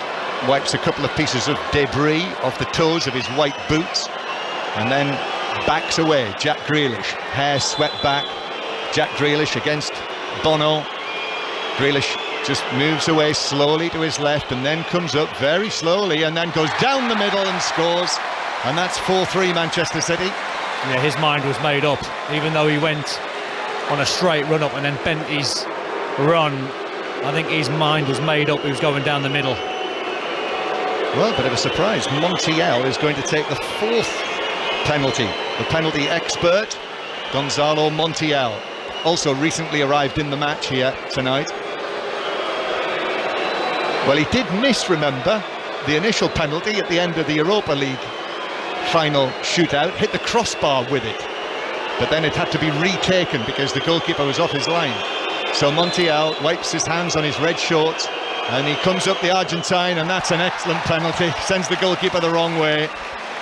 wipes a couple of pieces of debris off the toes of his white boots, and then backs away. Jack Grealish, hair swept back. Jack Grealish against Bono. Grealish just moves away slowly to his left and then comes up very slowly and then goes down the middle and scores. And that's 4-3 Manchester City. Yeah, his mind was made up. Even though he went on a straight run up and then bent his run, I think his mind was made up. He was going down the middle. Well, bit of a surprise. Montiel is going to take the 4th penalty. The penalty expert, Gonzalo Montiel, also recently arrived in the match here tonight. Well, he did miss, remember, the initial penalty at the end of the Europa League final shootout, hit the crossbar with it, but then it had to be retaken because the goalkeeper was off his line. So Montiel wipes his hands on his red shorts and he comes up the Argentine, and that's an excellent penalty. Sends the goalkeeper the wrong way.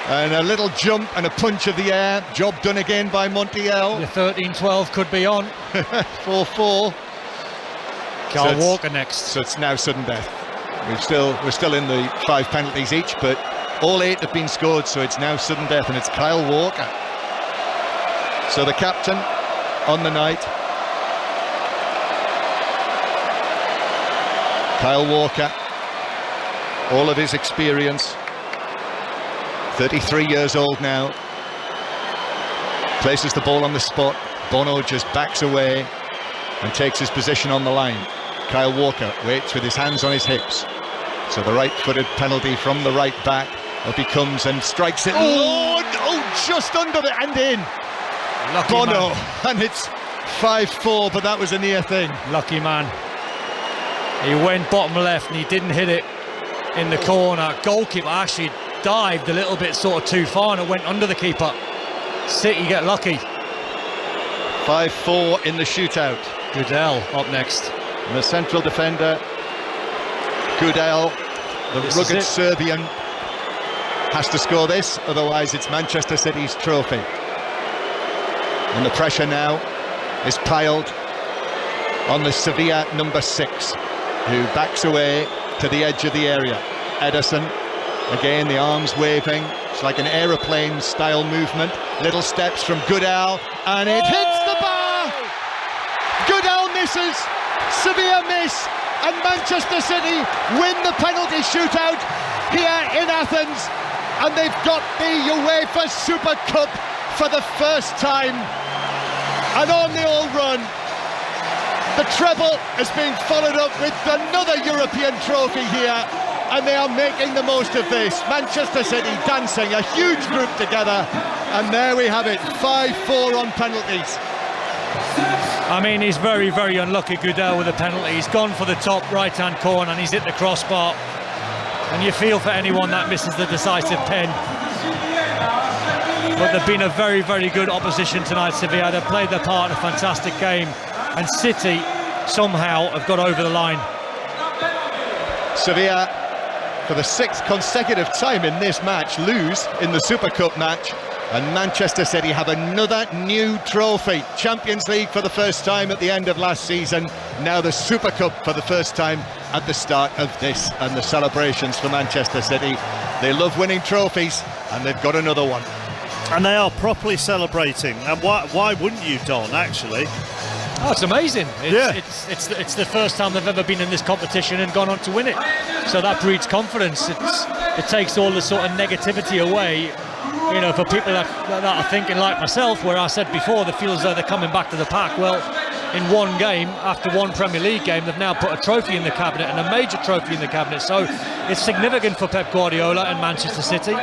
And a little jump and a punch of the air. Job done again by Montiel. The 13-12 could be on. 4-4. Kyle Walker next. So it's now sudden death. We're still in the 5 penalties each, but all 8 have been scored, so it's now sudden death, and it's Kyle Walker. So the captain on the night, Kyle Walker, all of his experience, 33 years old now, places the ball on the spot. Bono just backs away and takes his position on the line. Kyle Walker waits with his hands on his hips. So the right-footed penalty from the right back. Up he comes and strikes it. Oh, just under the and in. Lucky Bono, man. and it's 5-4, but that was a near thing. Lucky man. He went bottom left and he didn't hit it in the corner. Goalkeeper actually dived a little bit sort of too far and it went under the keeper. City get lucky. 5-4 in the shootout. Goodell up next. And the central defender, Goodell, the rugged Serbian, has to score this, otherwise it's Manchester City's trophy. And the pressure now is piled on the Sevilla number 6, who backs away to the edge of the area. Ederson, again the arms waving, it's like an aeroplane style movement. Little steps from Goodell, and it hits the bar! Goodell misses, Sevilla miss, and Manchester City win the penalty shootout here in Athens, and they've got the UEFA Super Cup for the first time. And on the old run, the treble is being followed up with another European trophy here, and they are making the most of this. Manchester City dancing, a huge group together, and there we have it, 5-4 on penalties. I mean, he's very, very unlucky, Goodell, with the penalty. He's gone for the top right-hand corner and he's hit the crossbar. And you feel for anyone that misses the decisive pen. But they've been a very, very good opposition tonight, Sevilla. They've played their part in a fantastic game. And City somehow have got over the line. Sevilla, for the 6th consecutive time in this match, lose in the Super Cup match. And Manchester City have another new trophy. Champions League for the first time at the end of last season. Now the Super Cup for the first time at the start of this. And the celebrations for Manchester City. They love winning trophies, and they've got another one. And they are properly celebrating. And why wouldn't you, Don, actually? Oh, it's amazing. It's the first time they've ever been in this competition and gone on to win it. So that breeds confidence. It takes all the sort of negativity away. You know, for people that are thinking like myself, where I said before, they feel as though they're coming back to the pack. Well, in one game, after one Premier League game, they've now put a trophy in the cabinet, and a major trophy in the cabinet. So it's significant for Pep Guardiola and Manchester City.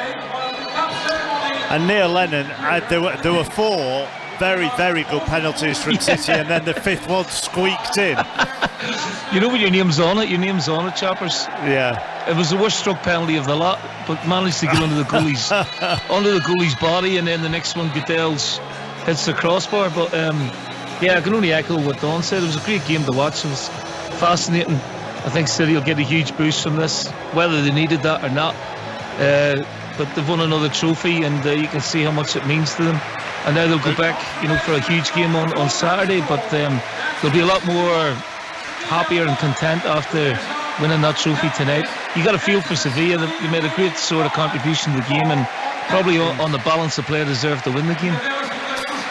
And Neil Lennon, there were 4 very, very good penalties from City, and then the 5th one squeaked in. You know when your name's on it, Choppers. Yeah. It was the worst struck penalty of the lot, but managed to get under the goalie's body, and then the next one, Goodell's hits the crossbar. But yeah, I can only echo what Don said. It was a great game to watch. It was fascinating. I think City will get a huge boost from this, whether they needed that or not. But they've won another trophy, and you can see how much it means to them. And now they'll go back, for a huge game on Saturday. But they'll be a lot more happier and content after winning that trophy tonight. You got a feel for Sevilla. They made a great sort of contribution to the game, and probably on the balance, the player deserved to win the game.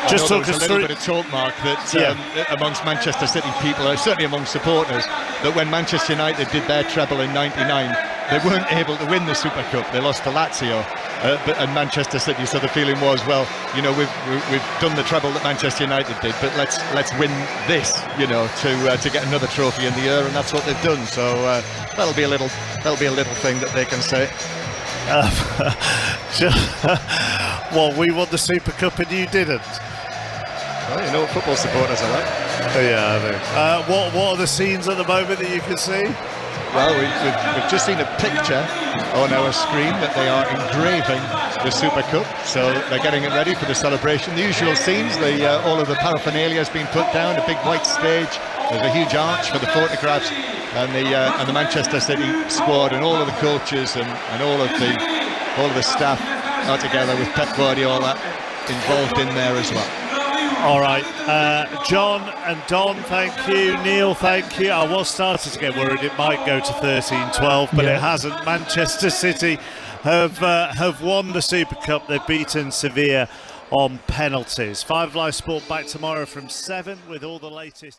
Just there talk was us a little through. bit of talk, Mark, that amongst Manchester City people, certainly among supporters, that when Manchester United did their treble in '99, they weren't able to win the Super Cup. They lost to Lazio and Manchester City. So the feeling was, well, you know, we've done the treble that Manchester United did, but let's win this, you know, to get another trophy in the year, and that's what they've done. So that'll be a little thing that they can say. Well, we won the Super Cup and you didn't. Well, you know what football supporters are like. Yeah, I know. What are the scenes at the moment that you can see? Well, we've just seen a picture on our screen that they are engraving the Super Cup, so they're getting it ready for the celebration. The usual scenes, all of the paraphernalia has been put down, a big white stage, there's a huge arch for the photographs, and the Manchester City squad and all of the coaches and all of the staff are together with Pep Guardiola involved in there as well. All right, John and Don, thank you. Neil, thank you. I was starting to get worried it might go to 13-12, but it hasn't. Manchester City have won the Super Cup. They've beaten Sevilla on penalties. 5 Live Sport back tomorrow from 7 with all the latest.